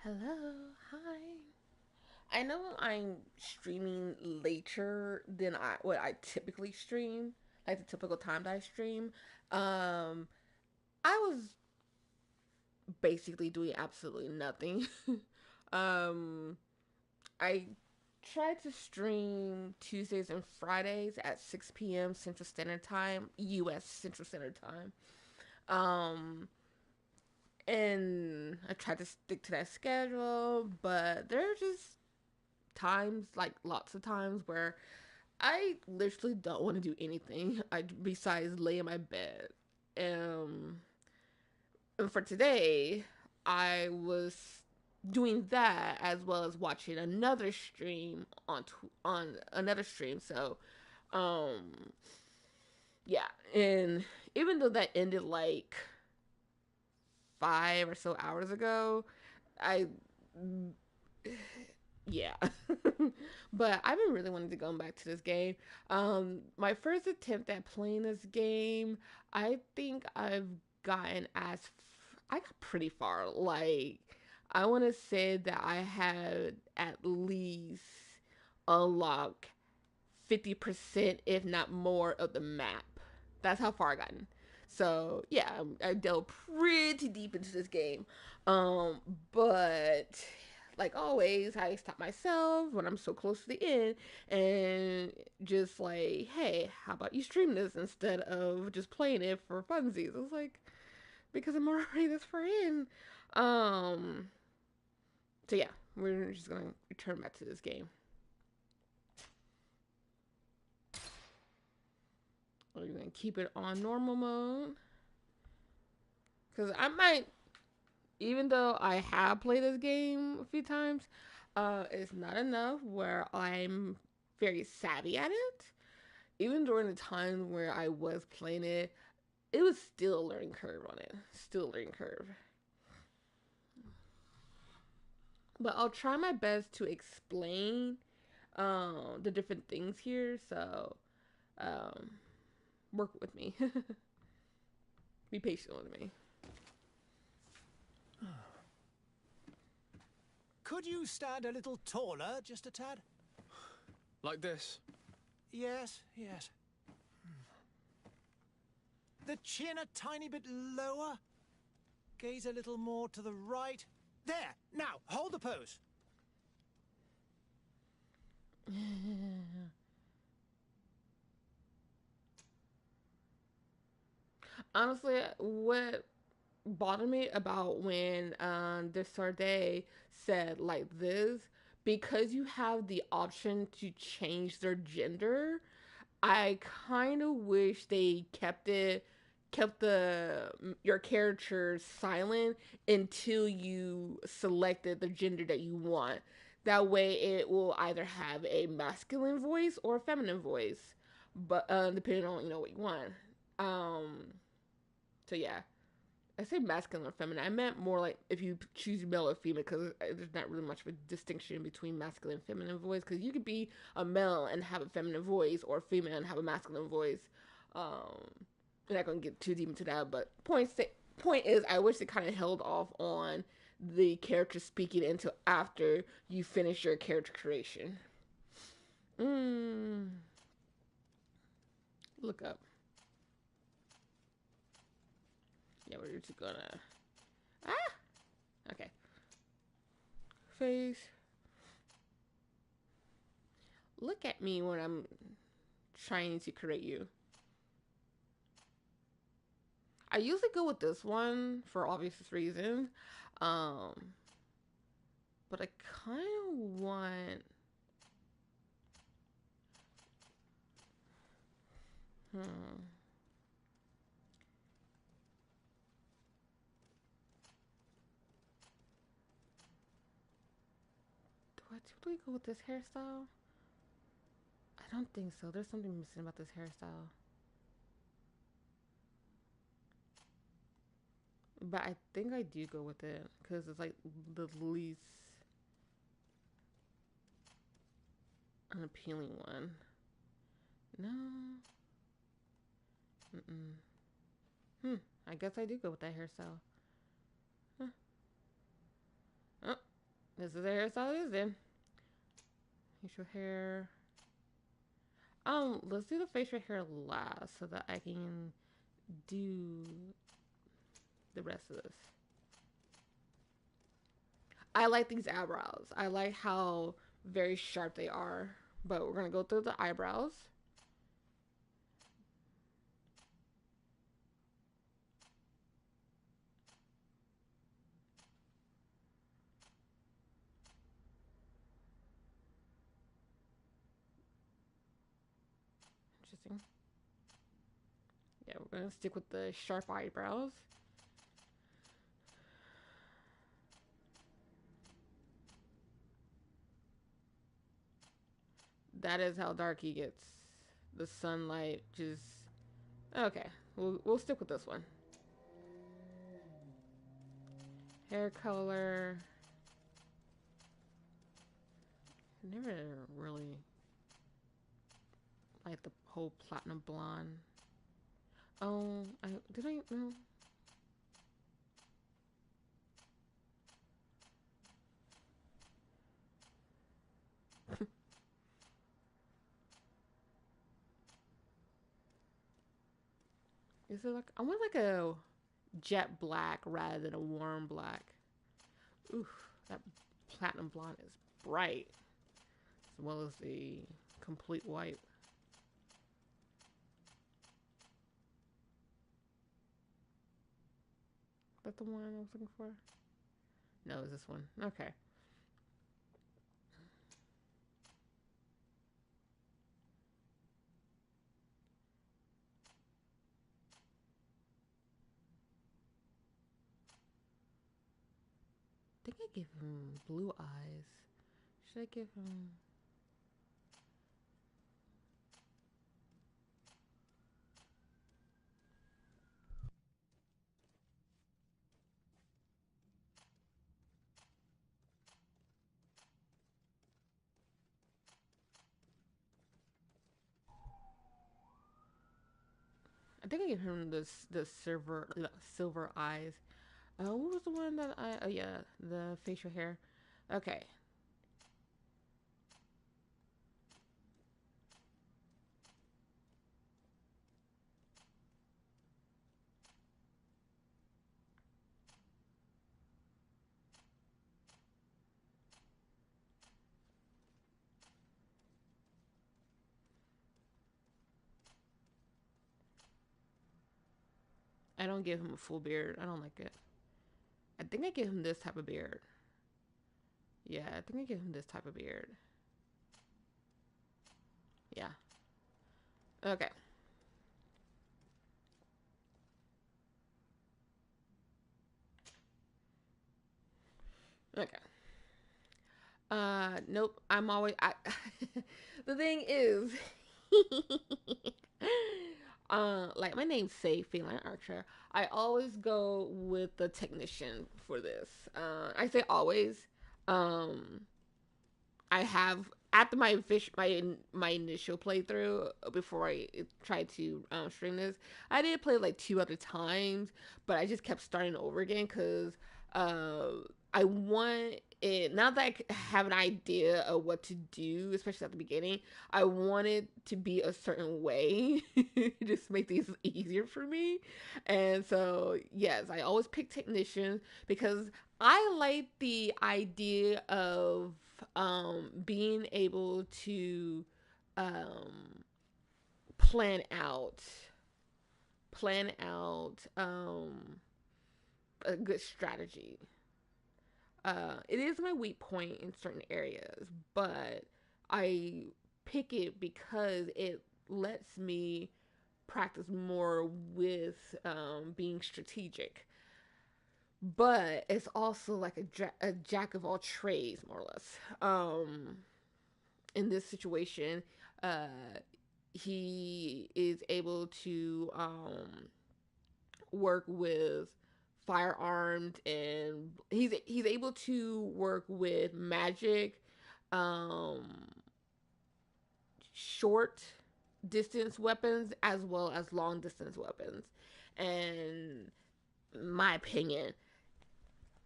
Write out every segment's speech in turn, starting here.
Hello, hi. I know I'm streaming later than what I typically stream, like the typical time that I stream. Um, I was basically doing absolutely nothing. um, I tried to stream Tuesdays and Fridays at 6 p.m. Central Standard Time, U.S. Central Standard Time. Um, and I tried to stick to that schedule, but there are just times, like lots of times, where I literally don't want to do anything besides lay in my bed. Um, and for today, I was doing that as well as watching another stream on another stream. So, um, yeah, and even though that ended like 5 or so hours ago, I yeah. But I've been really wanting to go back to this game. My first attempt at playing this game, I think I got pretty far. Like, I want to say that I had at least unlocked 50%, if not more, of the map. That's how far I gotten. So yeah, I delved pretty deep into this game. But like always, I stop myself when I'm so close to the end and just like, hey, how about you stream this instead of just playing it for funsies? It's like, because I'm already this far in. Um, so yeah, we're just gonna return back to this game. We're gonna keep it on normal mode because I might, even though I have played this game a few times, it's not enough where I'm very savvy at it. Even during the time where I was playing it, it was still a learning curve on it. Still a learning curve. But I'll try my best to explain the different things here. So um, work with me. Be patient with me. Could you stand a little taller, just a tad? Like this. Yes, yes. The chin a tiny bit lower. Gaze a little more to the right. There! Now, hold the pose. Honestly, what bothered me about when Desarde said like this, because you have the option to change their gender, I kind of wish they kept the your character silent until you selected the gender that you want. That way, it will either have a masculine voice or a feminine voice, but depending on what you want. Um, so yeah, I say masculine or feminine. I meant more like if you choose male or female, because there's not really much of a distinction between masculine and feminine voice. Because you could be a male and have a feminine voice, or a female and have a masculine voice. Um, I'm not gonna get too deep into that, but point is, I wish they kind of held off on the character speaking until after you finish your character creation. Mm, look up. Yeah, we're just gonna. Ah, okay. Face. Look at me when I'm trying to create you. I usually go with this one for obvious reasons. Um, but I kind of want. Hmm. Do I typically go with this hairstyle? I don't think so. There's something missing about this hairstyle. But I think I do go with it because it's like the least unappealing one. No. Mm-mm. I guess I do go with that hairstyle. Huh. Oh. This is the hairstyle it is then. Facial hair. Let's do the facial hair last so that I can do the rest of this. I like these eyebrows. I like how very sharp they are. But we're gonna go through the eyebrows. Interesting. Yeah, we're gonna stick with the sharp eyebrows. That is how dark he gets. The sunlight just okay. We'll stick with this one. Hair color. Never really like the whole platinum blonde. Oh, did I no? Is it like I want like a jet black rather than a warm black? Oof, that platinum blonde is bright as well as the complete white. Is that the one I was looking for? No, it's this one. Okay. I think I give him blue eyes. Should I give him? I think I give him the silver eyes. What was the one that I? Oh yeah, the facial hair. Okay. I don't give him a full beard. I don't like it. I think I give him this type of beard. Yeah, I think I give him this type of beard. Yeah. Okay. Okay. Nope. I'm always. The thing is, like my name's Safe Feline Archer. I always go with the technician for this. I say always. Um, I have after my initial playthrough before I tried to stream this, I did play like two other times, but I just kept starting over again because uh, I want it now that I have an idea of what to do, especially at the beginning. I want it to be a certain way, just make things easier for me. And so yes, I always pick technicians because I like the idea of being able to um, plan out plan out a good strategy. It is my weak point in certain areas, but I pick it because it lets me practice more with being strategic. But it's also like a jack of all trades, more or less. In this situation, uh, he is able to work with firearms, and he's able to work with magic, um, short distance weapons as well as long distance weapons. And my opinion,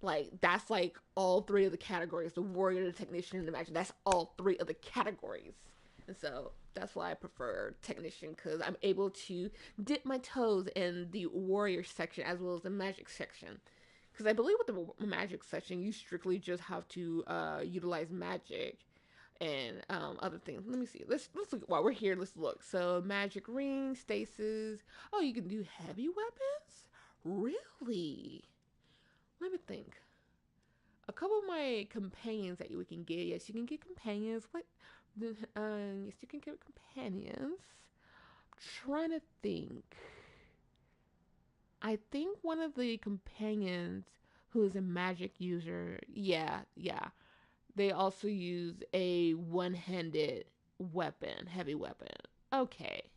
Like that's like all three of the categories: the warrior, the technician, and the magic. That's all three of the categories, and so that's why I prefer technician, because I'm able to dip my toes in the warrior section as well as the magic section. Because I believe with the magic section, you strictly just have to utilize magic and other things. Let me see. Let's look while we're here. Let's look. So magic ring, stasis. Oh, you can do heavy weapons. Really? Let me think. A couple of my companions that we can get. Yes, you can get companions. What? Yes, you can get companions. I'm trying to think. I think one of the companions who is a magic user. Yeah, yeah. They also use a one-handed weapon, heavy weapon. Okay.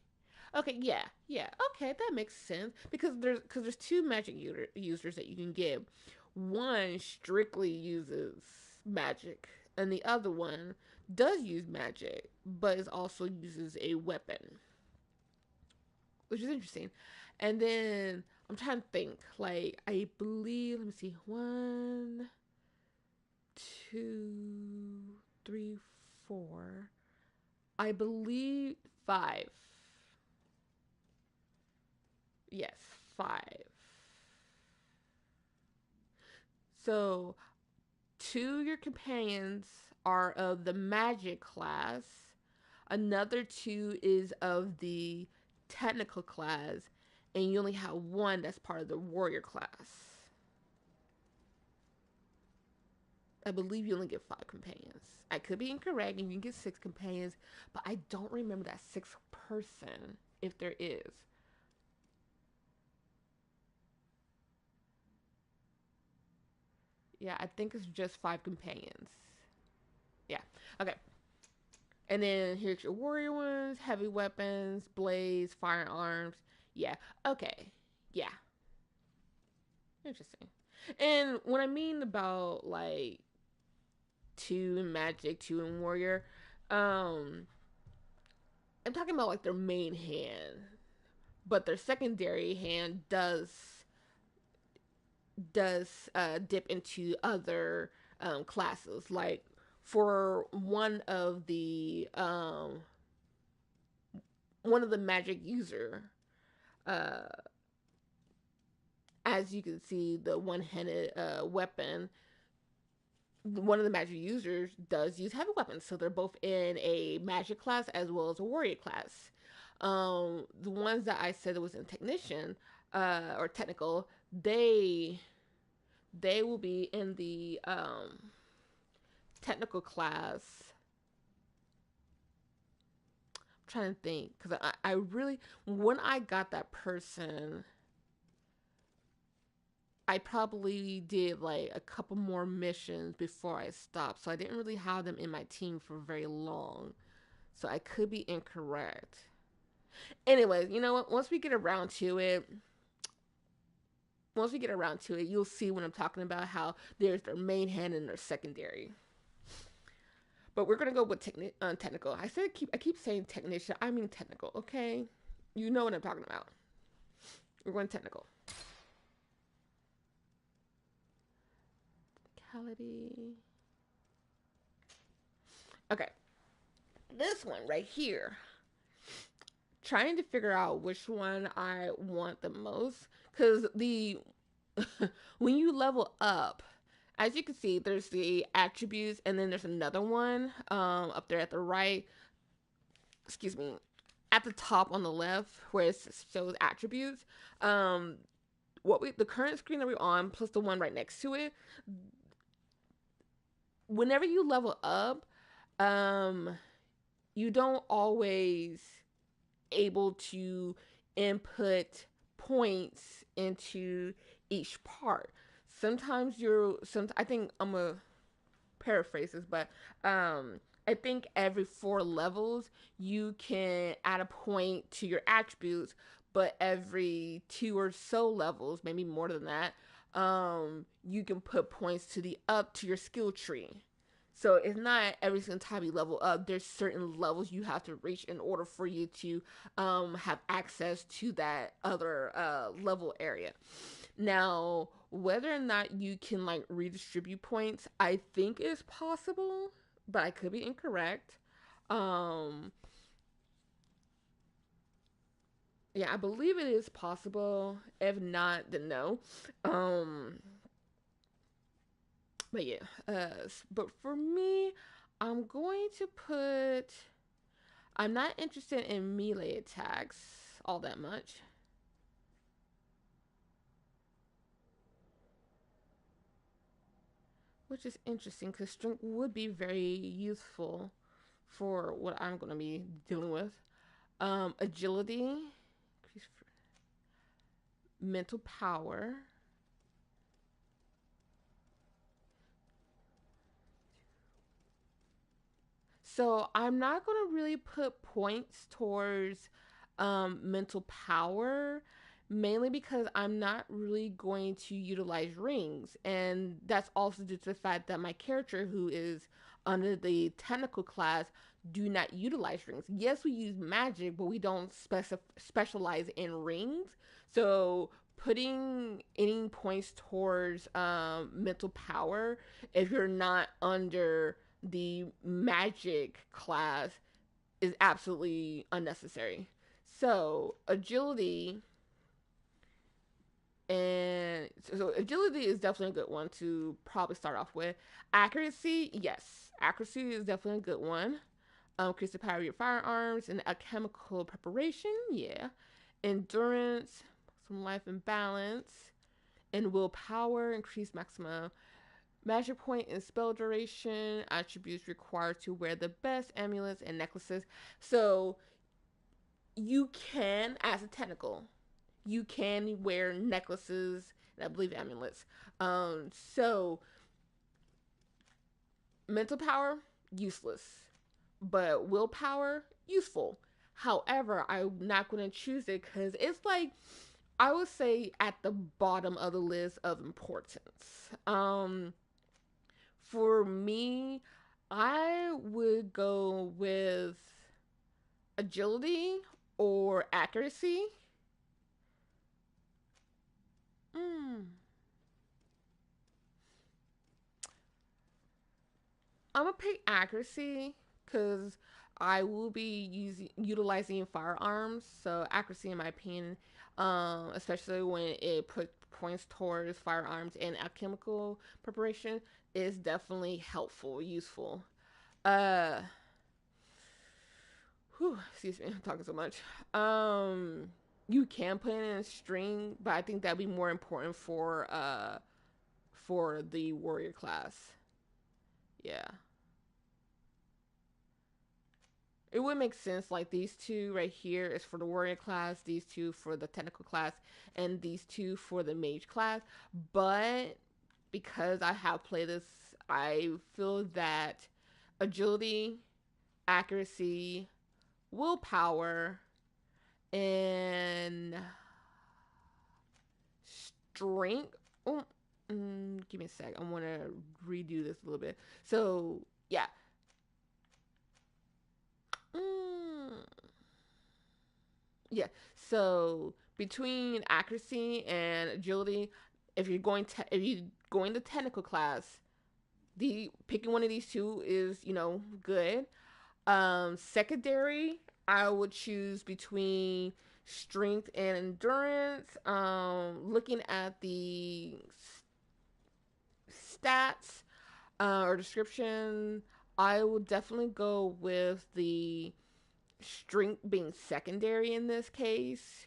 Okay, yeah, yeah. Okay, that makes sense because there's two magic users that you can get. One strictly uses magic, and the other one does use magic, but it also uses a weapon, which is interesting. And then I'm trying to think. Like I believe, let me see, one, two, three, four. I believe five. Yes, five. So two of your companions are of the magic class. Another two is of the technical class, and you only have one that's part of the warrior class. I believe you only get five companions. I could be incorrect, and you can get six companions, but I don't remember that sixth person if there is. Yeah, I think it's just five companions. Yeah. Okay. And then here's your warrior ones, heavy weapons, blades, firearms. Yeah. Okay. Yeah. Interesting. And what I mean about like two in magic, two in warrior, um, I'm talking about like their main hand, but their secondary hand dip into other classes. Like for one of the magic user, uh, as you can see, the one-handed weapon. One of the magic users does use heavy weapons, so they're both in a magic class as well as a warrior class. The ones that I said was in technician or technical, they will be in the technical class. I'm trying to think because I really, when I got that person, I probably did like a couple more missions before I stopped, so I didn't really have them in my team for very long. So I could be incorrect. Anyways, you know what? Once we get around to it, you'll see when I'm talking about how there's their main hand and their secondary. But we're gonna go with technical. I keep saying technician. I mean technical. Okay, you know what I'm talking about. We're going technical. Technicality. Okay, this one right here. Trying to figure out which one I want the most, because the when you level up, as you can see, there's the attributes, and then there's another one up there at the right. Excuse me, at the top on the left where it shows attributes. The current screen that we're on plus the one right next to it. Whenever you level up, um, you don't always able to input points into each part. Sometimes I think I'm gonna paraphrase this, but I think every 4 levels you can add a point to your attributes, but every 2 or so levels, maybe more than that, you can put points to your skill tree. So it's not every single time you level up. There's certain levels you have to reach in order for you to have access to that other level area. Now, whether or not you can like redistribute points, I think is possible, but I could be incorrect. Um, yeah, I believe it is possible. If not, then no. Um, but yeah, but for me, I'm going to put. I'm not interested in melee attacks all that much. Which is interesting because strength would be very useful for what I'm going to be dealing with. Agility, mental power. So I'm not going to really put points towards mental power, mainly because I'm not really going to utilize rings. And that's also due to the fact that my character, who is under the technical class, do not utilize rings. Yes, we use magic, but we don't specialize in rings. So putting any points towards mental power, if you're not under the magic class, is absolutely unnecessary. So agility, and so agility is definitely a good one to probably start off with. Accuracy, yes, accuracy is definitely a good one. Increase the power of your firearms and alchemical preparation, yeah. Endurance, some life and balance, and willpower, increase maximum magic point and spell duration, attributes required to wear the best amulets and necklaces. So you can, as a technical, you can wear necklaces and I believe amulets. So mental power, useless. But willpower, useful. However, I'm not going to choose it because it's like, I would say at the bottom of the list of importance. For me, I would go with agility or accuracy. Mm. I'm gonna pick accuracy because I will be utilizing firearms. So accuracy, in my opinion, especially when it put points towards firearms and alchemical preparation, is definitely helpful, useful. Uh, excuse me, I'm talking so much. You can put in a string, but I think that'd be more important for the warrior class. Yeah. It would make sense like these two right here is for the warrior class, these two for the technical class, and these two for the mage class. But because I have played this, I feel that agility, accuracy, willpower, and strength. Oh, give me a sec. I want to redo this a little bit. So yeah. Mm, yeah. So between accuracy and agility, if you going to technical class, the picking one of these two is good. Secondary, I would choose between strength and endurance. Looking at the stats or description, I would definitely go with the strength being secondary in this case.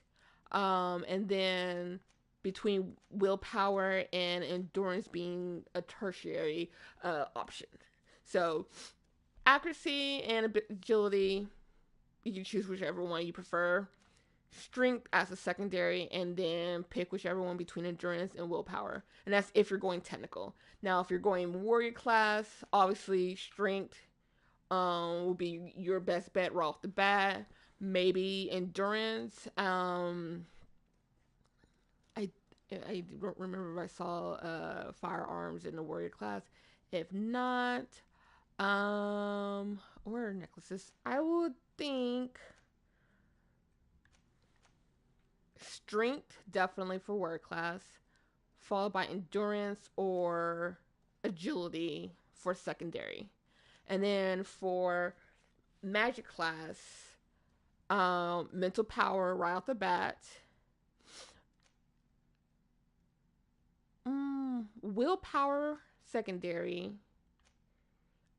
And then between willpower and endurance being a tertiary option. So accuracy and agility, you can choose whichever one you prefer. Strength as a secondary, and then pick whichever one between endurance and willpower. And that's if you're going technical. Now, if you're going warrior class, obviously strength will be your best bet right off the bat. Maybe endurance. I don't remember if I saw firearms in the warrior class. If not, or necklaces. I would think strength definitely for warrior class. followed by endurance or agility for secondary. And then for magic class, mental power right off the bat. Willpower secondary,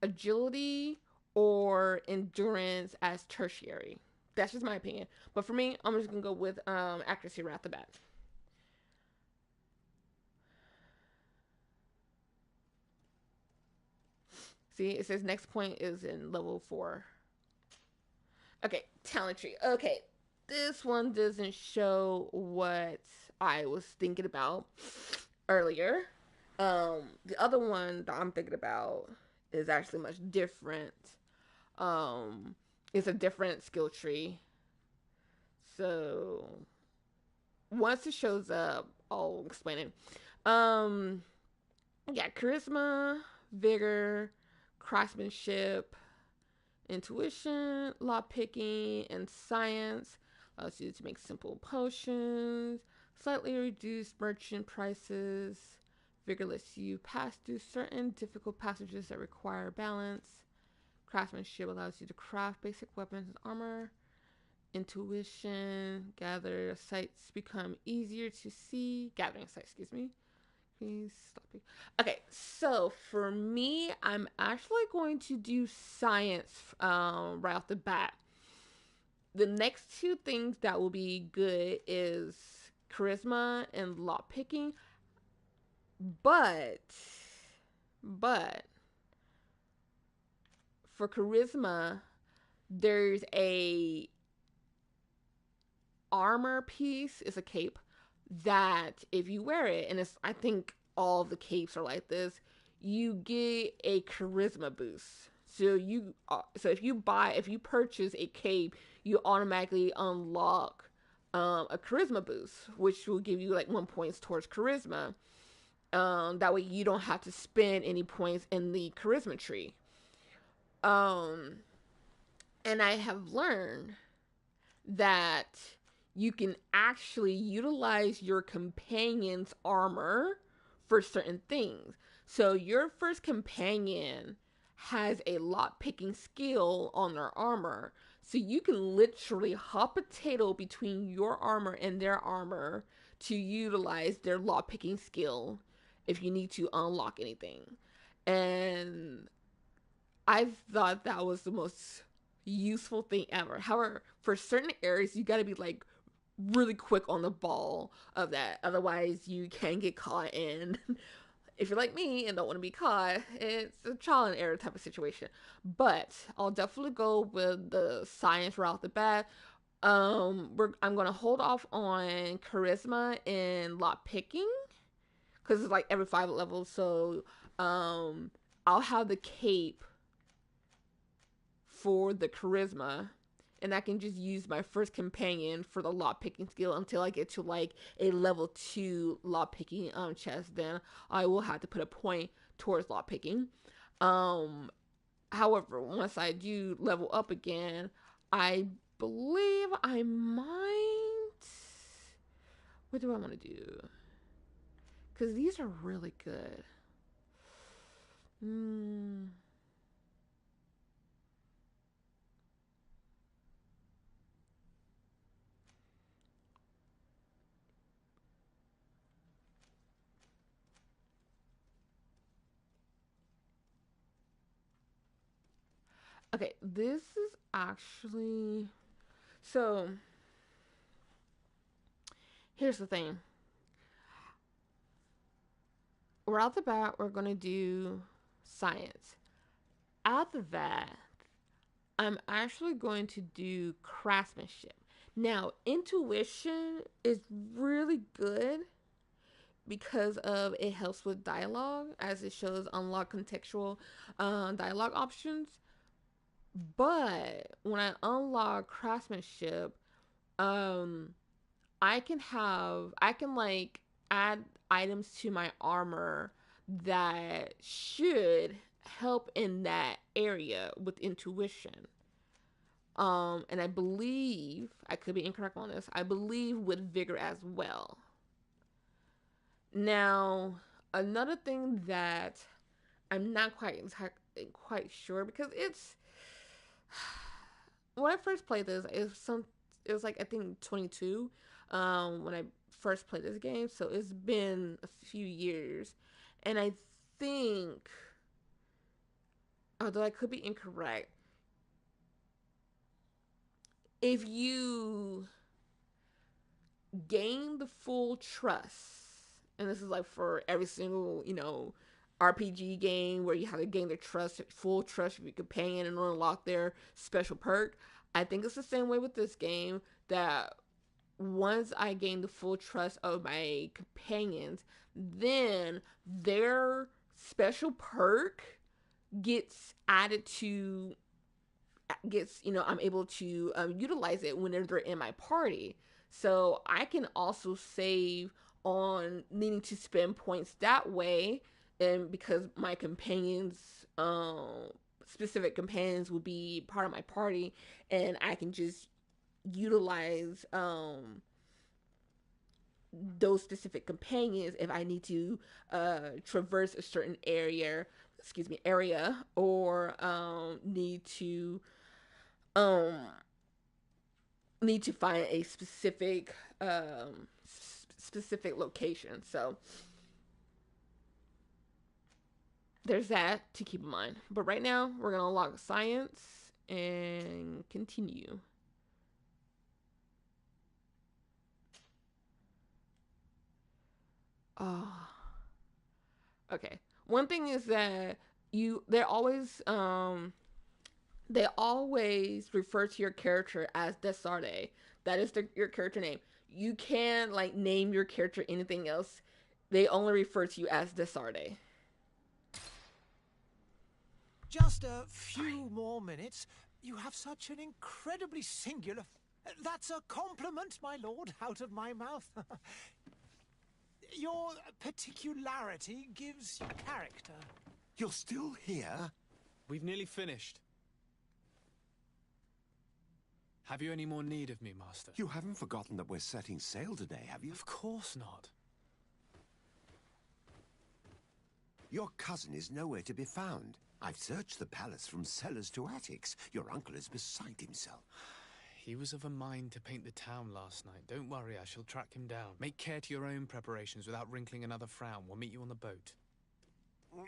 agility or endurance as tertiary. That's just my opinion. But for me, I'm just gonna go with accuracy right off the bat. See, it says next point is in level 4. Okay, talent tree. Okay, this one doesn't show what I was thinking about earlier. The other one that I'm thinking about is actually much different. It's a different skill tree. So once it shows up, I'll explain it. Yeah, charisma, vigor, craftsmanship, intuition, law picking, and science. Allows you to make simple potions, slightly reduced merchant prices. Vigor lets you pass through certain difficult passages that require balance. Craftsmanship allows you to craft basic weapons and armor. Intuition, gather sights become easier to see. Gathering sights, excuse me. Please stop it. Okay, so for me, I'm actually going to do science right off the bat. The next two things that will be good is charisma and law picking. But for charisma, there's a armor piece, it's a cape that if you wear it, and it's, I think all of the capes are like this, you get a charisma boost. So if you purchase a cape, you automatically unlock a charisma boost, which will give you like 1 point towards charisma. That way you don't have to spend any points in the charisma tree. And I have learned that you can actually utilize your companion's armor for certain things. So your first companion has a lot picking skill on their armor. So you can literally hot potato between your armor and their armor to utilize their lot picking skill if you need to unlock anything. And I thought that was the most useful thing ever. However, for certain areas, you gotta be like really quick on the ball of that. Otherwise, you can get caught in. If you're like me and don't want to be caught, it's a trial and error type of situation. But I'll definitely go with the science right off the bat. I'm gonna hold off on charisma and lot picking because it's like every 5 levels. So I'll have the cape for the charisma, and I can just use my first companion for the lot picking skill until I get to like a level 2 lot picking chest. Then I will have to put a point towards lot picking. However, once I do level up again, I believe I might. What do I want to do? Because these are really good. Okay, this is actually... So, here's the thing. Right off the bat, we're going to do science. After that, I'm actually going to do craftsmanship. Now, intuition is really good because of it helps with dialogue, as it shows unlock contextual dialogue options. But when I unlock craftsmanship, I can like add items to my armor that should help in that area with intuition. And I believe, I could be incorrect on this, I believe with vigor as well. Now, another thing that I'm not quite sure because it's when I first played this, it was like I think 22 when I first played this game, so it's been a few years, and I think, although I could be incorrect, if you gain the full trust, and this is like for every single, RPG game where you have to gain the full trust of your companion and unlock their special perk. I think it's the same way with this game that once I gain the full trust of my companions, then their special perk gets added to I'm able to utilize it whenever they're in my party. So I can also save on needing to spend points that way, and because my companions, specific companions, will be part of my party, and I can just utilize those specific companions if I need to traverse a certain area, or um need to find a specific location. So there's that to keep in mind. But right now we're gonna log science and continue. Oh, okay. One thing is that they always refer to your character as Desarde. That is your character name. You can like name your character anything else. They only refer to you as Desarde. Just a few more minutes. You have such an incredibly singular... That's a compliment, my lord, out of my mouth. Your particularity gives you character. You're still here? We've nearly finished. Have you any more need of me, Master? You haven't forgotten that we're setting sail today, have you? Of course not. Your cousin is nowhere to be found. I've searched the palace from cellars to attics. Your uncle is beside himself. He was of a mind to paint the town last night. Don't worry, I shall track him down. Make care to your own preparations without wrinkling another frown. We'll meet you on the boat.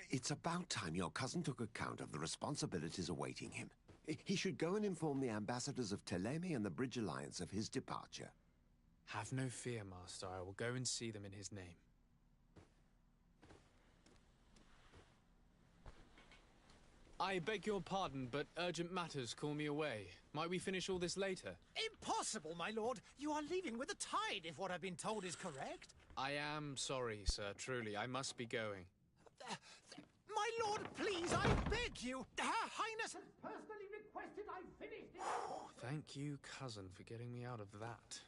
It's about time your cousin took account of the responsibilities awaiting him. He should go and inform the ambassadors of Thélème and the Bridge Alliance of his departure. Have no fear, Master. I will go and see them in his name. I beg your pardon, but urgent matters call me away. Might we finish all this later? Impossible, my lord. You are leaving with the tide, if what I've been told is correct. I am sorry, sir. Truly, I must be going. My lord, please, I beg you. Her Highness has personally requested I finish this. Thank you, cousin, for getting me out of that.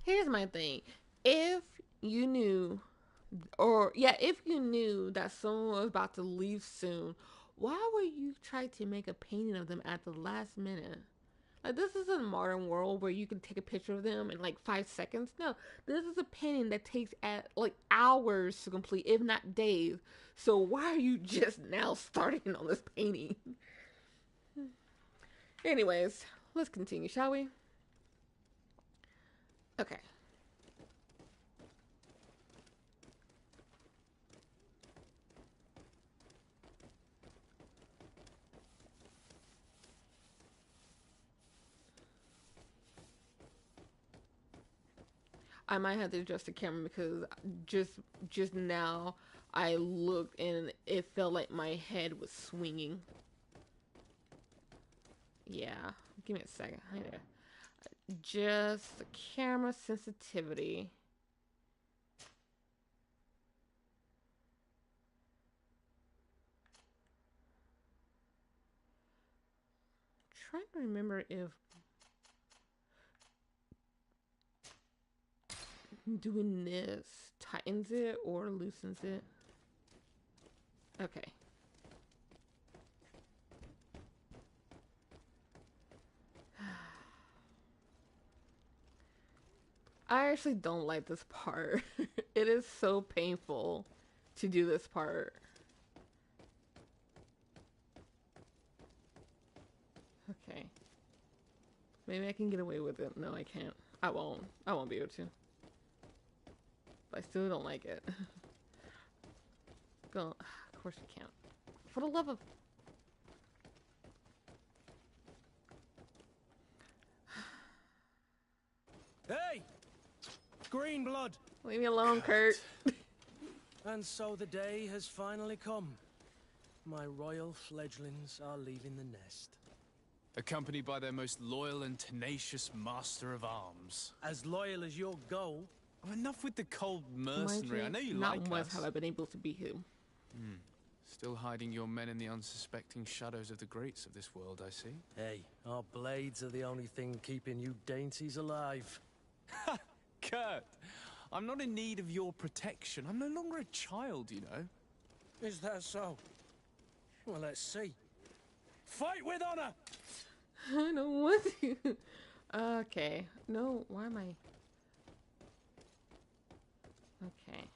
Here's my thing. If you knew that someone was about to leave soon, why would you try to make a painting of them at the last minute? Like, this is a modern world where you can take a picture of them in like 5 seconds. No, this is a painting that takes like hours to complete, if not days. So why are you just now starting on this painting? Anyways, let's continue, shall we? Okay. I might have to adjust the camera because just now I looked and it felt like my head was swinging. Yeah, give me a second. I need to adjust the camera sensitivity. Trying to remember if doing this tightens it or loosens it. Okay. I actually don't like this part. It is so painful to do this part. Okay. Maybe I can get away with it. No, I can't. I won't. I won't be able to. But I still don't like it. Go. Of course you can't. For the love of... Hey! Green blood! Leave me alone, Kurt. And so the day has finally come. My royal fledglings are leaving the nest. Accompanied by their most loyal and tenacious master of arms. As loyal as your goal. Oh, enough with the cold Mind mercenary. I know you not like once us. have I been able to beat him. Still hiding your men in the unsuspecting shadows of the greats of this world, I see. Hey, our blades are the only thing keeping you dainties alive. Kurt, I'm not in need of your protection. I'm no longer a child, you know. Is that so? Well, let's see. Fight with honor! I don't want to. Okay. No, why am I... Okay.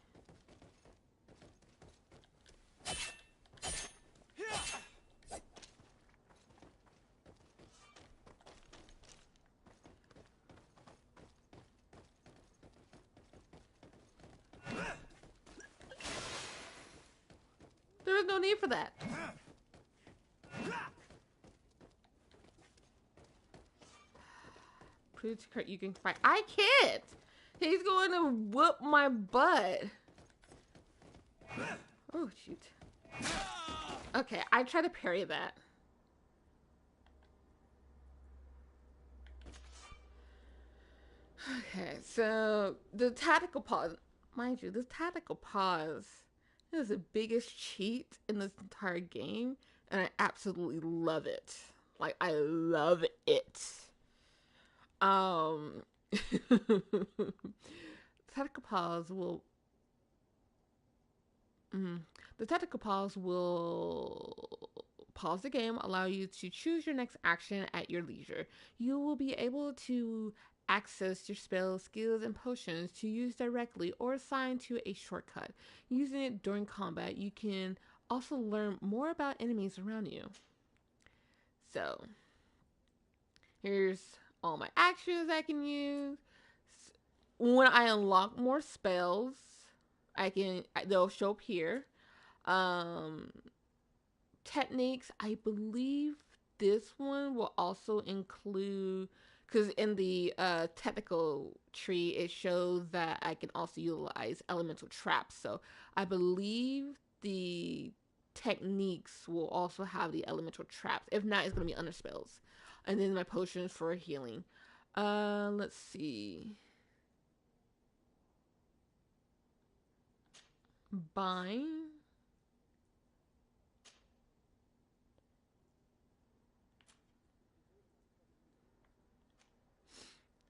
There was no need for that. Prove to Kurt you can fight. I can't. He's going to whoop my butt. Oh, shoot. Okay, I try to parry that. Okay, so the tactical pause. Mind you, this tactical pause is the biggest cheat in this entire game, and I absolutely love it. Like, I love it. Tactical pause will... The tactical pause will pause the game, allow you to choose your next action at your leisure. You will be able to access your spells, skills, and potions to use directly or assign to a shortcut. Using it during combat, you can also learn more about enemies around you. So, here's all my actions I can use. When I unlock more spells, they'll show up here. Techniques, I believe this one will also include, because in the technical tree it shows that I can also utilize elemental traps. So I believe the techniques will also have the elemental traps. If not, it's going to be under spells. And then my potions for healing. Let's see. Bind.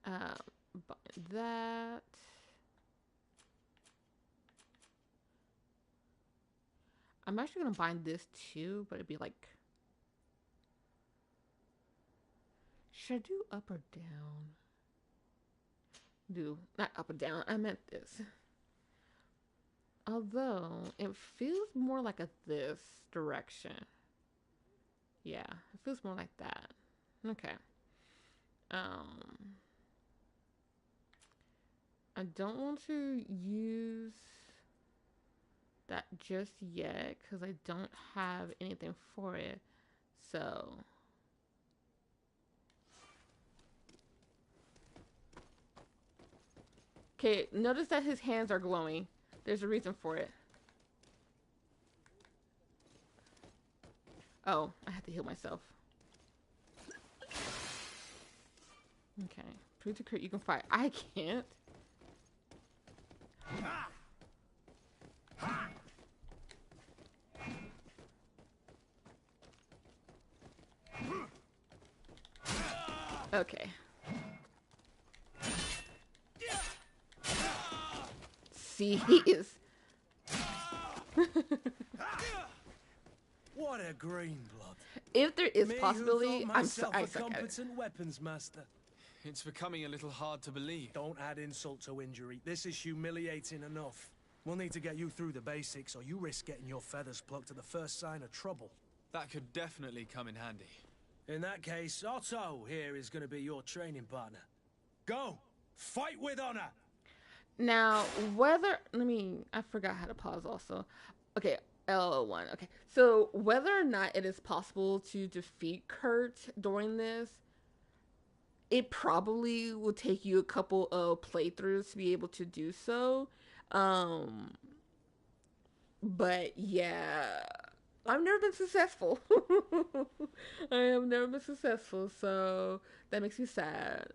Bind that. I'm actually gonna bind this too, but it'd be like, should I do up or down? Not up or down, I meant this. Although it feels more like this direction. Yeah, it feels more like that. Okay. I don't want to use that just yet because I don't have anything for it. So okay, notice that his hands are glowing. There's a reason for it. Oh, I have to heal myself. Okay. Prove to Kurt you can fight. I can't. Okay. See, he is. What a green blood. If there is Me who possibility, thought I myself suck a at it. competent weapons master. It's becoming a little hard to believe. Don't add insult to injury. This is humiliating enough. We'll need to get you through the basics, or you risk getting your feathers plucked at the first sign of trouble. That could definitely come in handy. In that case, Otto here is going to be your training partner. Go! Fight with honor! Now, I forgot how to pause also. Okay, LL1. Okay, so whether or not it is possible to defeat Kurt during this, it probably will take you a couple of playthroughs to be able to do so. But yeah, I've never been successful. I have never been successful, so that makes me sad.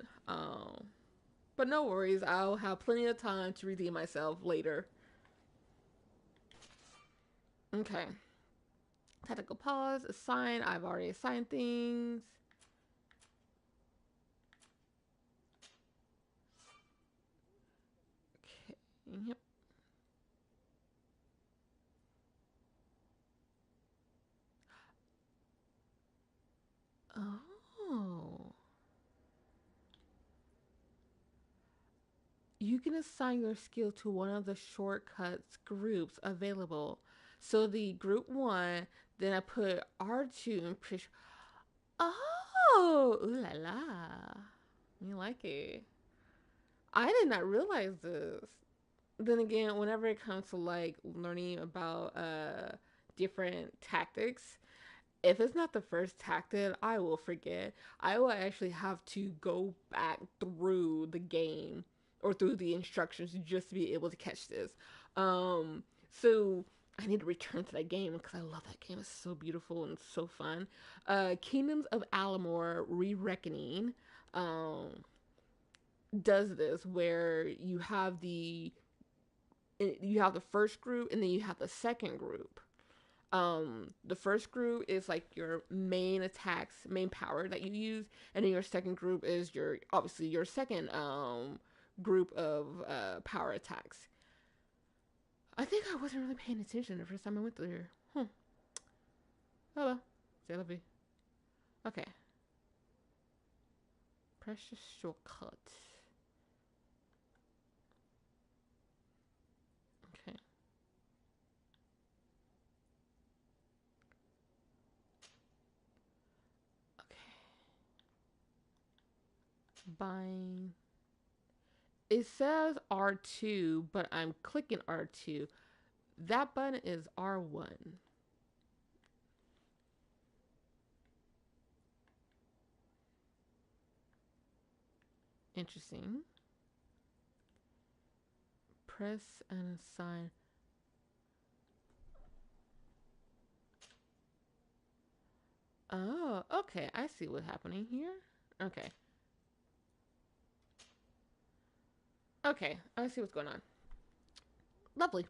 But no worries, I'll have plenty of time to redeem myself later. Okay. Tactical pause, assign. I've already assigned things. Okay, yep. Oh. You can assign your skill to one of the shortcuts groups available. So the group 1, then I put R2 and push. Oh, ooh la la. You like it. I did not realize this. Then again, whenever it comes to like learning about different tactics, if it's not the first tactic, I will forget. I will actually have to go back through the game or through the instructions just to be able to catch this. So I need to return to that game because I love that game. It's so beautiful and so fun. Kingdoms of Alamor Re-Reckoning does this where you have the first group and then you have the second group. The first group is like your main attacks, main power that you use, and then your second group is your second group of power attacks. I think I wasn't really paying attention the first time I went through here. Oh well, c'est la vie. Okay. Precious shortcut. Okay. Bind. It says R2, but I'm clicking R2. That button is R1. Interesting. Press and assign. Oh, okay. I see what's happening here. Okay. Okay, I see what's going on. Lovely.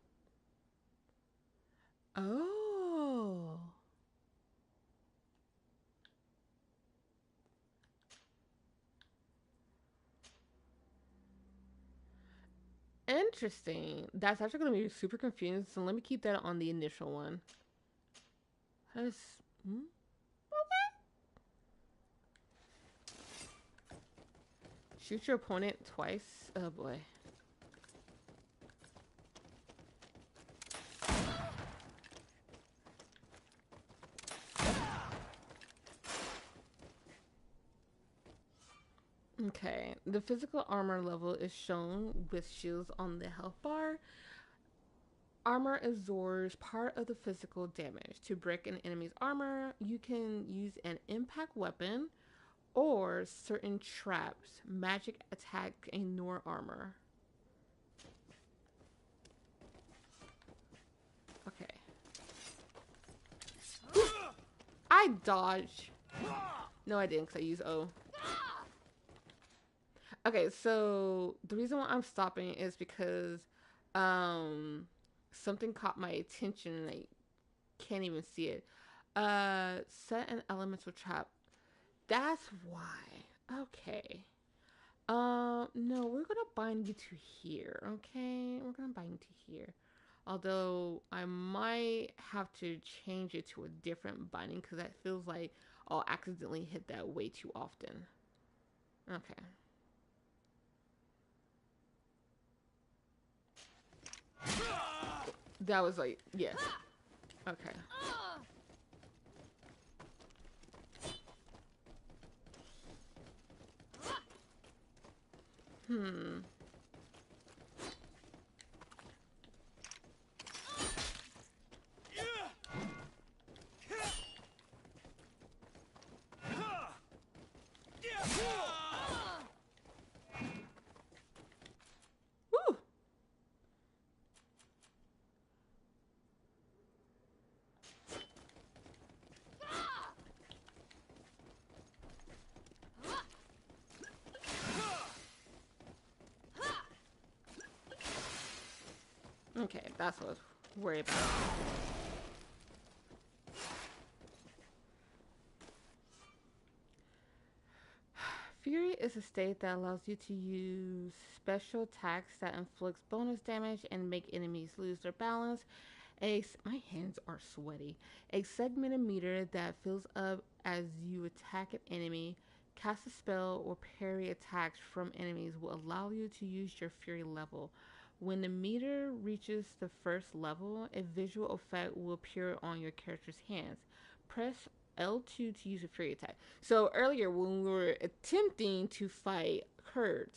Oh. Interesting. That's actually going to be super confusing, so let me keep that on the initial one. Okay. Shoot your opponent twice. Oh boy. Okay, the physical armor level is shown with shields on the health bar. Armor absorbs part of the physical damage. To break an enemy's armor, you can use an impact weapon or certain traps. Magic attack ignore armor. Okay. I dodge. No, I didn't because I use O. Okay, so the reason why I'm stopping is because something caught my attention and I can't even see it. Set an elemental trap. That's why. Okay. No, we're gonna bind you to here, okay? We're gonna bind you to here. Although I might have to change it to a different binding because that feels like I'll accidentally hit that way too often. Okay. That was like, yes. Okay. Hmm. Woo! Okay, that's what I was worried about. Fury is a state that allows you to use special attacks that inflicts bonus damage and make enemies lose their balance. My hands are sweaty. A segmented meter that fills up as you attack an enemy, cast a spell, or parry attacks from enemies will allow you to use your Fury level. When the meter reaches the first level, a visual effect will appear on your character's hands. Press L2 to use a Fury attack. So earlier when we were attempting to fight Kurt,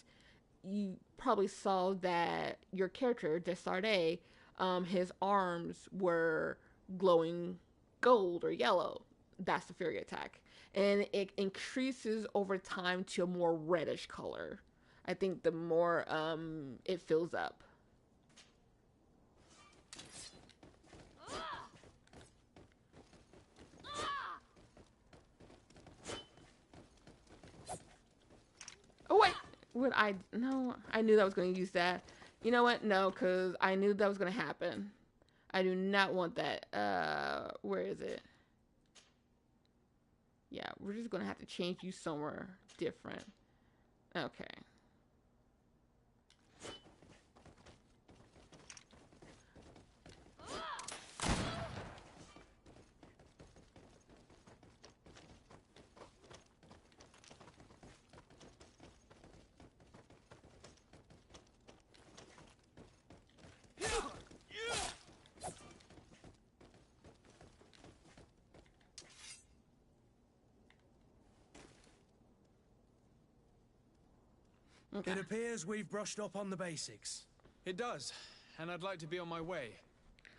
you probably saw that your character, Desarde, his arms were glowing gold or yellow. That's the Fury attack. And it increases over time to a more reddish color. I think the more it fills up. Oh wait, I knew that I was going to use that. You know what? No, because I knew that was going to happen. I do not want that. Where is it? Yeah, we're just going to have to change you somewhere different. Okay. Okay. It appears we've brushed up on the basics. It does, and I'd like to be on my way.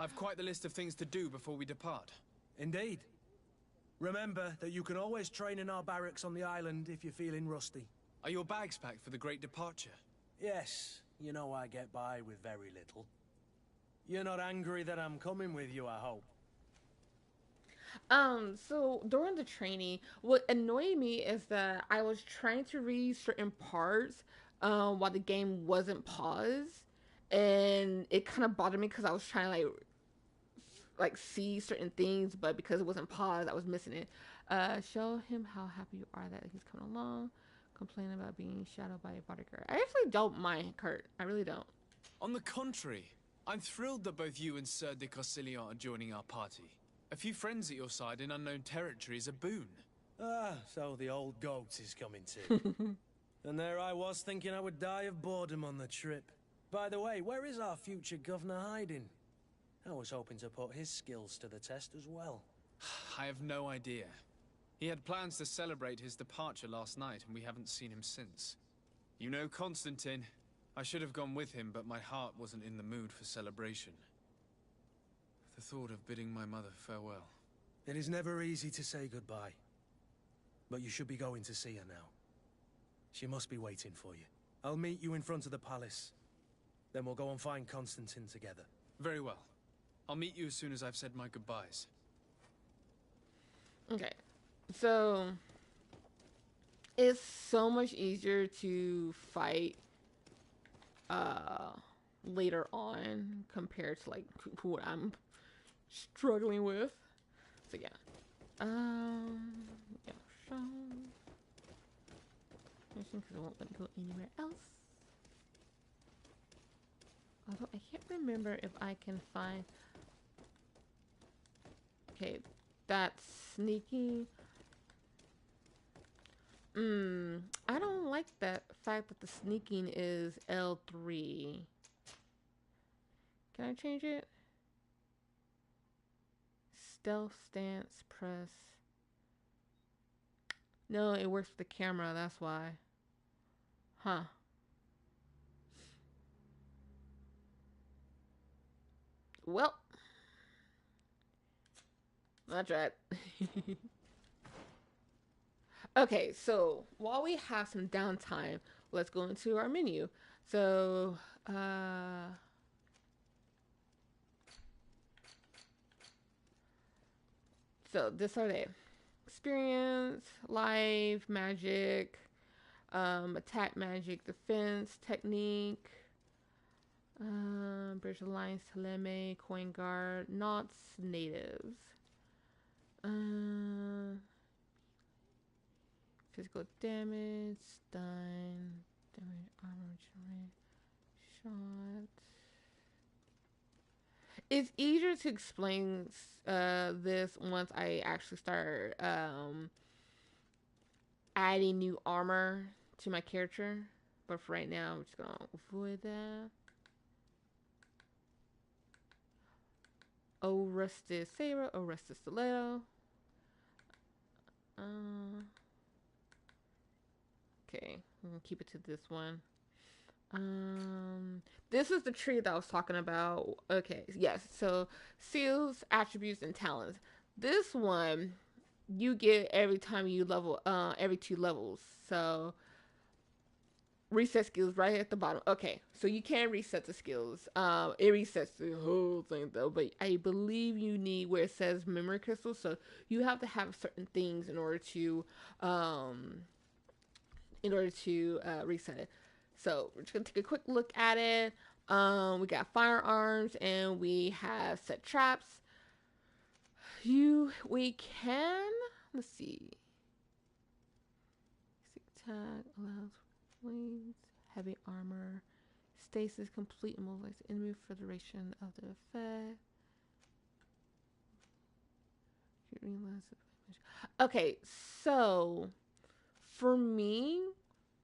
I've quite the list of things to do before we depart. Indeed. Remember that you can always train in our barracks on the island if you're feeling rusty. Are your bags packed for the great departure? Yes, you know I get by with very little. You're not angry that I'm coming with you, I hope. So during the training, what annoyed me is that I was trying to read certain parts, while the game wasn't paused, and it kind of bothered me because I was trying to like see certain things, but because it wasn't paused, I was missing it. Show him how happy you are that he's coming along. Complain about being shadowed by a bodyguard. I actually don't mind Kurt. I really don't. On the contrary, I'm thrilled that both you and Sir de Corsilion are joining our party. A few friends at your side in unknown territory is a boon. Ah, so the old goat is coming too. And there I was thinking I would die of boredom on the trip. By the way, where is our future governor hiding? I was hoping to put his skills to the test as well. I have no idea. He had plans to celebrate his departure last night, and we haven't seen him since. You know Constantine. I should have gone with him, but my heart wasn't in the mood for celebration. The thought of bidding my mother farewell. It is never easy to say goodbye. But you should be going to see her now. She must be waiting for you. I'll meet you in front of the palace. Then we'll go and find Constantine together. Very well. I'll meet you as soon as I've said my goodbyes. Okay. So it's so much easier to fight later on compared to like what I'm struggling with. So yeah. Yeah, so because it won't let me go anywhere else. Although I can't remember if I can find. Okay, that's sneaking. I don't like that fact that the sneaking is L3. Can I change it? Stealth stance press. No, it works with the camera, that's why. Huh. Well, that's right. Okay, so while we have some downtime, let's go into our menu. So, this are they: experience, life, magic, attack, magic, defense, technique, Bridge Alliance, Teleme, Coin Guard, Knots, natives. Physical damage, stun, damage, armor, generate, shot. It's easier to explain this once I actually start adding new armor to my character. But for right now, I'm just gonna avoid that. Oh, rusted saber, oh, rusted stiletto. Okay, I'm gonna keep it to this one. This is the tree that I was talking about. Okay, yes. So skills, attributes, and talents. This one you get every time you level. Every 2 levels. So reset skills right at the bottom. Okay, so you can reset the skills. It resets the whole thing though, but I believe you need where it says memory crystal. So you have to have certain things in order to reset it. So we're just gonna take a quick look at it. We got firearms and we have set traps. We can, let's see. Tag allows wings, heavy armor, stasis, complete immobilize the enemy for the duration of the effect. Okay, so for me,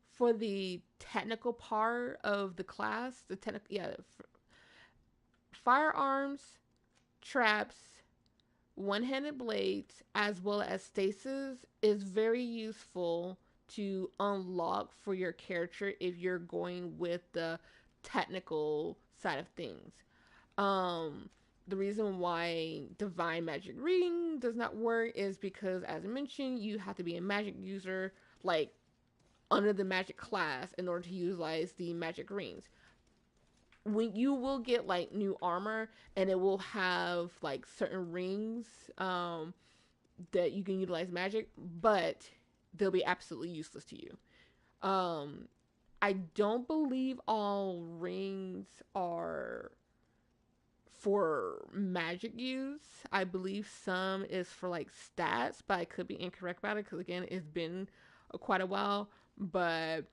for the technical part of the class, firearms, traps, one-handed blades, as well as stasis is very useful to unlock for your character if you're going with the technical side of things. The reason why Divine Magic Ring does not work is because, as I mentioned, you have to be a magic user, like, under the magic class in order to utilize the magic rings. When you will get like new armor and it will have like certain rings that you can utilize magic, but they'll be absolutely useless to you. I don't believe all rings are for magic use. I believe some is for like stats, but I could be incorrect about it because again, it's been quite a while. But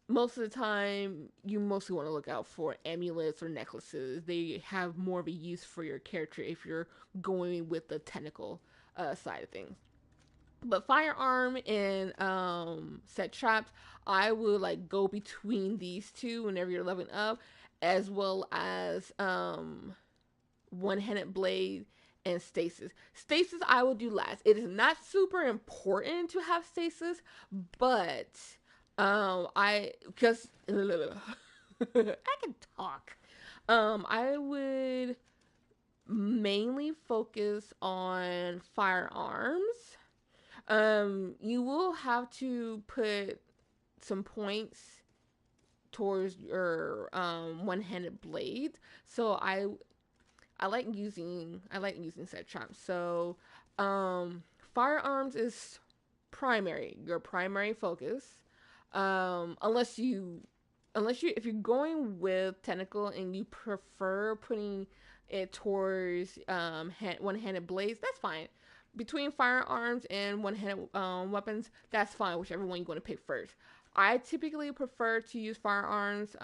most of the time, you mostly want to look out for amulets or necklaces. They have more of a use for your character if you're going with the technical side of things. But firearm and set traps, I would like go between these two whenever you're leveling up, as well as one-handed blade and stasis. Stasis I will do last. It is not super important to have stasis, but because I can talk. I would mainly focus on firearms. You will have to put some points towards your one-handed blade. So I like using set traps. So firearms is your primary focus. Unless if you're going with technical and you prefer putting it towards one-handed blades, that's fine. Between firearms and one-handed weapons, that's fine, whichever one you want to pick first. I typically prefer to use firearms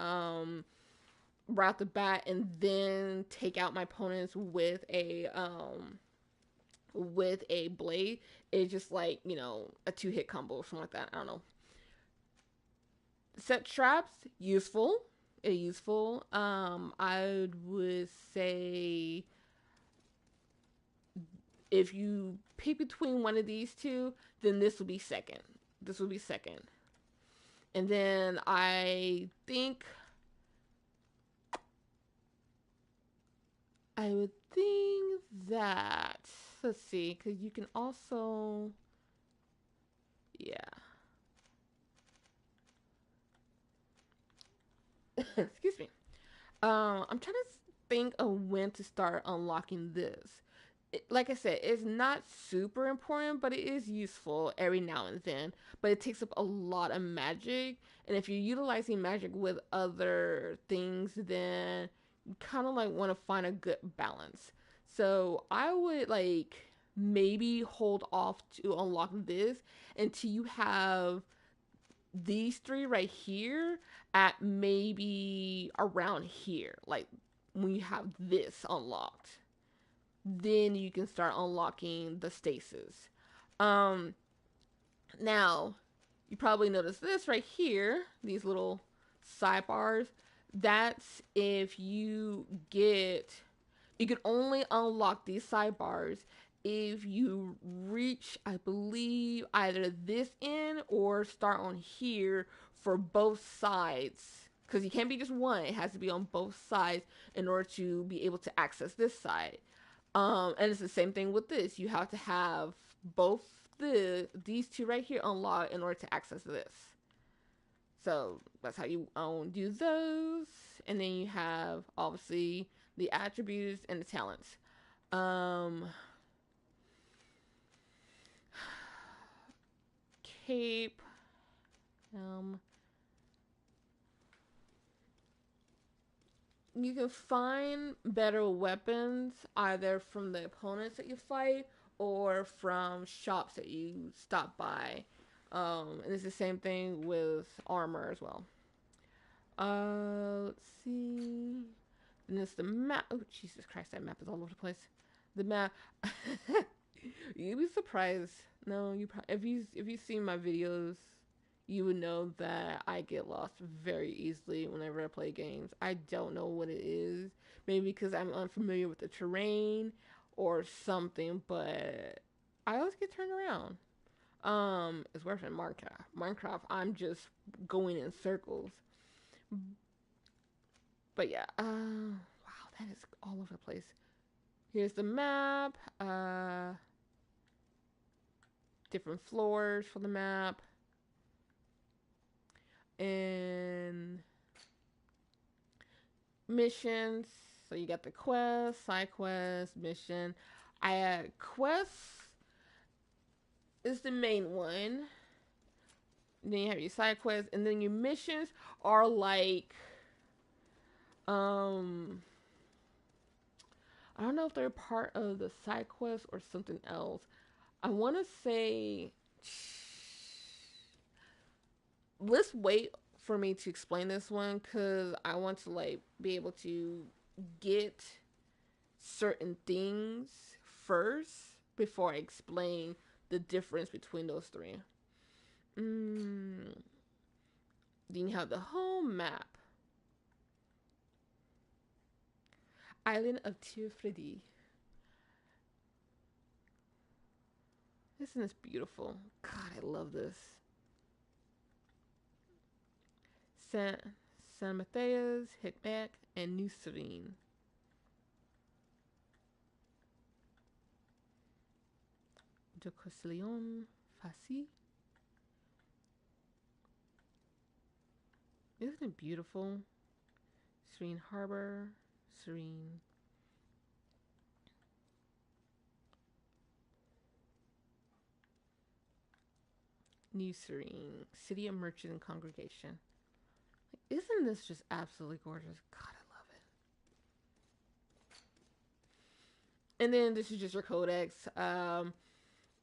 right off the bat and then take out my opponents with a blade. It's just like, a 2-hit combo or something like that. I don't know. Set traps, useful. I would say if you pick between one of these two, then this will be second. This will be second. And then I think I would think that, let's see, because you can also, yeah. Excuse me. I'm trying to think of when to start unlocking this. Like I said, it's not super important, but it is useful every now and then. But it takes up a lot of magic, and if you're utilizing magic with other things, then you kind of like want to find a good balance. So I would like maybe hold off to unlock this until you have these three right here at maybe around here, like when you have this unlocked, then you can start unlocking the stasis. Now you probably noticed this right here, these little sidebars. That's if you can only unlock these sidebars if you reach, I believe, either this end or start on here for both sides. Because you can't be just one, it has to be on both sides in order to be able to access this side. And it's the same thing with this. You have to have both these two right here unlocked in order to access this. So that's how you do those. And then you have obviously the attributes and the talents. Cape. You can find better weapons either from the opponents that you fight or from shops that you stop by. And it's the same thing with armor as well. Let's see. And it's the map. Oh, Jesus Christ, that map is all over the place. The map. You'd be surprised. No, if you've seen my videos, you would know that I get lost very easily whenever I play games. I don't know what it is. Maybe because I'm unfamiliar with the terrain or something, but I always get turned around. It's worse than Minecraft. Minecraft, I'm just going in circles. But yeah, wow, that is all over the place. Here's the map. Different floors for the map. And missions. So you got the quest, side quest, mission. Quest is the main one. Then you have your side quests, and then your missions are like, I don't know if they're part of the side quest or something else. I want to say, let's wait for me to explain this one because I want to like be able to get certain things first before I explain the difference between those three. Then you have the home map. Island of Tirfredi. Isn't this beautiful? God, I love this. San Mateus, Hitback, and New Serene. De Costillon, Fassi. Isn't it beautiful? Serene Harbor, Serene. New Serene, City of Merchant and Congregation. Isn't this just absolutely gorgeous? God, I love it. And then this is just your codex.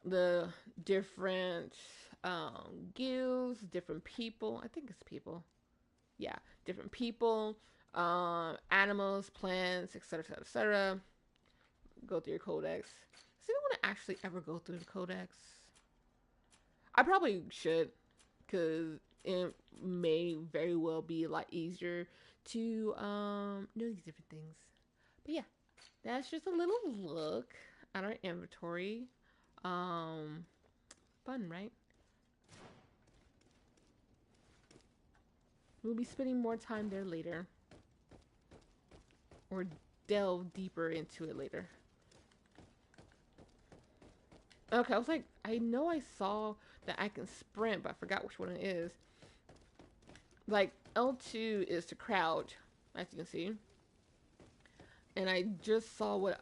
The different guilds, different people. I think it's people. Yeah, different people, animals, plants, etc., etc., etc. Go through your codex. Does anyone actually ever go through the codex? I probably should, because it may very well be a lot easier to know these different things. But yeah, that's just a little look. at our inventory. Fun, right? We'll be spending more time there later. Or delve deeper into it later. Okay, I was like, I know I saw that I can sprint, but I forgot which one it is. Like, L2 is to crouch, as you can see. And I just saw what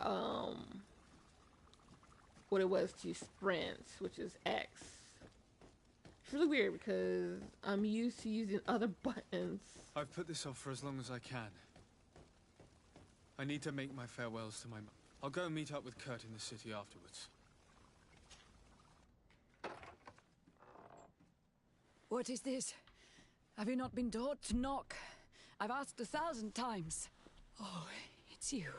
it was to sprint, which is X. It's really weird because I'm used to using other buttons. I've put this off for as long as I can. I need to make my farewells to my mum. I'll go and meet up with Kurt in the city afterwards. What is this? Have you not been taught to knock? I've asked 1,000 times. Oh, it's you,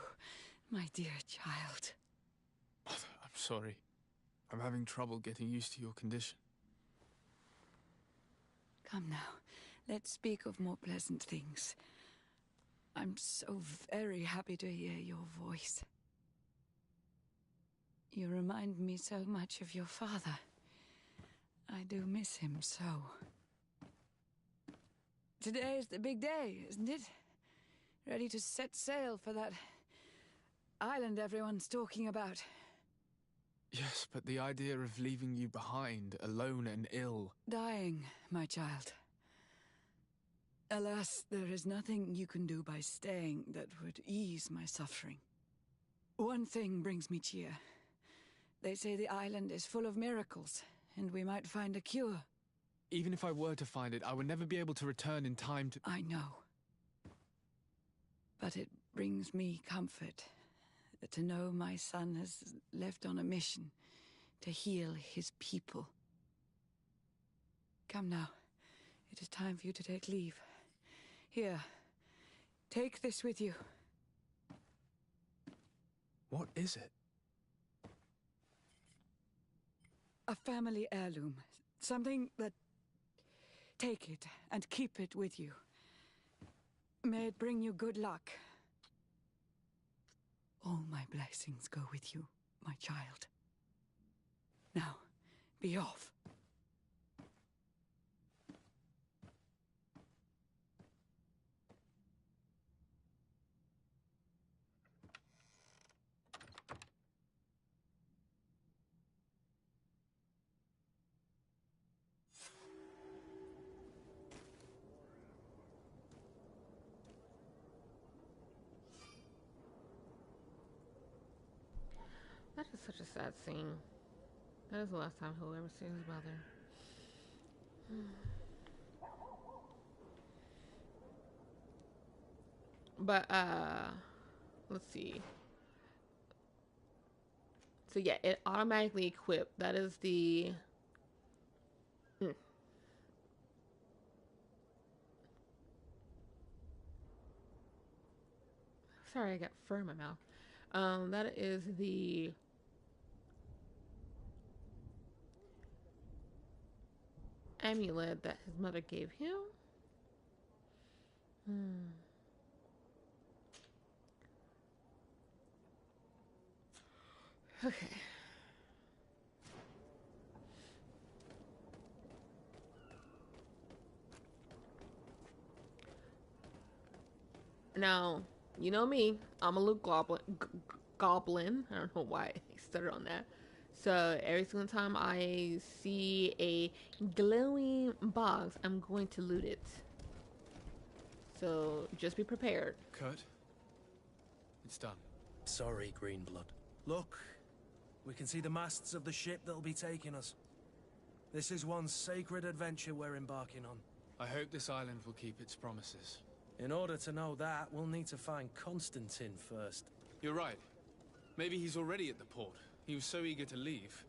my dear child. Mother, I'm sorry. I'm having trouble getting used to your condition. Come now, let's speak of more pleasant things. I'm so very happy to hear your voice. You remind me so much of your father. I do miss him so. Today is the big day, isn't it? Ready to set sail for that island everyone's talking about. Yes, but the idea of leaving you behind, alone and ill... Dying, my child. Alas, there is nothing you can do by staying that would ease my suffering. One thing brings me cheer. They say the island is full of miracles, and we might find a cure. Even if I were to find it, I would never be able to return in time to... I know. But it brings me comfort to know my son has left on a mission to heal his people. Come now. It is time for you to take leave. Here, take this with you. What is it? A family heirloom. Something that... Take it and keep it with you. May it bring you good luck. All my blessings go with you, my child. Now, be off. That is such a sad scene. That is the last time he'll ever see his mother. But, let's see. So yeah, it automatically equipped. That is the... Sorry, I got fur in my mouth. That is the... amulet that his mother gave him. Okay. Now, you know me. I'm a little goblin. I don't know why I stuttered on that. So every single time I see a glowing box, I'm going to loot it. So just be prepared. Kurt? It's done. Sorry, Greenblood. Look, we can see the masts of the ship that'll be taking us. This is one sacred adventure we're embarking on. I hope this island will keep its promises. In order to know that, we'll need to find Constantine first. You're right. Maybe he's already at the port. He was so eager to leave.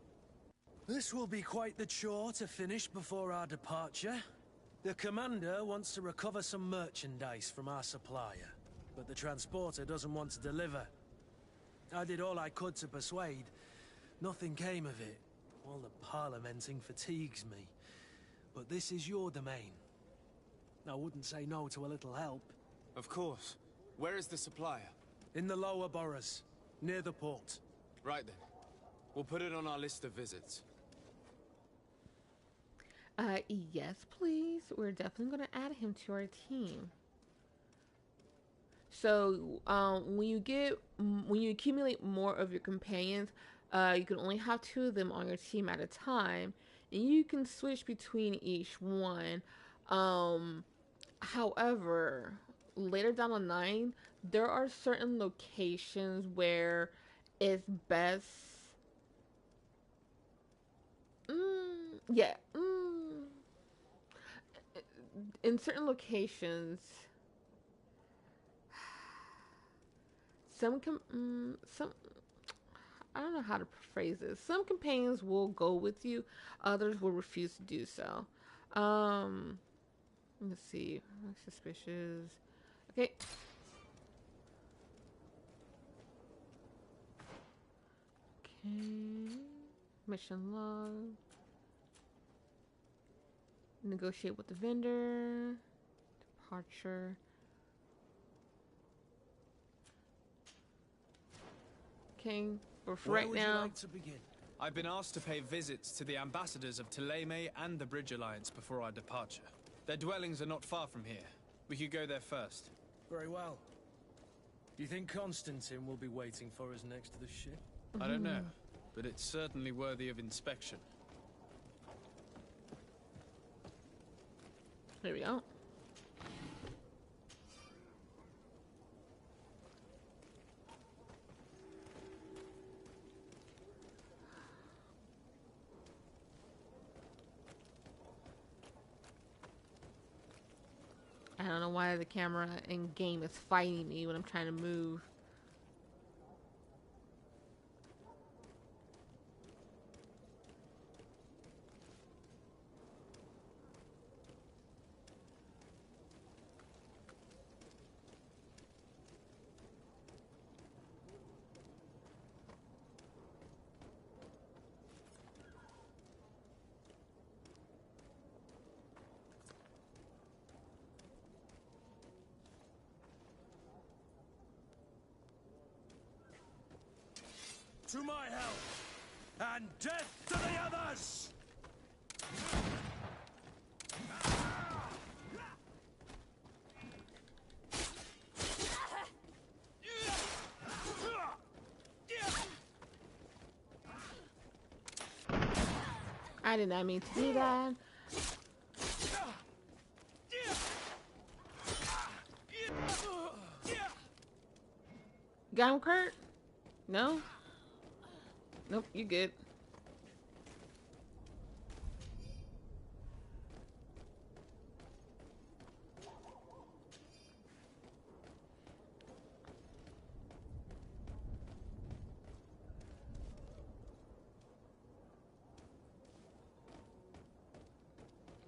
This will be quite the chore to finish before our departure. The commander wants to recover some merchandise from our supplier, but the transporter doesn't want to deliver. I did all I could to persuade. Nothing came of it. All the parliamenting fatigues me. But this is your domain. I wouldn't say no to a little help. Of course. Where is the supplier? In the lower boroughs, near the port. Right then. We'll put it on our list of visits. Yes, please. We're definitely going to add him to our team. So, when you accumulate more of your companions, you can only have 2 of them on your team at a time, and you can switch between each one. However, later down the line, there are certain locations where it's best. Yeah. In certain locations, some I don't know how to phrase this. Some companions will go with you, others will refuse to do so. Let's see. Suspicious. Okay. Okay. Mission log. Negotiate with the vendor. Departure. Okay. But for right Where would now. you like to begin? I've been asked to pay visits to the ambassadors of Thélème and the Bridge Alliance before our departure. Their dwellings are not far from here. We could go there first. Very well. Do you think Constantine will be waiting for us next to the ship? I don't know, but it's certainly worthy of inspection. There we go. I don't know why the camera in game is fighting me when I'm trying to move. To my help! And death to the others! I did not mean to do that. Got him, Kurt? No? Nope, you good.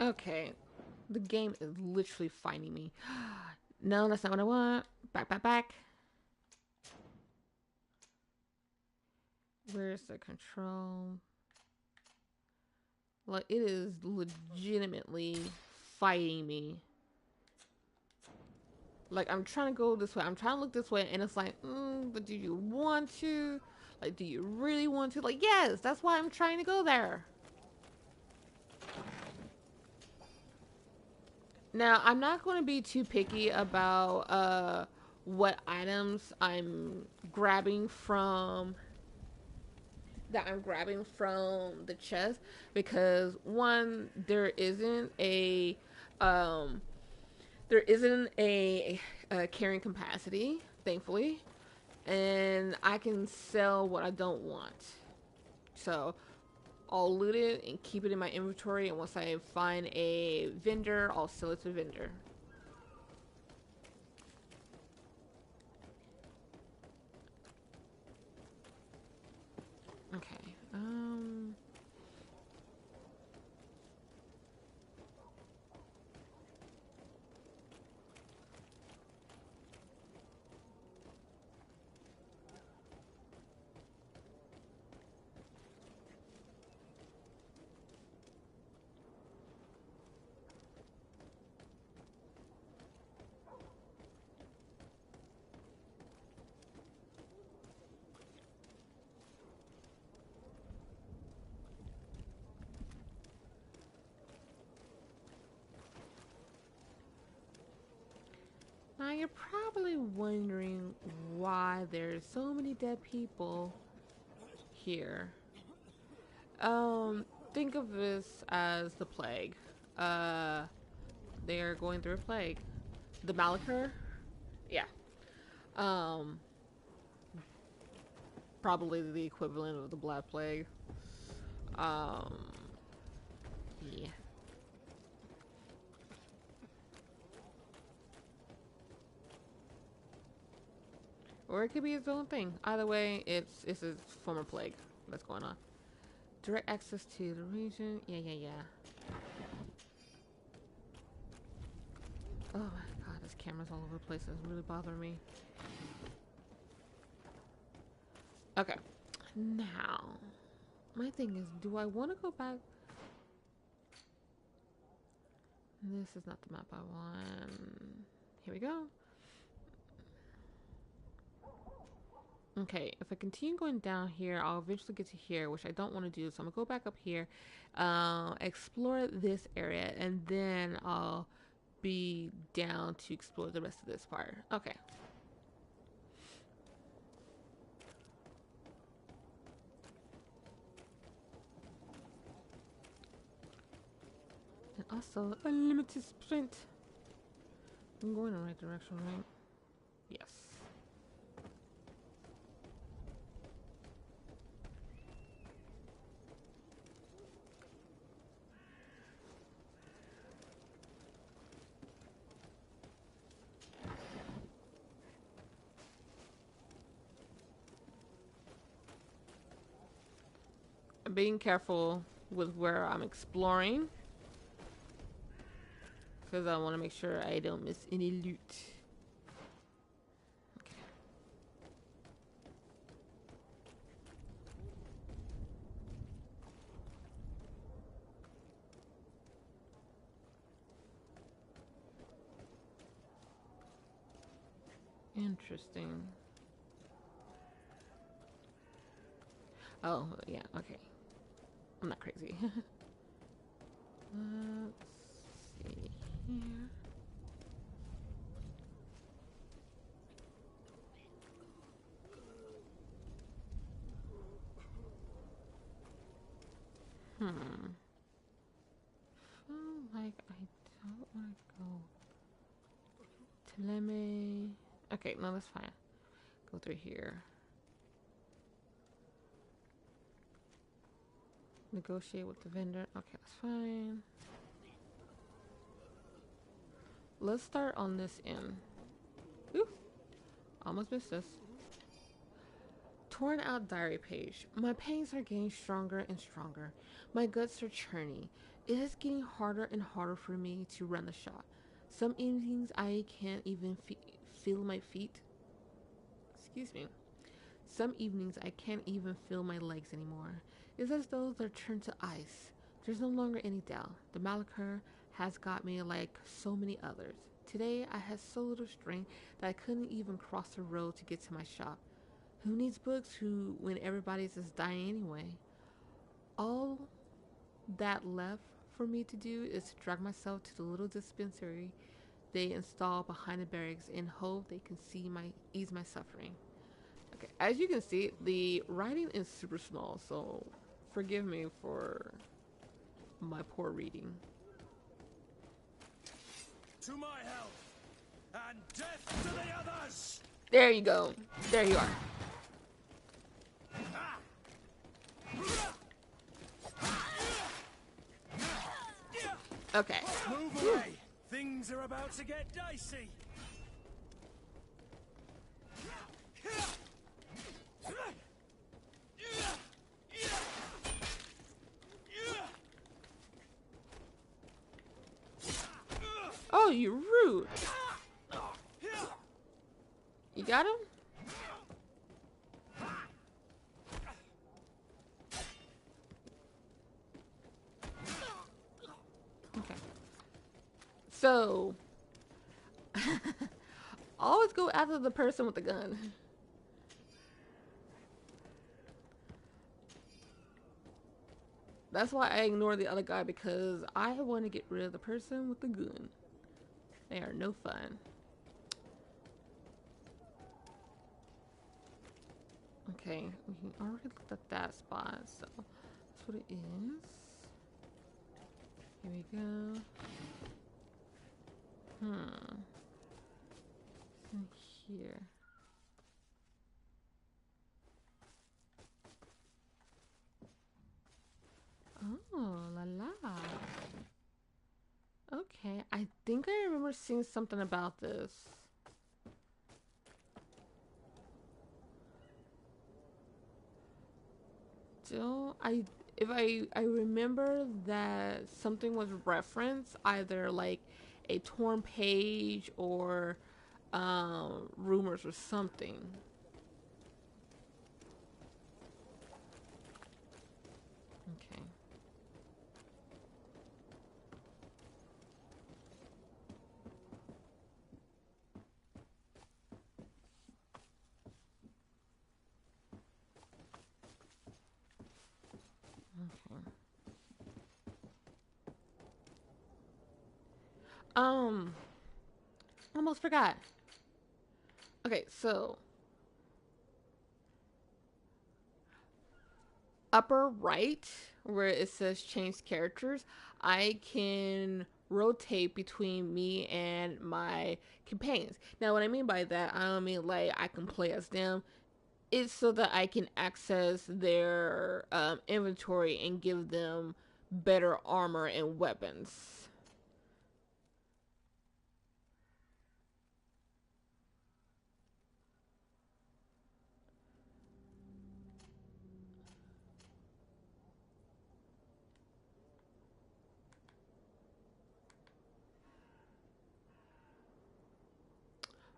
Okay. The game is literally finding me. No, that's not what I want. Back. Where's the control? Like, it is legitimately fighting me. Like, I'm trying to go this way. I'm trying to look this way, and it's like, but do you want to? Like, do you really want to? Like, yes, that's why I'm trying to go there. Now, I'm not going to be too picky about what items I'm grabbing from the chest, because one, there isn't a carrying capacity, thankfully, and I can sell what I don't want. So I'll loot it and keep it in my inventory, and once I find a vendor, I'll sell it to a vendor. Okay. you're probably wondering why there's so many dead people here. Think of this as the plague. They are going through a plague. The Malachor? Yeah. Probably the equivalent of the Black Plague. Yeah. Or it could be its own thing. Either way, it's a form of plague that's going on. Direct access to the region. Yeah. Oh my god, this camera's all over the place. It's really bothering me. Okay. Now, my thing is, do I want to go back? This is not the map I want. Here we go. Okay, if I continue going down here, I'll eventually get to here, which I don't want to do. So I'm gonna go back up here, explore this area, and then I'll be down to explore the rest of this part. Okay. And also a limited sprint. I'm going in the right direction, right? Yes. Being careful with where I'm exploring, because I want to make sure I don't miss any loot. Okay. Interesting. Oh, yeah, okay. I'm not crazy. Let's see here. Feel like I don't want to go. Teleme. Okay, no, that's fine. Go through here. Negotiate with the vendor. Okay, that's fine. Let's start on this end. Ooh, almost missed this. Torn out diary page. My pains are getting stronger and stronger. My guts are churning. It is getting harder and harder for me to run the shop. Some evenings I can't even feel my feet. Excuse me. Some evenings I can't even feel my legs anymore. It's as though they're turned to ice. There's no longer any doubt. The Malachor has got me like so many others. Today I had so little strength that I couldn't even cross the road to get to my shop. Who needs books when everybody's just dying anyway? All that left for me to do is to drag myself to the little dispensary they install behind the barracks and hope they can ease my suffering. Okay, as you can see, the writing is super small, so forgive me for my poor reading. To my help, and death to the others! There you go. There you are. Okay. Move away! Things are about to get dicey! Oh, you're rude. You got him? Okay. So, always go after the person with the gun. That's why I ignore the other guy, because I want to get rid of the person with the gun. They are no fun. Okay, we already looked at that spot, so that's what it is. Here we go. It's in here. Oh, la la. Okay, I think I remember seeing something about this. Still, if I remember that something was referenced, either like a torn page or rumors or something. Okay. Okay. Almost forgot. Okay, so upper right where it says change characters, I can rotate between me and my companions. Now, what I mean by that, I don't mean like I can play as them. It's so that I can access their inventory and give them better armor and weapons.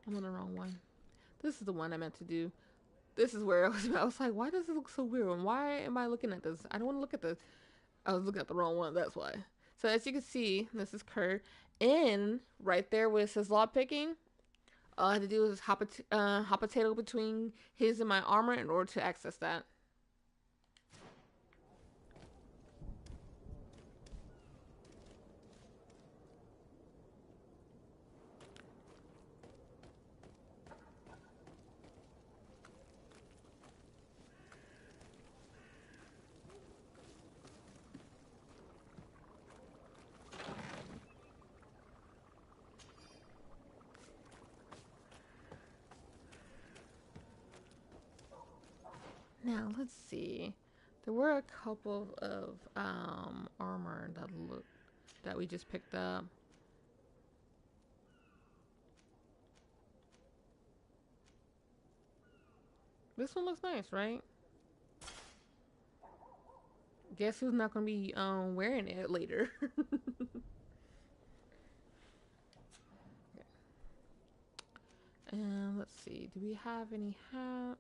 I'm on the wrong one. This is the one I meant to do. This is where I was like, why does it look so weird? And why am I looking at this? I don't want to look at this. I was looking at the wrong one. That's why. So as you can see, this is Kurt. And right there where it says lock picking, all I had to do is hop a table between his and my armor in order to access that. Now let's see. There were a couple of armor that we just picked up. This one looks nice, right? Guess who's not gonna be wearing it later? And let's see, do we have any hats?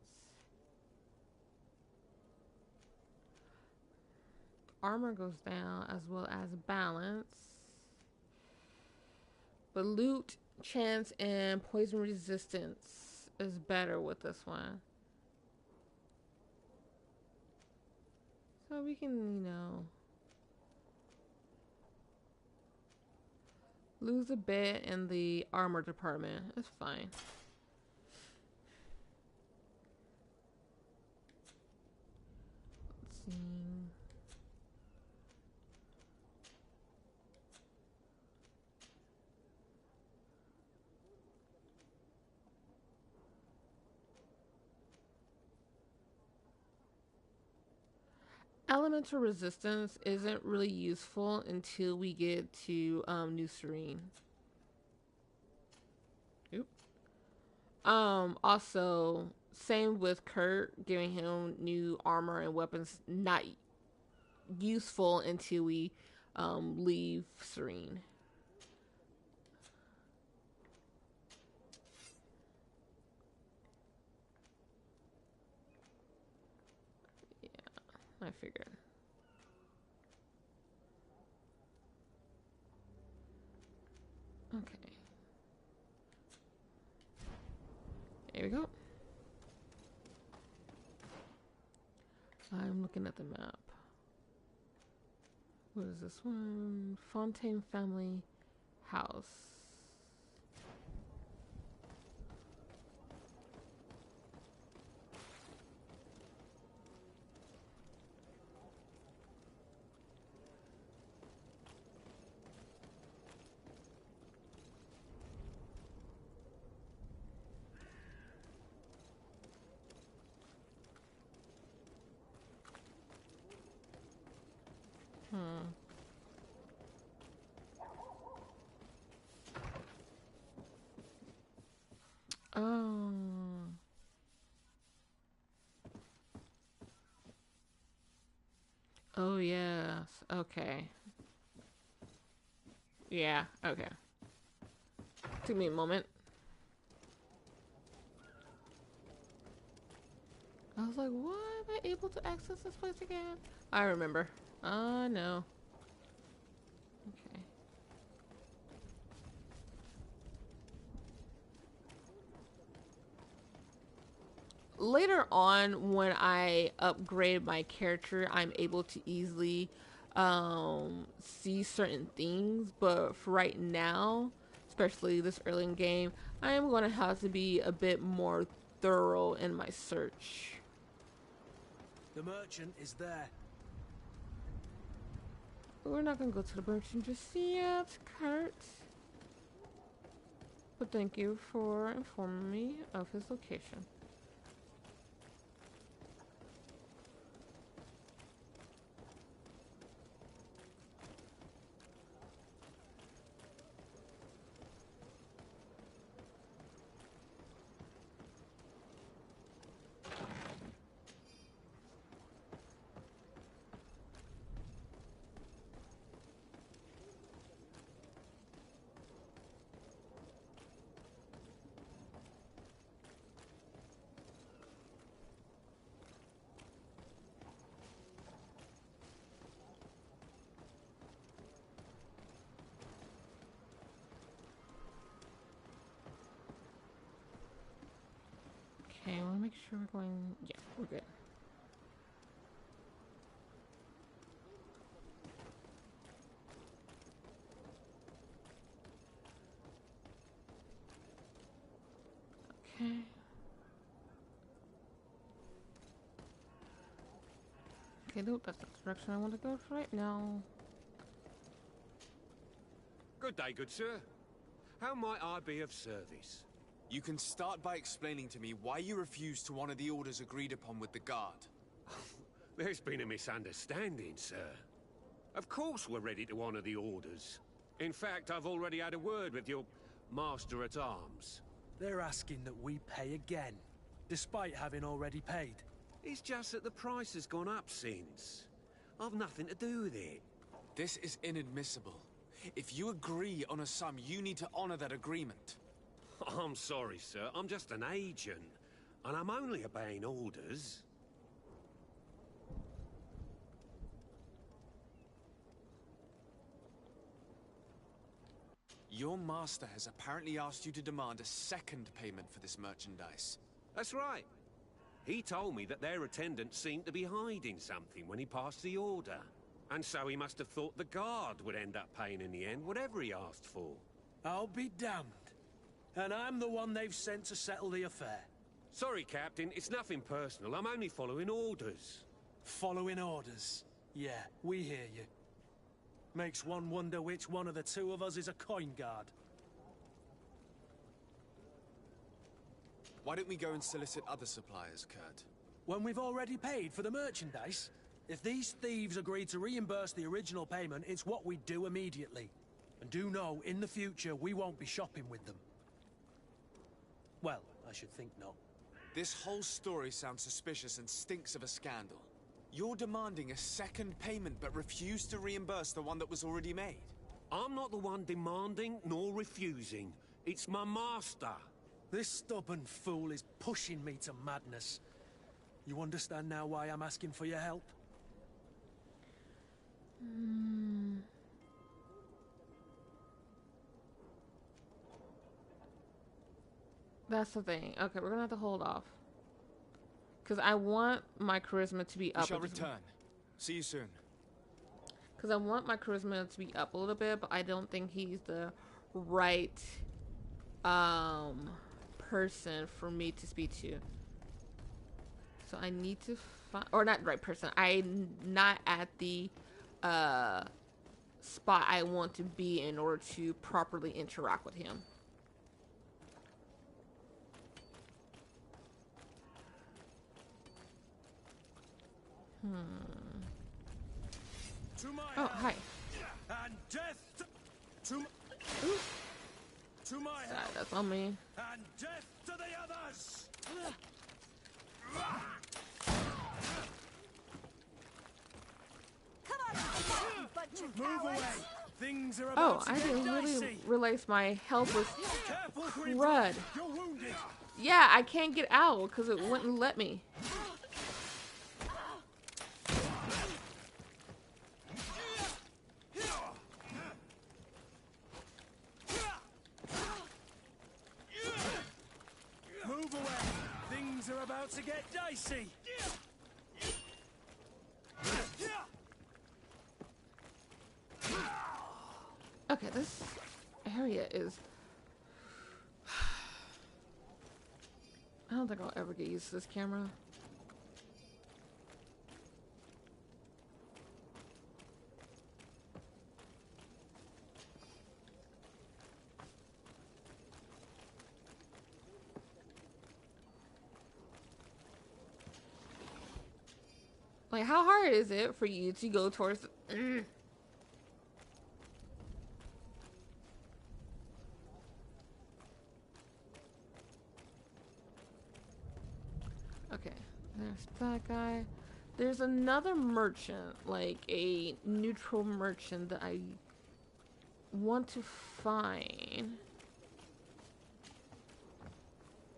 Armor goes down as well as balance. But loot, chance, and poison resistance is better with this one. So we can, lose a bit in the armor department. It's fine. Let's see. Elemental resistance isn't really useful until we get to New Serene. Oop. Also, same with Kurt, giving him new armor and weapons, not useful until we leave Serene. I figured. Okay. Here we go. I'm looking at the map. What is this one? Fontaine Family House. Oh, yes. Okay. Yeah, okay. Took me a moment. I was like, why am I able to access this place again? I remember. No. Okay. Later on, when I upgrade my character, I'm able to easily see certain things, but for right now, especially this early in game, I am going to have to be a bit more thorough in my search. The merchant is there. We're not going to go to the merchant just yet, Kurt. But thank you for informing me of his location. Okay, I want to make sure we're going... Yeah, we're good. Okay. Okay, nope, that's not the direction I want to go right now. Good day, good sir. How might I be of service? You can start by explaining to me why you refuse to honor the orders agreed upon with the guard. There's been a misunderstanding, sir. Of course we're ready to honor the orders. In fact, I've already had a word with your master-at-arms. They're asking that we pay again, despite having already paid. It's just that the price has gone up since. I've nothing to do with it. This is inadmissible. If you agree on a sum, you need to honor that agreement. I'm sorry, sir. I'm just an agent. And I'm only obeying orders. Your master has apparently asked you to demand a second payment for this merchandise. That's right. He told me that their attendant seemed to be hiding something when he passed the order. And so he must have thought the guard would end up paying in the end, whatever he asked for. I'll be damned. And I'm the one they've sent to settle the affair. Sorry, Captain, it's nothing personal. I'm only following orders. Following orders. Yeah, we hear you. Makes one wonder which one of the two of us is a coin guard. Why don't we go and solicit other suppliers, Kurt? When we've already paid for the merchandise? If these thieves agree to reimburse the original payment, it's what we do immediately. And do know, in the future, we won't be shopping with them. Well, I should think not. This whole story sounds suspicious and stinks of a scandal. You're demanding a second payment but refuse to reimburse the one that was already made. I'm not the one demanding nor refusing. It's my master. This stubborn fool is pushing me to madness. You understand now why I'm asking for your help? That's the thing. Okay, we're gonna have to hold off. Because I want my charisma to be up. We shall return. See you soon. Because I want my charisma to be up a little bit, but I don't think he's the right person for me to speak to. So I need to find, or not right person. I'm not at the spot I want to be in order to properly interact with him. Oh, hi. And death to my Sorry, help. that's on me. And death to the others. Things are Oh, about to I get didn't really dicey. realize my health was Careful, crud. Grimford. You're wounded. Yeah, I can't get out because it wouldn't let me. Move away. Things are about to get dicey. Okay, this area is... I don't think I'll ever get used to this camera. Like, how hard is it for you to go towards... Okay, there's that guy. There's another merchant, like a neutral merchant that I want to find.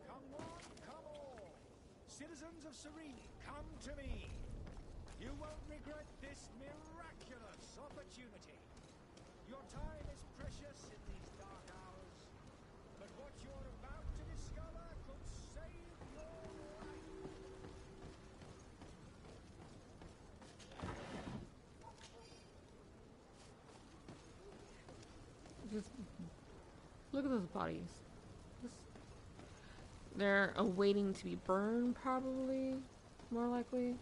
Come on, come all. Citizens of Serene, come to me. You won't regret this miraculous opportunity. Your time is precious in these dark hours, but what you're about to discover could save your life. Just look at those bodies. Just, they're awaiting to be burned, probably, more likely.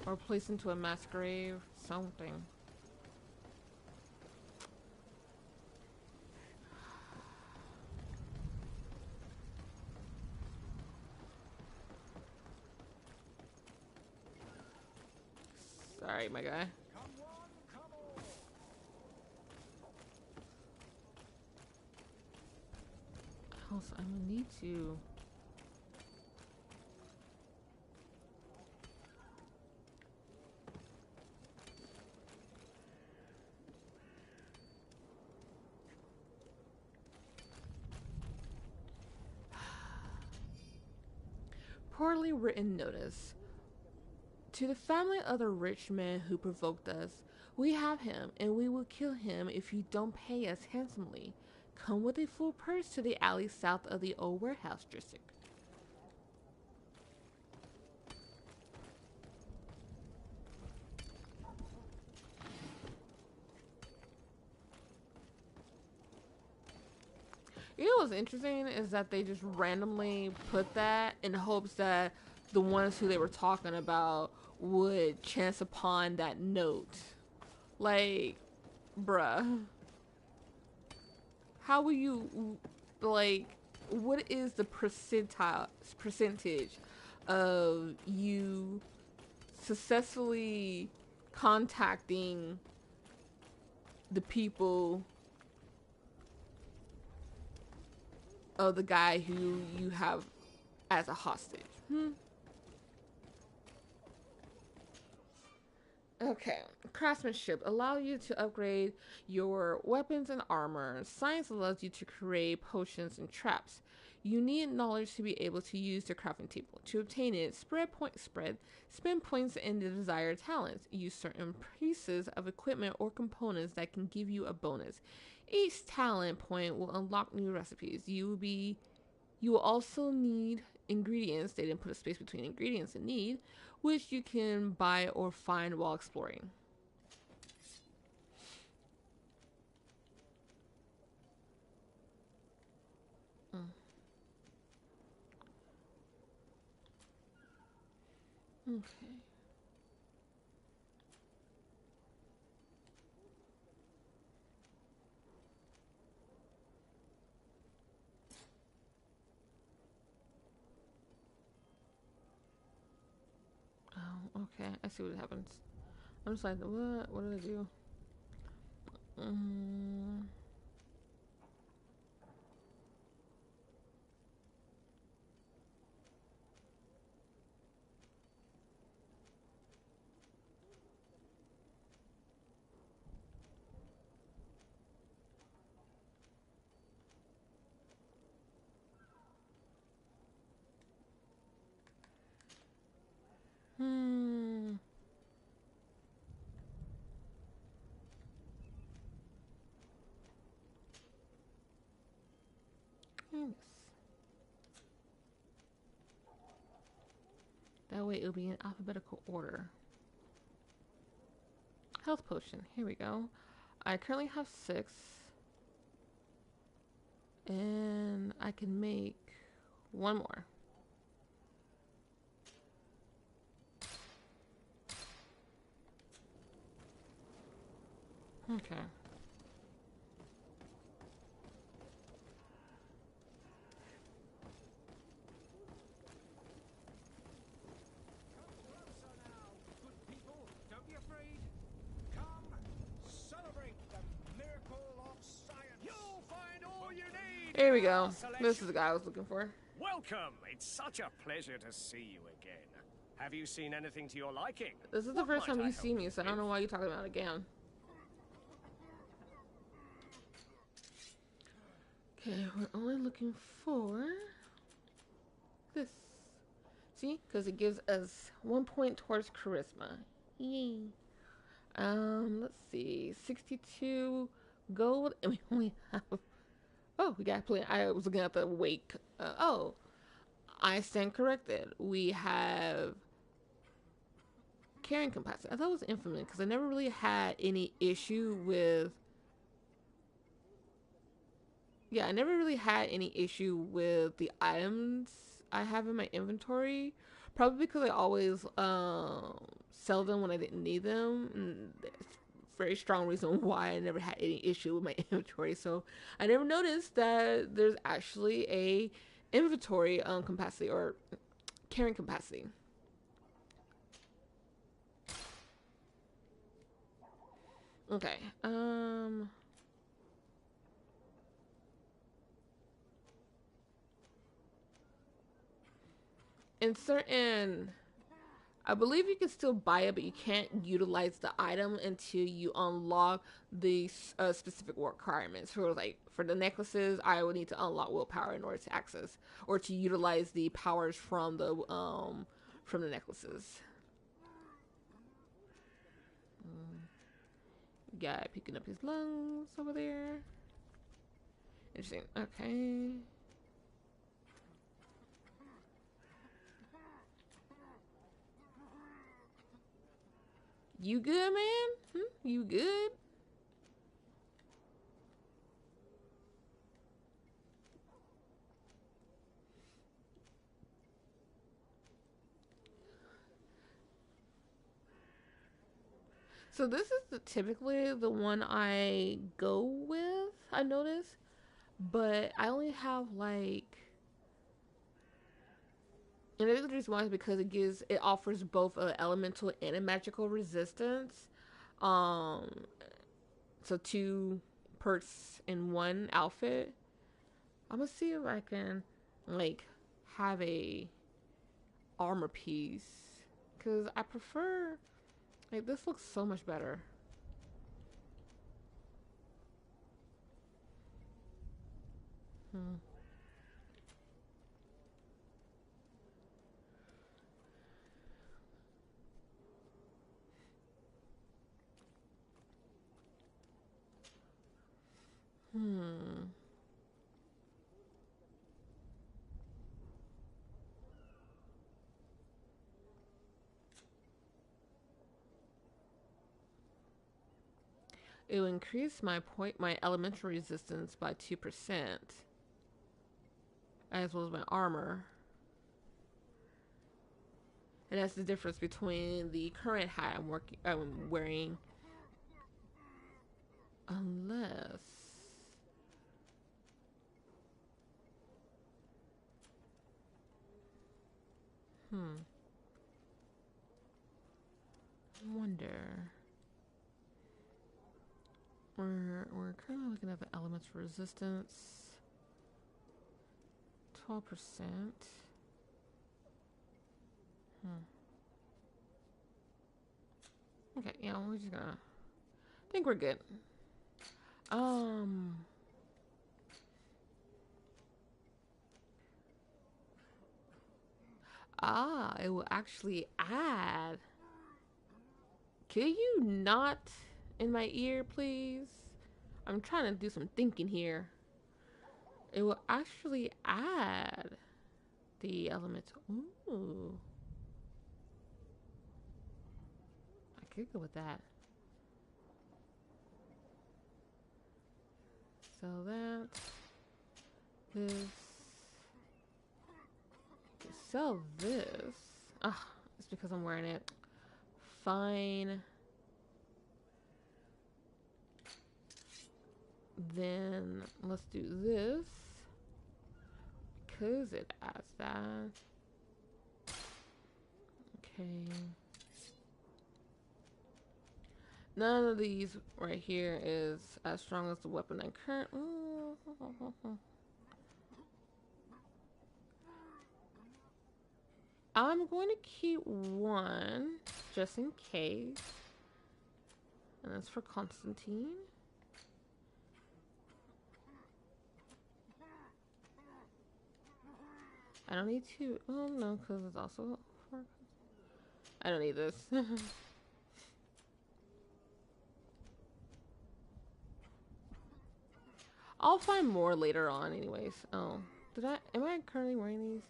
Or placed into a mass grave, something. Sorry, my guy. Come on, come all. Also, I'm gonna need to. Poorly written notice. To the family of the rich man who provoked us, we have him, and we will kill him if you don't pay us handsomely. Come with a full purse to the alley south of the old warehouse district. You know what's interesting is that they just randomly put that in hopes that the ones who they were talking about would chance upon that note. Like, bruh. How will you, like, what is the percentage of you successfully contacting the people of the guy who you have as a hostage? Okay, craftsmanship allow you to upgrade your weapons and armor. Science allows you to create potions and traps. You need knowledge to be able to use the crafting table. To obtain it, spend points in the desired talents. Use certain pieces of equipment or components that can give you a bonus. Each talent point will unlock new recipes. You will also need ingredients. They didn't put a space between ingredients and need, which you can buy or find while exploring. Okay. Oh, okay. I see what happens. I'm just like, what? What did I do? Nice. That way it'll be in alphabetical order. Health potion. Here we go. I currently have 6. And I can make 1 more. Okay. Here we go. This is the guy I was looking for. Welcome. It's such a pleasure to see you again. Have you seen anything to your liking? This is the first time you see me, so I don't know why you're talking about it again. Okay, we're only looking for this. See? Because it gives us 1 point towards charisma. Yay. Let's see. 62 gold, and we only have... Oh, we got plenty. I was looking at the wake. Oh, I stand corrected. We have carrying capacity. I thought it was infinite because I never really had any issue with. Yeah, I never really had any issue with the items I have in my inventory. Probably because I always sell them when I didn't need them. And very strong reason why I never had any issue with my inventory. So I never noticed that there's actually a inventory capacity or carrying capacity. Okay. In certain, I believe you can still buy it, but you can't utilize the item until you unlock the specific requirements. For for the necklaces, I would need to unlock willpower in order to access or to utilize the powers from the necklaces. Guy picking up his lungs over there. Interesting. Okay. You good, man? You good? So this is typically the one I go with, I notice. But I only have and the reason why is because it offers both an elemental and a magical resistance. So 2 perks in 1 outfit. I'm gonna see if I can have a armor piece, because I prefer this looks so much better. It will increase my elemental resistance by 2%, as well as my armor. And that's the difference between the current hat I'm wearing. Unless... I wonder... We're currently looking at the elements for resistance. 12%. Okay, yeah, we're just gonna... I think we're good. It will actually add... Can you not... in my ear, please? I'm trying to do some thinking here. it will actually add the elements. Ooh. I could go with that. So that, this, sell this. Ah, it's because I'm wearing it. Fine. Then let's do this because it adds that. Okay. None of these right here is as strong as the weapon I currently. I'm going to keep one just in case, and that's for Constantine. I don't need to. Oh no, because it's also for. I don't need this. I'll find more later on, anyways. Oh, did I? Am I currently wearing these?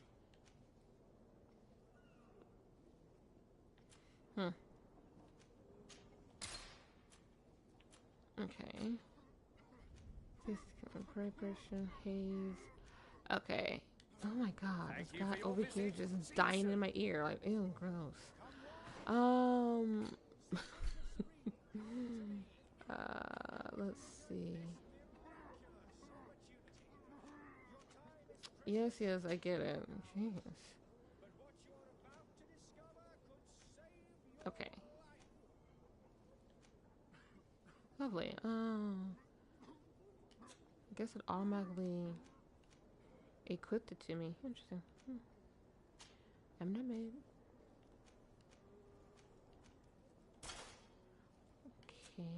Okay. This preparation haze. Okay. Oh my god, this guy over here just dying in my ear. Like, ew, gross. Let's see. Yes, yes, I get it. Jeez. Okay. Lovely. I guess it automatically equipped it to me. Interesting. I'm not mad. Okay.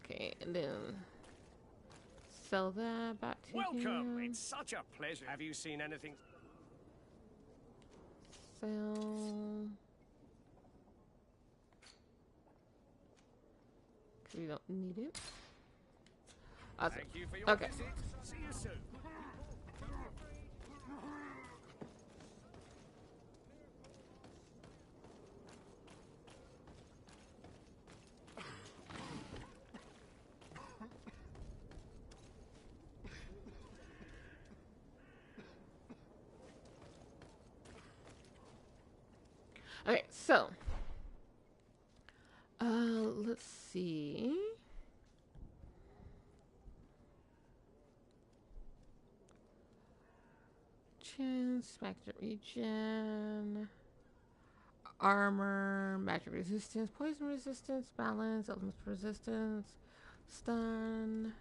Okay, and then sell that back to Welcome! him. It's such a pleasure. Have you seen anything? Sell. We don't need it. Awesome. Thank you for your Okay. visit. See you soon. Okay, so let's see. Chance, magic regen, armor, magic resistance, poison resistance, balance, element resistance, stun.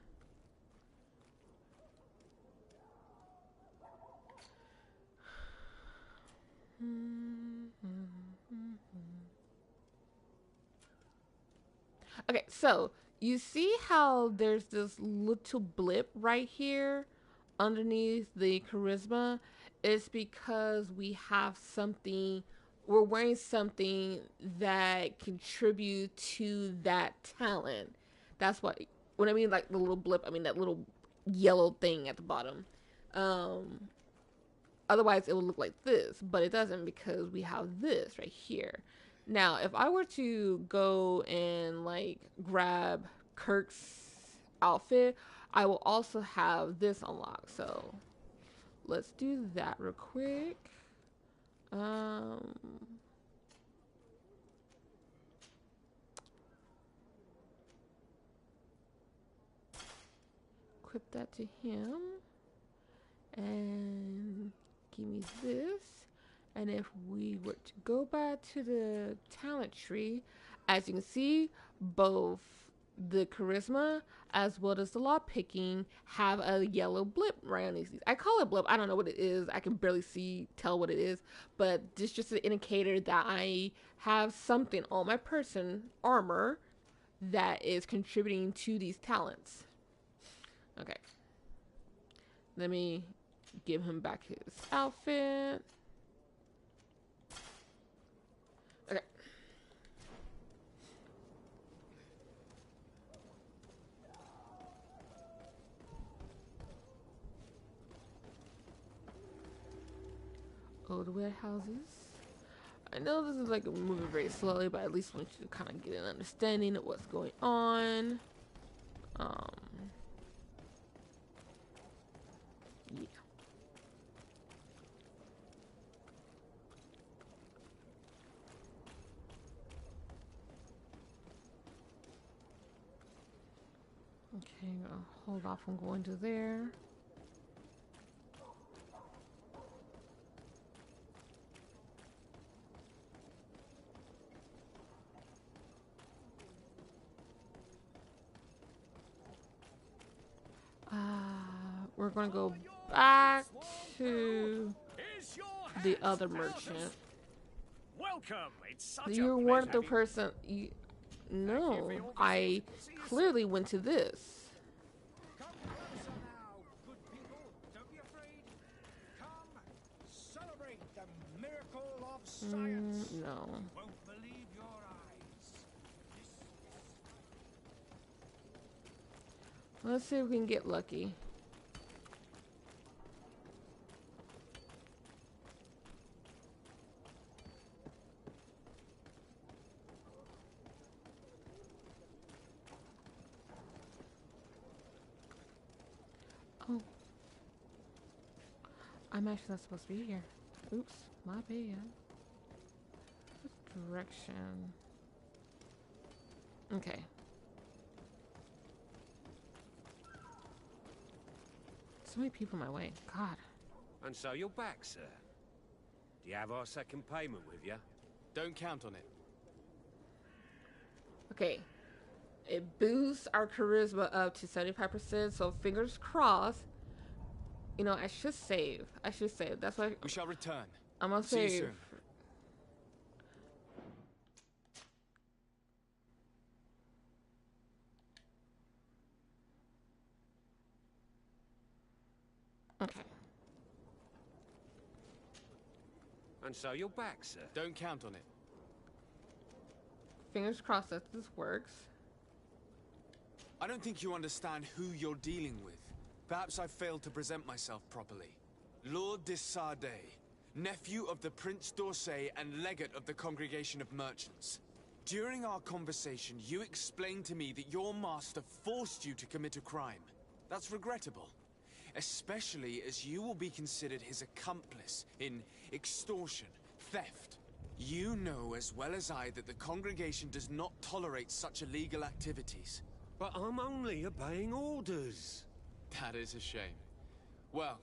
Okay, so you see how there's this little blip right here underneath the charisma? It's because we have something, we're wearing something that contribute to that talent. That's what, when I mean like the little blip, I mean that little yellow thing at the bottom. Otherwise it would look like this, but it doesn't because we have this right here. Now, if I were to go and like grab Kirk's outfit, I will also have this unlocked. So let's do that real quick. Equip that to him. And give me this. And if we were to go back to the talent tree, as you can see, both the charisma as well as the law picking have a yellow blip right on these. I call it blip. I don't know what it is. I can barely tell what it is. But this is just an indicator that I have something on my person, armor, that is contributing to these talents. Okay. Let me give him back his outfit. Okay. code warehouses. I know this is like moving very slowly, but at least I want you to kind of get an understanding of what's going on. Yeah. Okay, I'll hold off on going to there. We're gonna go back to the other merchant. Welcome. It's such You a weren't the pleasure. person. No, I clearly went to this. Come closer now, good people. Don't be afraid. Come, celebrate the miracle of science. No. Won't believe your eyes. Let's see if we can get lucky. Oh. I'm actually not supposed to be here. Oops, my bad. What direction? Okay. So many people in my way. God. And so you're back, sir. Do you have our second payment with you? Don't count on it. Okay. It boosts our charisma up to 75%, so fingers crossed. You know, I should save. That's why We shall return. I'm gonna See you save. soon. Okay. And so you're back, sir. Don't count on it. Fingers crossed that this works. I don't think you understand who you're dealing with. Perhaps I failed to present myself properly. Lord de Sardet, nephew of the Prince d'Orsay and legate of the Congregation of Merchants. During our conversation, you explained to me that your master forced you to commit a crime. That's regrettable. Especially as you will be considered his accomplice in extortion, theft. You know as well as I that the Congregation does not tolerate such illegal activities. But I'm only obeying orders. That is a shame. Well,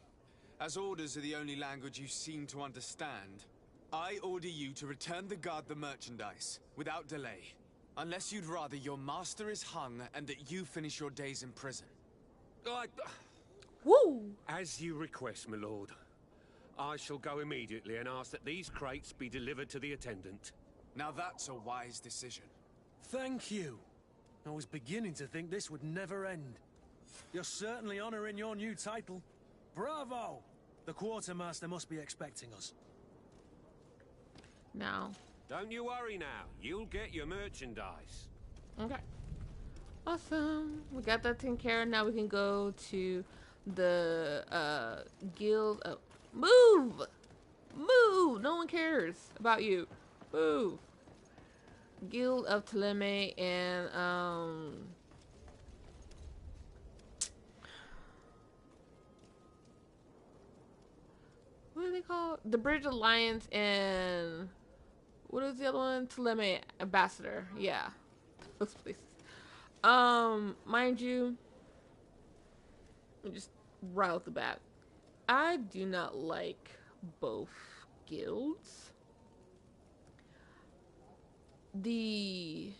as orders are the only language you seem to understand, I order you to return the guard the merchandise, without delay. Unless you'd rather your master is hung and that you finish your days in prison. Woo! As you request, my lord. I shall go immediately and ask that these crates be delivered to the attendant. Now that's a wise decision. Thank you. I was beginning to think this would never end. You're certainly honoring your new title. Bravo! The quartermaster must be expecting us. Now. Don't you worry now. You'll get your merchandise. Okay. Awesome. We got that taken care of. Now we can go to the guild of move! Move! No one cares about you. Move. Guild of Thélème and what are they called? The Bridge Alliance and what is the other one? Thélème Ambassador. Yeah. Those places. Mind you, just right off the bat, I do not like both guilds. The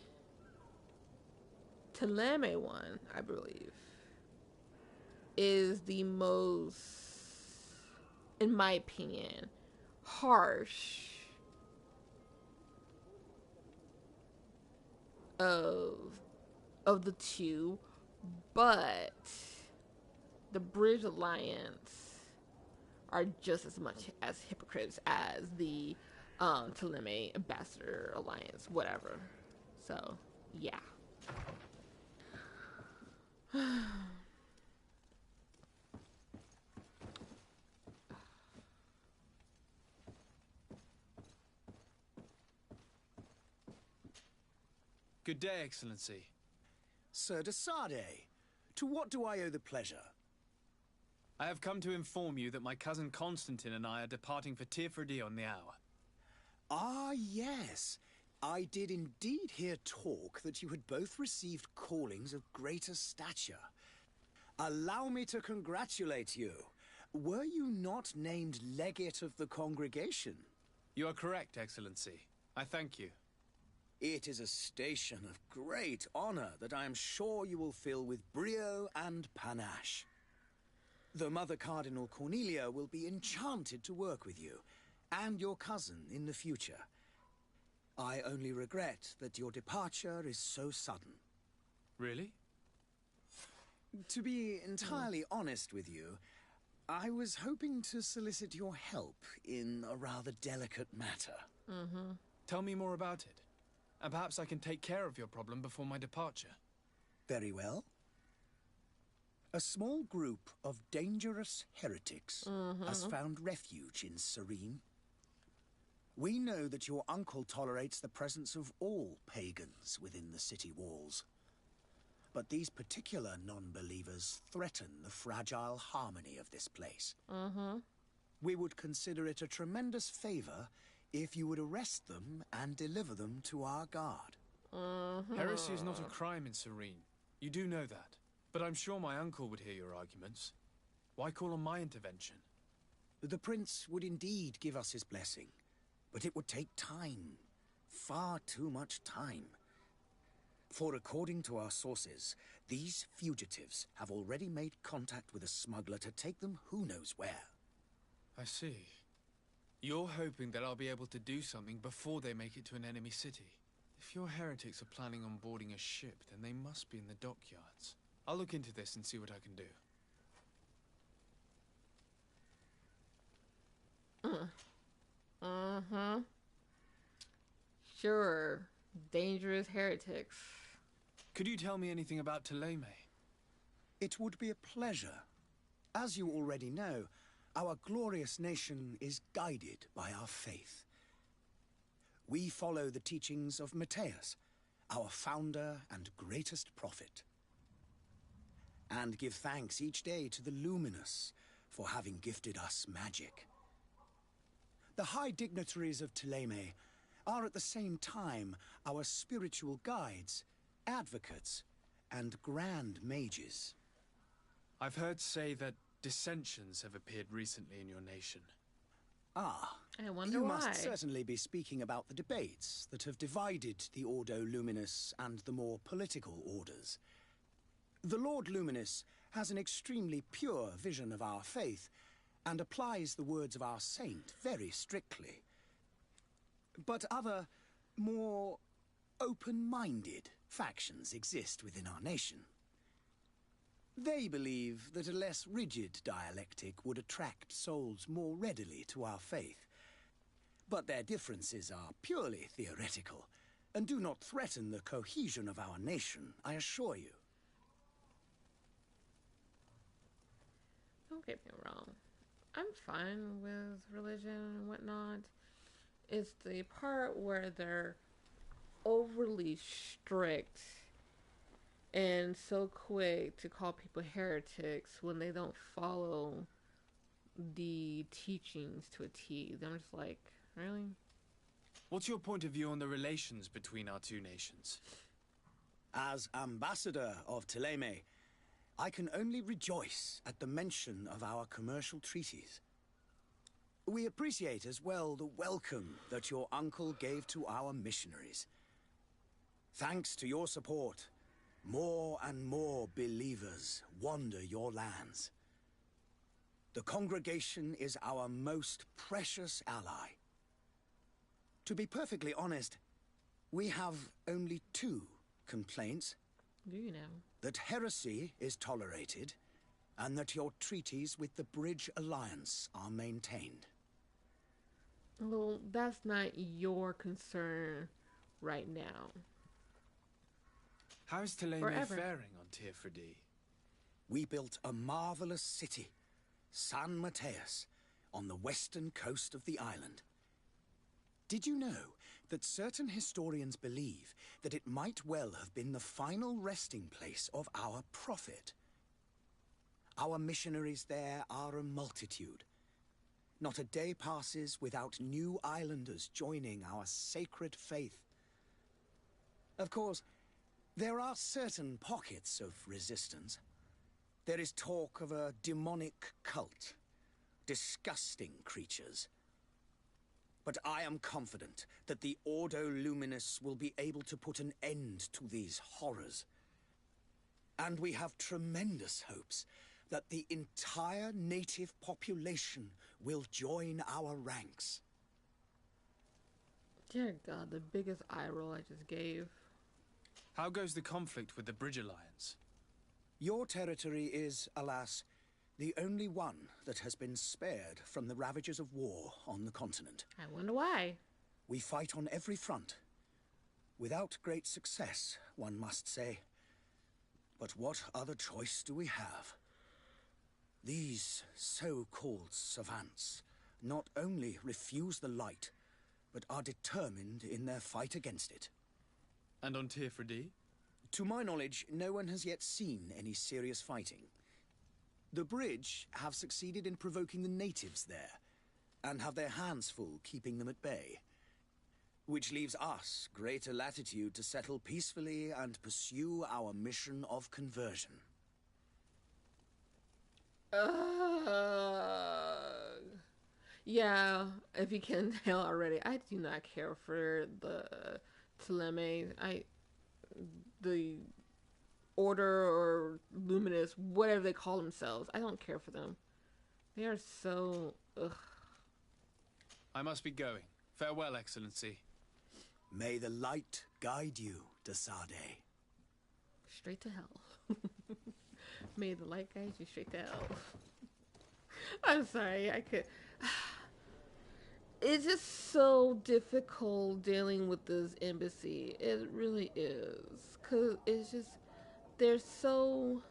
Thélème one, I believe, is the most, in my opinion, harsh of the two, but the Bridge Alliance are just as much as hypocrites as the Thélème Ambassador Alliance, whatever. So, yeah. Good day, Excellency. Sir de Sardet, to what do I owe the pleasure? I have come to inform you that my cousin Constantine and I are departing for Tirfredi on the hour. Ah, yes. I did indeed hear talk that you had both received callings of greater stature. Allow me to congratulate you. Were you not named legate of the congregation? You are correct, Excellency. I thank you. It is a station of great honor that I am sure you will fill with brio and panache. The Mother Cardinal Cornelia will be enchanted to work with you, and your cousin in the future. I only regret that your departure is so sudden. Really? To be entirely honest with you, I was hoping to solicit your help in a rather delicate matter. Tell me more about it, and perhaps I can take care of your problem before my departure. Very well. A small group of dangerous heretics has found refuge in Serene. We know that your uncle tolerates the presence of all pagans within the city walls. But these particular non-believers threaten the fragile harmony of this place. We would consider it a tremendous favor if you would arrest them and deliver them to our guard. Heresy is not a crime in Serene. You do know that. But I'm sure my uncle would hear your arguments. Why call on my intervention? The prince would indeed give us his blessing, but it would take time. Far too much time. For according to our sources, these fugitives have already made contact with a smuggler to take them who knows where. I see. You're hoping that I'll be able to do something before they make it to an enemy city. If your heretics are planning on boarding a ship, then they must be in the dockyards. I'll look into this and see what I can do. Sure. Dangerous heretics. Could you tell me anything about Thélème? It would be a pleasure. As you already know, our glorious nation is guided by our faith. We follow the teachings of Matthias, our founder and greatest prophet, and give thanks each day to the Luminous for having gifted us magic. The high dignitaries of Thélème are at the same time our spiritual guides, advocates, and grand mages. I've heard say that dissensions have appeared recently in your nation. Ah, I wonder you why. must certainly be speaking about the debates that have divided the Ordo Luminous and the more political orders. The Lord Luminous has an extremely pure vision of our faith and applies the words of our saint very strictly. But other, more open-minded factions exist within our nation. They believe that a less rigid dialectic would attract souls more readily to our faith. But their differences are purely theoretical and do not threaten the cohesion of our nation, I assure you. Don't get me wrong. I'm fine with religion and whatnot. It's the part where they're overly strict and so quick to call people heretics when they don't follow the teachings to a T. I'm just like, really? What's your point of view on the relations between our two nations? As ambassador of Thélème, I can only rejoice at the mention of our commercial treaties. We appreciate as well the welcome that your uncle gave to our missionaries. Thanks to your support, more and more believers wander your lands. The congregation is our most precious ally. To be perfectly honest, we have only two complaints. Do you know? That heresy is tolerated, and that your treaties with the Bridge Alliance are maintained. Well, that's not your concern right now. How is Thélème Forever. faring on Tirfredi? We built a marvelous city, San Matthias, on the western coast of the island. Did you know that certain historians believe that it might well have been the final resting place of our prophet? Our missionaries there are a multitude. Not a day passes without new islanders joining our sacred faith. Of course, there are certain pockets of resistance. There is talk of a demonic cult. Disgusting creatures. But I am confident that the Ordo Luminous will be able to put an end to these horrors. And we have tremendous hopes that the entire native population will join our ranks. Dear God, the biggest eye roll I just gave. How goes the conflict with the Bridge Alliance? Your territory is, alas, the only one that has been spared from the ravages of war on the continent. I wonder why. We fight on every front. Without great success, one must say. But what other choice do we have? These so-called savants not only refuse the light, but are determined in their fight against it. And on Tirfredi? To my knowledge, no one has yet seen any serious fighting. The Bridge have succeeded in provoking the natives there, and have their hands full keeping them at bay. Which leaves us greater latitude to settle peacefully and pursue our mission of conversion. Yeah, if you can tell already, I do not care for the Thélème. The Order or Luminous, whatever they call themselves. I don't care for them. They are so... ugh. I must be going. Farewell, Excellency. May the light guide you, de Sade. Straight to hell. May the light guide you straight to hell. I'm sorry, I could... It's just so difficult dealing with this embassy. It really is. Because it's just... They're so...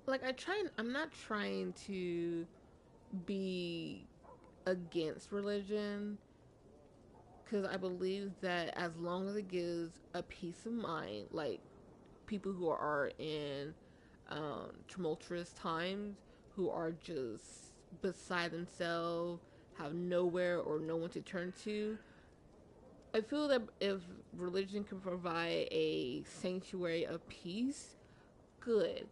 Like, I'm not trying to be against religion, because I believe that as long as it gives a peace of mind, like people who are in tumultuous times, who are just beside themselves, have nowhere or no one to turn to, I feel that if religion can provide a sanctuary of peace, good.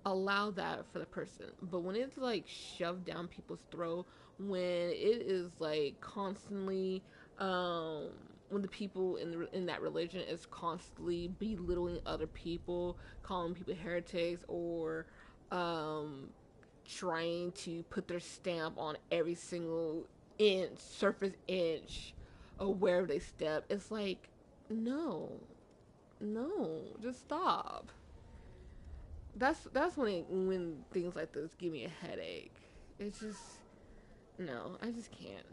Allow that for the person. But when it's like shoved down people's throat, when it is like constantly when the people in that religion is constantly belittling other people, calling people heretics, or trying to put their stamp on every single surface inch of wherever they step, it's like, no, just stop. That's when things like this give me a headache. It's just, no, I just can't.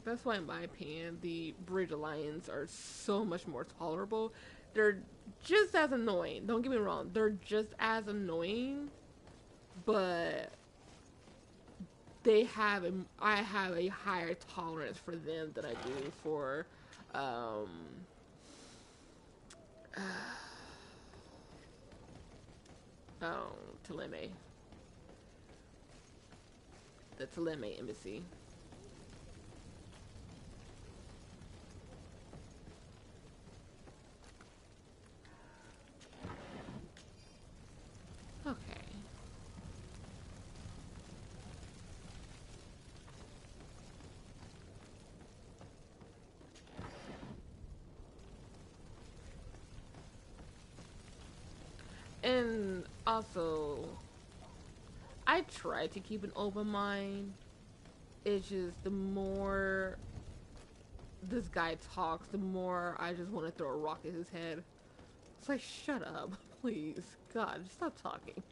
That's why, in my opinion, the Bridge Alliance are so much more tolerable. They're just as annoying. Don't get me wrong. They're just as annoying, but I have a higher tolerance for them than I do for Thélème. The Thélème embassy. Okay. And also, I try to keep an open mind. It's just the more this guy talks, the more I just want to throw a rock at his head. It's like, shut up, please. God, just stop talking.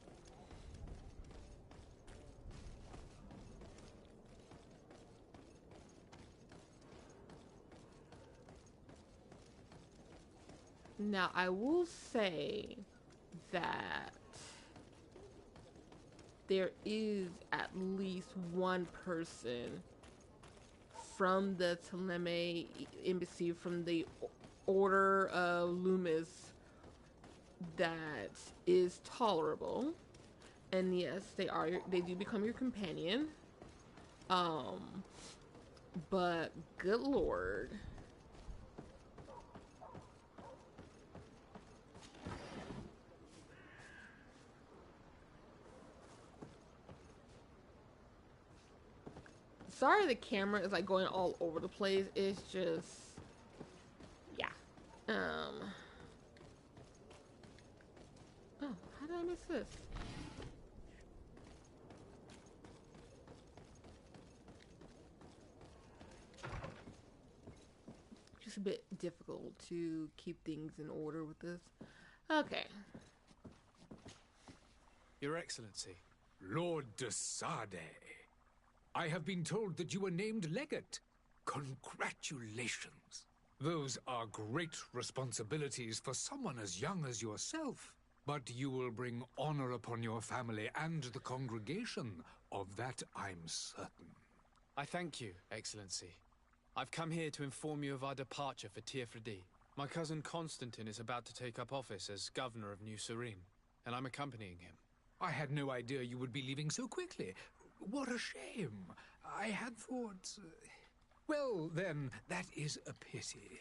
Now, I will say that there is at least one person from the Thélème embassy, from the Order of Loomis, that is tolerable. And yes, they do become your companion. But good lord. Sorry the camera is like going all over the place. It's just, yeah. Oh, how did I miss this? Just a bit difficult to keep things in order with this. Okay. Your Excellency. Lord de Sade, I have been told that you were named legate. Congratulations. Those are great responsibilities for someone as young as yourself. But you will bring honor upon your family and the congregation. Of that I'm certain. I thank you, Excellency. I've come here to inform you of our departure for Teerfredo. My cousin Constantine is about to take up office as governor of New Serene, and I'm accompanying him. I had no idea you would be leaving so quickly. What a shame. I had thought... Well, then, that is a pity.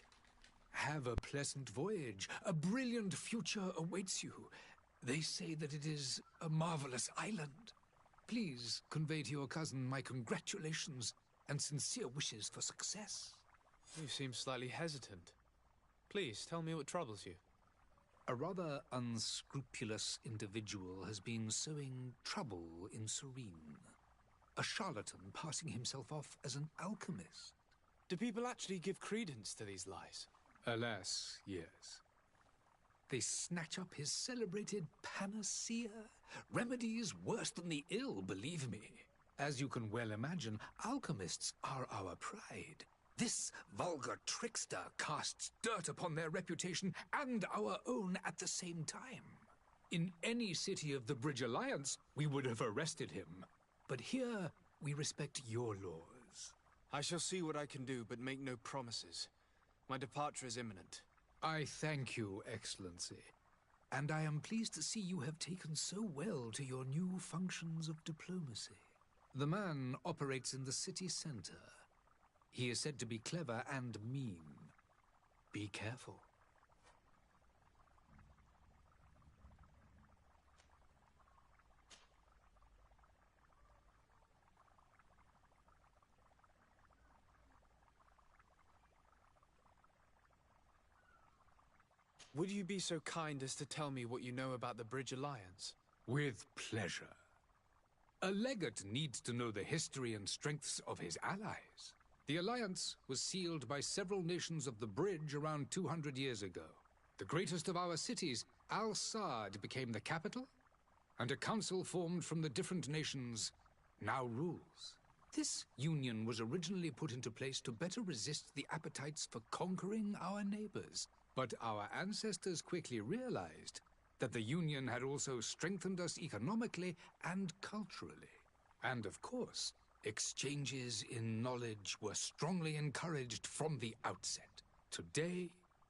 Have a pleasant voyage. A brilliant future awaits you. They say that it is a marvelous island. Please convey to your cousin my congratulations and sincere wishes for success. You seem slightly hesitant. Please, tell me what troubles you. A rather unscrupulous individual has been sowing trouble in Serene. A charlatan passing himself off as an alchemist. Do people actually give credence to these lies? Alas, yes. They snatch up his celebrated panacea. Remedies worse than the ill, believe me. As you can well imagine, alchemists are our pride. This vulgar trickster casts dirt upon their reputation and our own at the same time. In any city of the Bridge Alliance, we would have arrested him. But here, we respect your laws. I shall see what I can do, but make no promises. My departure is imminent. I thank you, Excellency. And I am pleased to see you have taken so well to your new functions of diplomacy. The man operates in the city center. He is said to be clever and mean. Be careful. Would you be so kind as to tell me what you know about the Bridge Alliance? With pleasure. A legate needs to know the history and strengths of his allies. The alliance was sealed by several nations of the Bridge around 200 years ago. The greatest of our cities, Al-Saad, became the capital, and a council formed from the different nations now rules. This union was originally put into place to better resist the appetites for conquering our neighbors. But our ancestors quickly realized that the Union had also strengthened us economically and culturally. And of course, exchanges in knowledge were strongly encouraged from the outset. Today,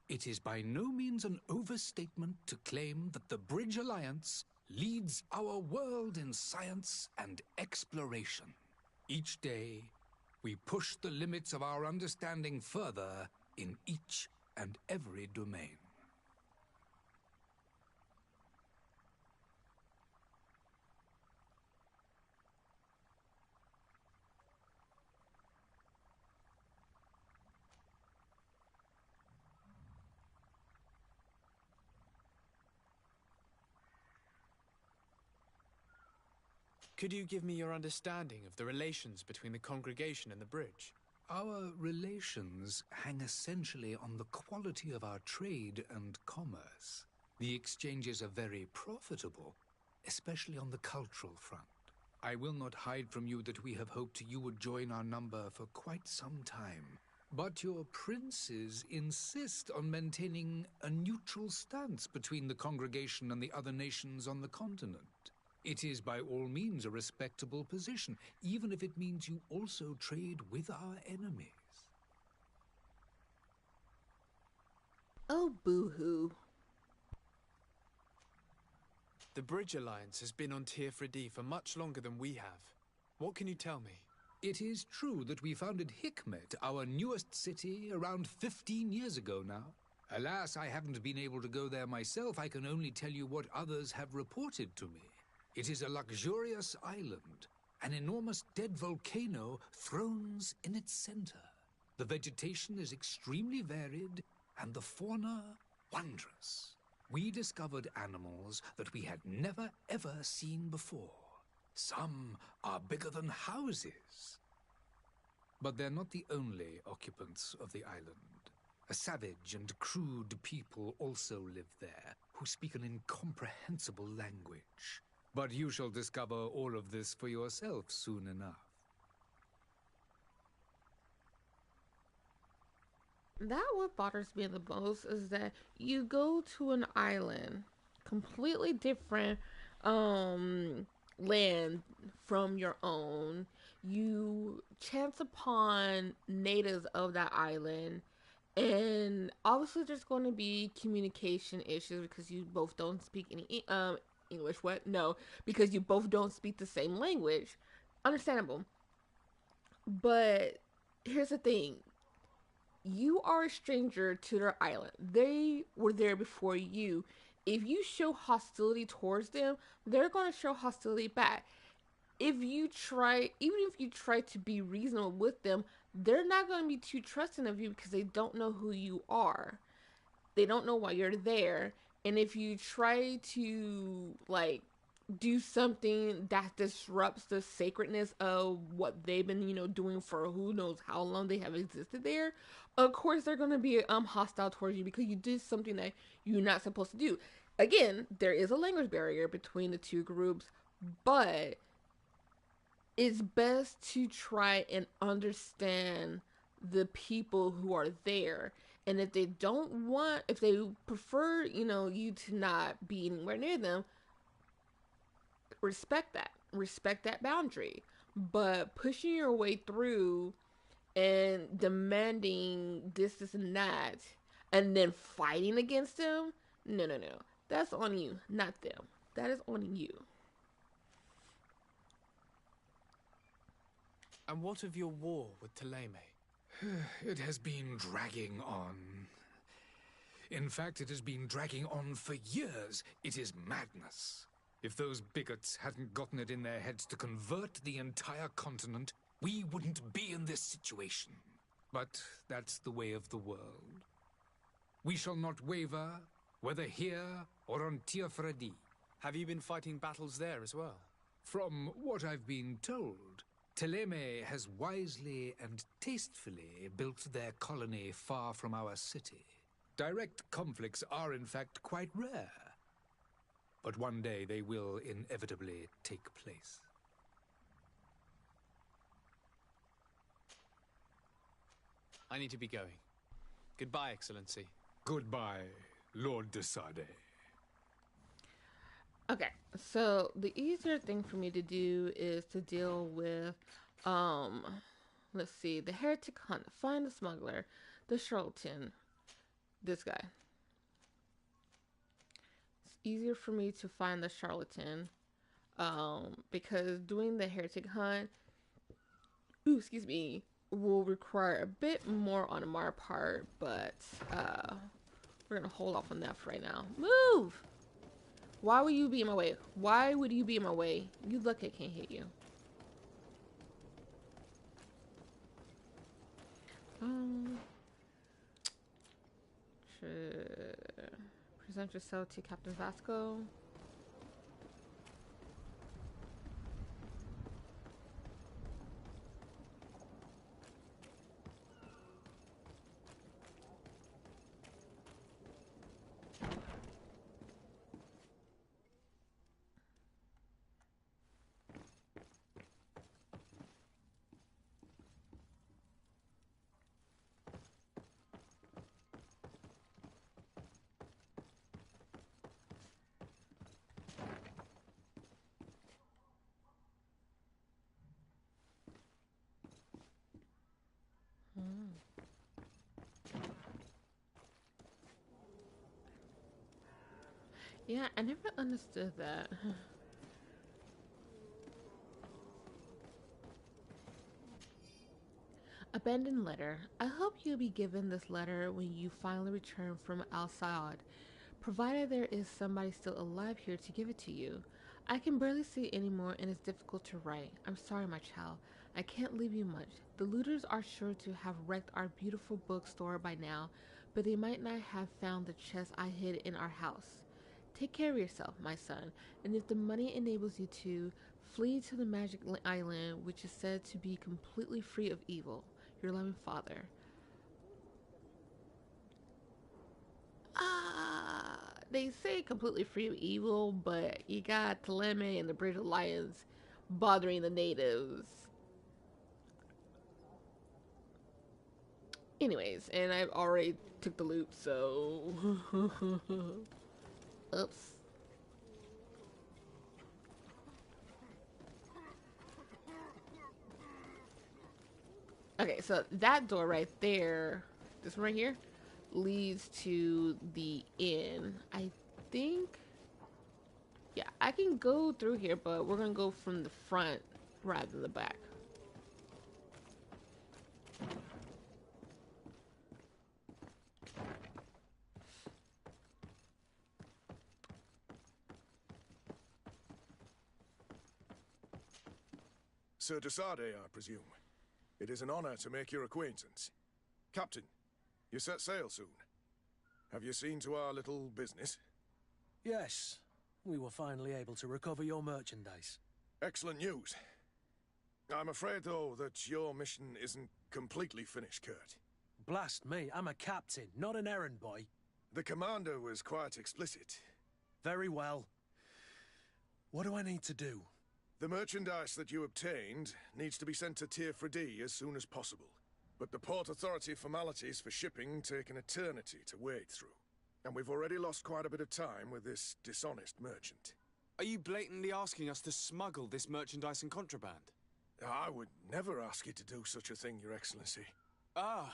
it is by no means an overstatement to claim that the Bridge Alliance leads our world in science and exploration. Each day, we push the limits of our understanding further in each and every domain. Could you give me your understanding of the relations between the congregation and the Bridge? Our relations hang essentially on the quality of our trade and commerce. The exchanges are very profitable, especially on the cultural front. I will not hide from you that we have hoped you would join our number for quite some time. But your princes insist on maintaining a neutral stance between the congregation and the other nations on the continent. It is by all means a respectable position, even if it means you also trade with our enemies. Oh, boo-hoo. The Bridge Alliance has been on Teofredi for much longer than we have. What can you tell me? It is true that we founded Hikmet, our newest city, around 15 years ago now. Alas, I haven't been able to go there myself. I can only tell you what others have reported to me. It is a luxurious island. An enormous dead volcano thrones in its center. The vegetation is extremely varied, and the fauna wondrous. We discovered animals that we had never ever seen before. Some are bigger than houses. But they're not the only occupants of the island. A savage and crude people also live there, who speak an incomprehensible language. But you shall discover all of this for yourself soon enough. That what bothers me the most is that you go to an island, completely different land from your own. You chance upon natives of that island, and obviously there's going to be communication issues because you both don't speak any English. What? No, because you both don't speak the same language. Understandable. But here's the thing. You are a stranger to their island. They were there before you. If you show hostility towards them, they're going to show hostility back. Even if you try to be reasonable with them, they're not going to be too trusting of you because they don't know who you are. They don't know why you're there. And if you try to, like, do something that disrupts the sacredness of what they've been, doing for who knows how long they have existed there, of course they're going to be hostile towards you because you did something that you're not supposed to do. Again, there is a language barrier between the two groups, but it's best to try and understand the people who are there. And if they prefer, you to not be anywhere near them, respect that boundary. But pushing your way through and demanding this and that, and then fighting against them, no. That's on you, not them. That is on you. And what of your war with Thélème? It has been dragging on. In fact, it has been dragging on for years. It is madness. If those bigots hadn't gotten it in their heads to convert the entire continent, we wouldn't be in this situation. But that's the way of the world. We shall not waver, whether here or on Teofredi. Have you been fighting battles there as well? From what I've been told, Thélème has wisely and tastefully built their colony far from our city. Direct conflicts are in fact quite rare. But one day they will inevitably take place. I need to be going. Goodbye, Excellency. Goodbye, Lord de Sade. Okay, so the easier thing for me to do is to deal with, let's see, the heretic hunt, find the smuggler, the charlatan, this guy. It's easier for me to find the charlatan, because doing the heretic hunt, will require a bit more on my part, but, we're gonna hold off on that for right now. Move! Why would you be in my way? Why would you be in my way? You lucky I can't hit you. Present yourself to Captain Vasco. Yeah, I never understood that. Abandoned letter. I hope you'll be given this letter when you finally return from Al Saad, provided there is somebody still alive here to give it to you. I can barely see anymore and it's difficult to write. I'm sorry, my child. I can't leave you much. The looters are sure to have wrecked our beautiful bookstore by now, but they might not have found the chest I hid in our house. Take care of yourself, my son, and if the money enables you to, flee to the magic island, which is said to be completely free of evil. Your loving father. They say completely free of evil, but you got Thélème and the Bridge of Lions bothering the natives. Anyways, and I've already took the loop, so... Oops. Okay, so that door right there, this one right here, leads to the inn. I think, yeah, I can go through here, but we're gonna go from the front rather than the back. Sir de Sardet, I presume. It is an honor to make your acquaintance. Captain, you set sail soon. Have you seen to our little business? Yes. We were finally able to recover your merchandise. Excellent news. I'm afraid, though, that your mission isn't completely finished, Kurt. Blast me, I'm a captain, not an errand boy. The commander was quite explicit. Very well. What do I need to do? The merchandise that you obtained needs to be sent to Tyr Fredee as soon as possible. But the Port Authority formalities for shipping take an eternity to wade through. And we've already lost quite a bit of time with this dishonest merchant. Are you blatantly asking us to smuggle this merchandise and contraband? I would never ask you to do such a thing, Your Excellency. Ah,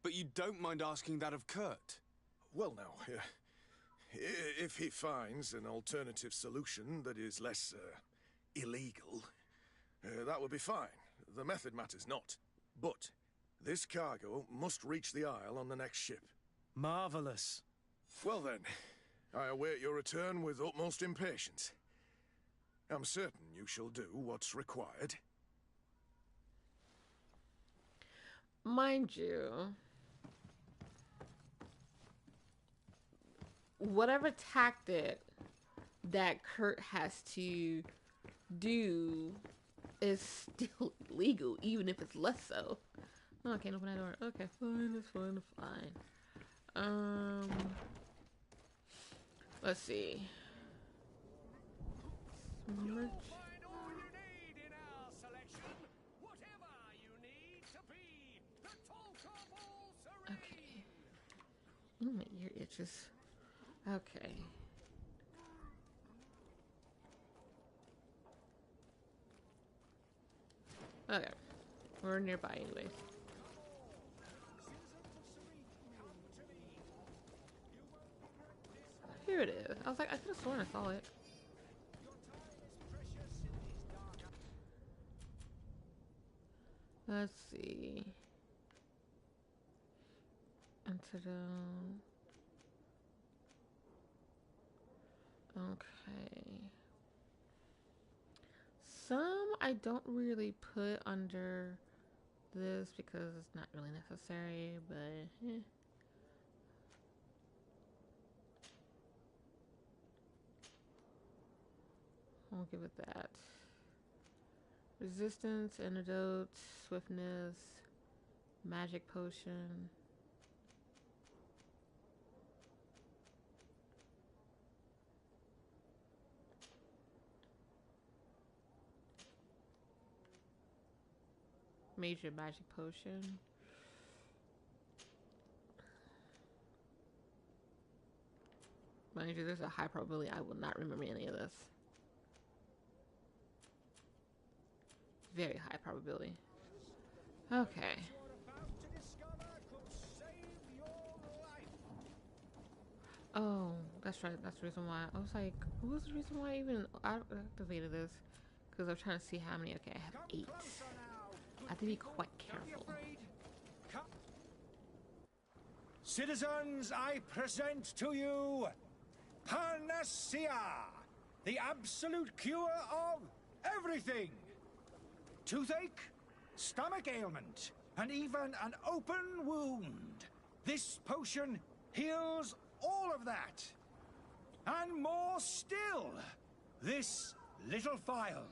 but you don't mind asking that of Kurt? Well, now, if he finds an alternative solution that is less, illegal, that would be fine. The method matters not. But this cargo must reach the Isle on the next ship. Marvelous. Well then, I await your return with utmost impatience. I'm certain you shall do what's required. Mind you, whatever tactic that Kurt has to do is still legal, even if it's less so. Oh, I can't open that door. Okay, fine, it's fine, it's fine. Let's see. Merch. Okay. Ooh, my ear itches. Okay. Okay. We're nearby anyways. Here it is. I was like, I could have sworn I saw it. Let's see. Enter the... Okay. Some I don't really put under this because it's not really necessary, but I'll give it that. Resistance, antidote, swiftness, magic potion. Major magic potion. Mind you, there's a high probability I will not remember any of this. Very high probability. Okay. Oh, that's right. That's the reason why. I was like, what was the reason why I even activated this? Because I'm trying to see how many. Okay, I have 8. I have to be quite careful. Citizens, I present to you Panacea, the absolute cure of everything. Toothache, stomach ailment, and even an open wound. This potion heals all of that. And more still, this little phial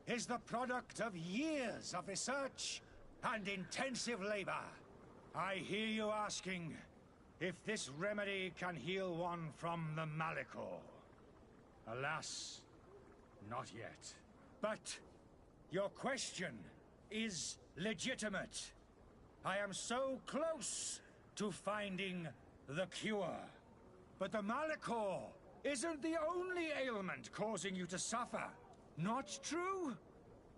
is the product of years of research and intensive labor. I hear you asking if this remedy can heal one from the Malachor. Alas, not yet. But your question is legitimate. I am so close to finding the cure. But the Malachor isn't the only ailment causing you to suffer. Not true?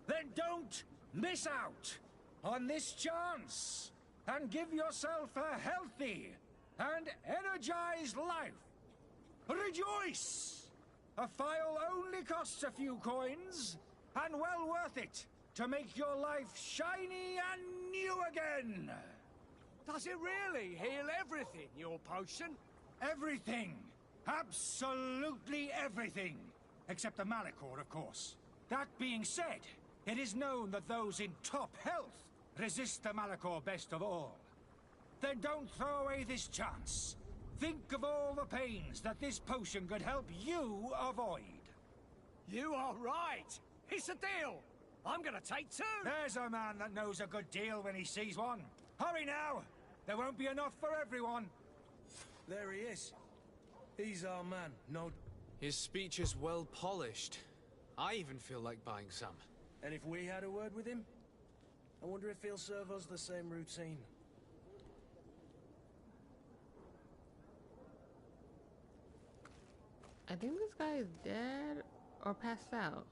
Then don't miss out on this chance and give yourself a healthy and energized life. Rejoice! A phial only costs a few coins, and well worth it to make your life shiny and new again. Does it really heal everything, your potion? Everything. Absolutely everything. Except the Malachor, of course. That being said, it is known that those in top health resist the Malachor best of all. Then don't throw away this chance. Think of all the pains that this potion could help you avoid. You are right. It's a deal. I'm gonna take 2. There's a man that knows a good deal when he sees one. Hurry now. There won't be enough for everyone. There he is. He's our man, no... His speech is well polished. I even feel like buying some. And if we had a word with him? I wonder if he'll serve us the same routine. I think this guy is dead or passed out.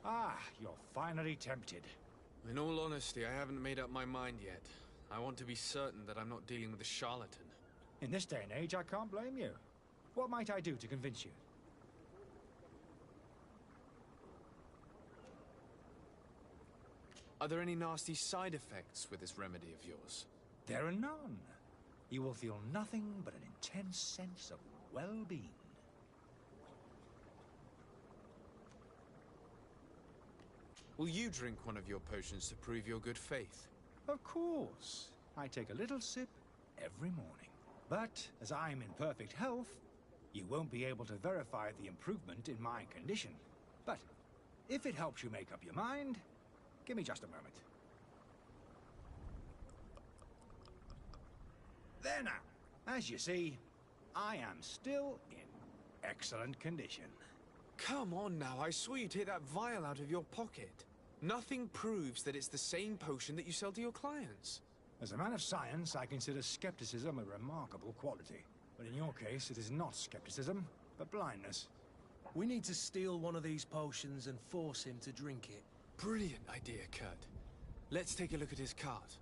Ah, you're finally tempted. In all honesty, I haven't made up my mind yet. I want to be certain that I'm not dealing with a charlatan. In this day and age, I can't blame you. What might I do to convince you? Are there any nasty side effects with this remedy of yours? There are none. You will feel nothing but an intense sense of well-being. Will you drink one of your potions to prove your good faith? Of course. I take a little sip every morning. But as I'm in perfect health, you won't be able to verify the improvement in my condition. But if it helps you make up your mind, give me just a moment. There now. As you see, I am still in excellent condition. Come on now, I saw you take that vial out of your pocket. Nothing proves that it's the same potion that you sell to your clients. As a man of science, I consider skepticism a remarkable quality. But in your case, it is not skepticism, but blindness. We need to steal one of these potions and force him to drink it. Brilliant idea, Kurt. Let's take a look at his cart.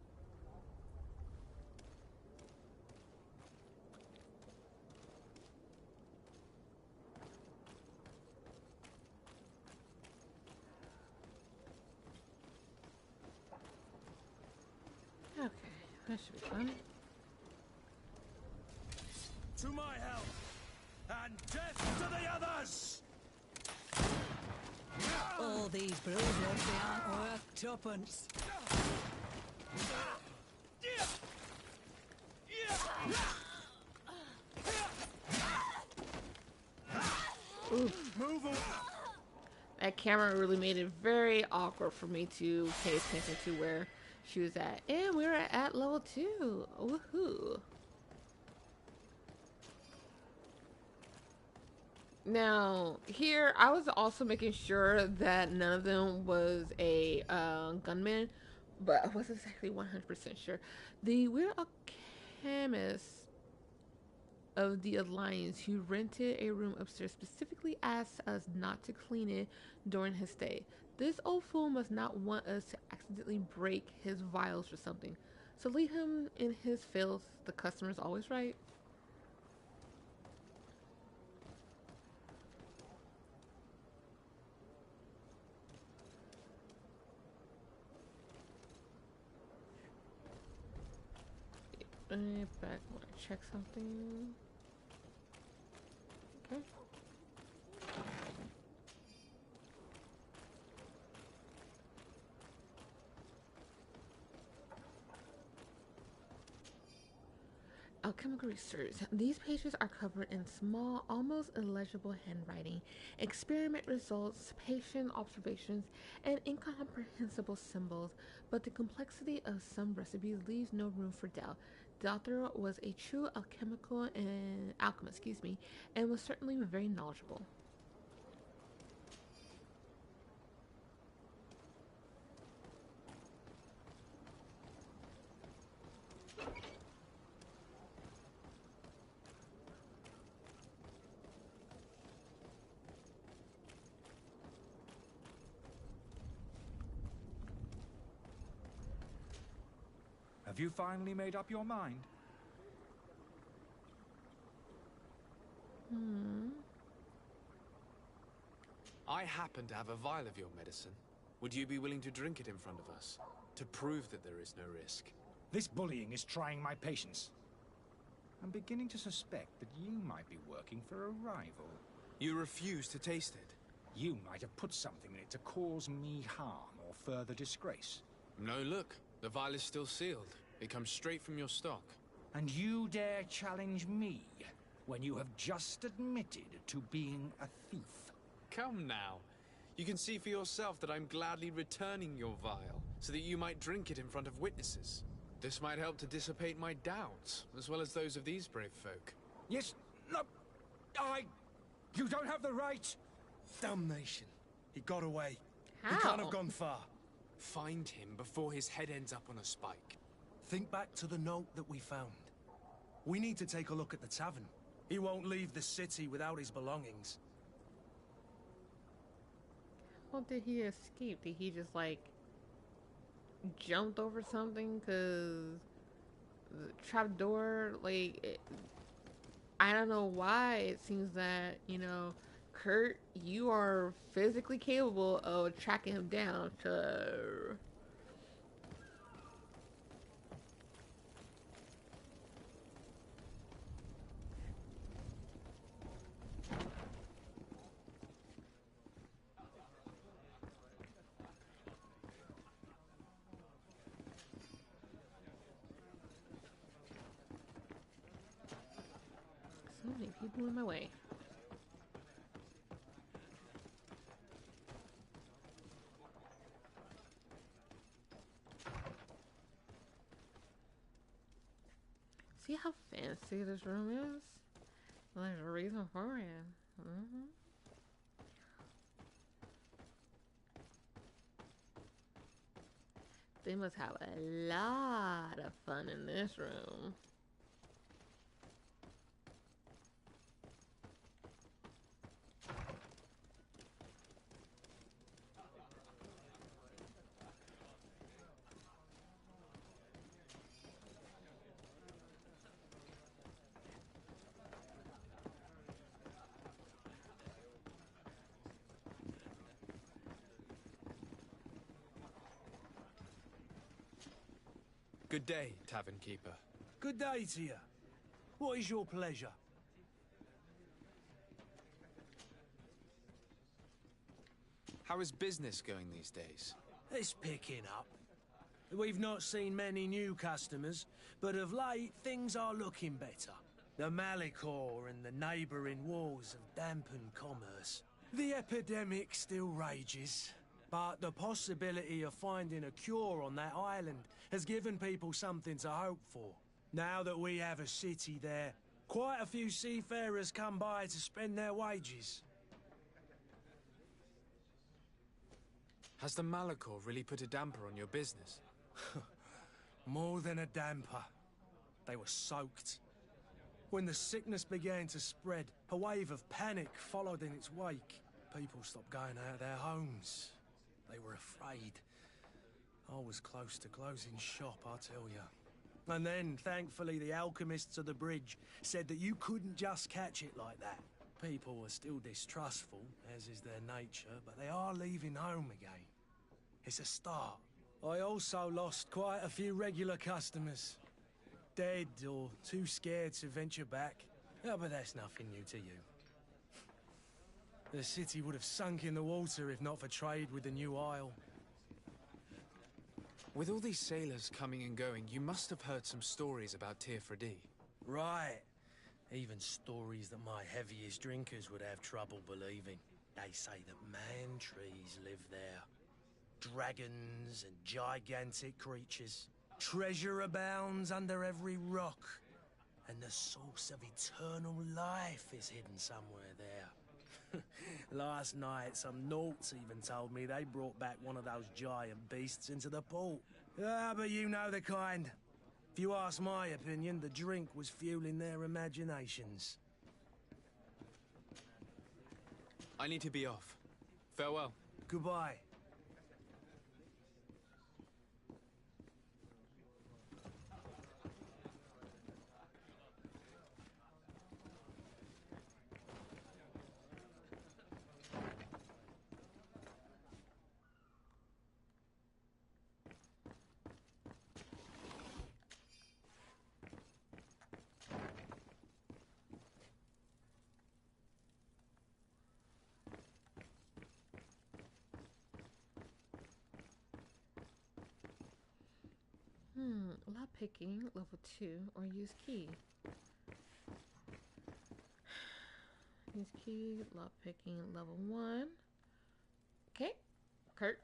Okay, that should be fun. To my help, and death to the others! All these bruises, they aren't worth tuppence. Oof. Move away! That camera really made it very awkward for me to pay attention to where she was at. And we were at level 2. Woohoo. Now, here, I was also making sure that none of them was a gunman, but I wasn't exactly 100% sure. The weird alchemist of the Alliance who rented a room upstairs specifically asked us not to clean it during his stay. This old fool must not want us to accidentally break his vials or something. So leave him in his filth. The customer's always right. Back when I check something. Okay. Alchemical research. These pages are covered in small, almost illegible handwriting, experiment results, patient observations, and incomprehensible symbols, but the complexity of some recipes leaves no room for doubt. The author was a true alchemist, and was certainly very knowledgeable. Have you finally made up your mind? I happen to have a vial of your medicine. Would you be willing to drink it in front of us? To prove that there is no risk? This bullying is trying my patience. I'm beginning to suspect that you might be working for a rival. You refuse to taste it? You might have put something in it to cause me harm or further disgrace. No, look. The vial is still sealed. It comes straight from your stock. And you dare challenge me when you have just admitted to being a thief? Come now. You can see for yourself that I'm gladly returning your vial, so that you might drink it in front of witnesses. This might help to dissipate my doubts, as well as those of these brave folk. Yes, no, You don't have the right! Damnation. He got away. How? He can't have gone far. Find him before his head ends up on a spike. Think back to the note that we found. We need to take a look at the tavern. He won't leave the city without his belongings. How did he escape? Did he just like jumped over something? Cause the trapdoor, I don't know why it seems that, Kurt, you are physically capable of tracking him down to... So many people in my way. See how fancy this room is? There's a reason for it. They must have a lot of fun in this room. Good day, tavern keeper. Good day to you. What is your pleasure? How is business going these days? It's picking up. We've not seen many new customers, but of late things are looking better. The Malicor and the neighbouring wars have dampened commerce. The epidemic still rages, but the possibility of finding a cure on that island has given people something to hope for. Now that we have a city there, quite a few seafarers come by to spend their wages. Has the Malicor really put a damper on your business? More than a damper. They were soaked. When the sickness began to spread, a wave of panic followed in its wake. People stopped going out of their homes. They were afraid. I was close to closing shop, I tell you. And then, thankfully, the alchemists of the bridge said that you couldn't just catch it like that. People were still distrustful, as is their nature, but they are leaving home again. It's a start. I also lost quite a few regular customers. Dead or too scared to venture back. Oh, but that's nothing new to you. The city would have sunk in the water if not for trade with the New Isle. With all these sailors coming and going, you must have heard some stories about Teofredi. Right. Even stories that my heaviest drinkers would have trouble believing. They say that man-trees live there. Dragons and gigantic creatures. Treasure abounds under every rock. And the source of eternal life is hidden somewhere there. Last night, some Nauts even told me they brought back one of those giant beasts into the port. Ah, but you know the kind. If you ask my opinion, the drink was fueling their imaginations. I need to be off. Farewell. Goodbye. Lock picking, level 2, or use key. Use key, lock picking, level 1. Okay, Kurt.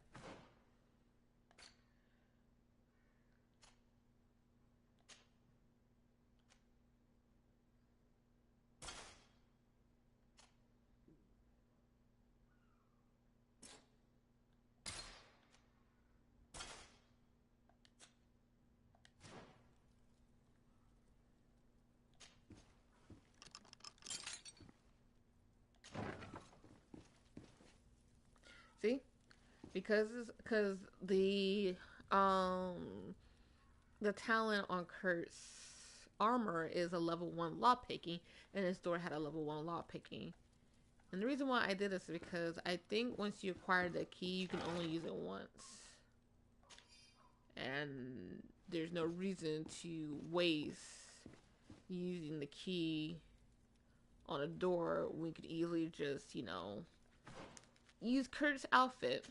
See, because the talent on Kurt's armor is a level 1 lock picking, and his door had a level 1 lock picking. And the reason why I did this is because I think once you acquire the key, you can only use it once, and there's no reason to waste using the key on a door. We could easily just, use Kurt's outfit.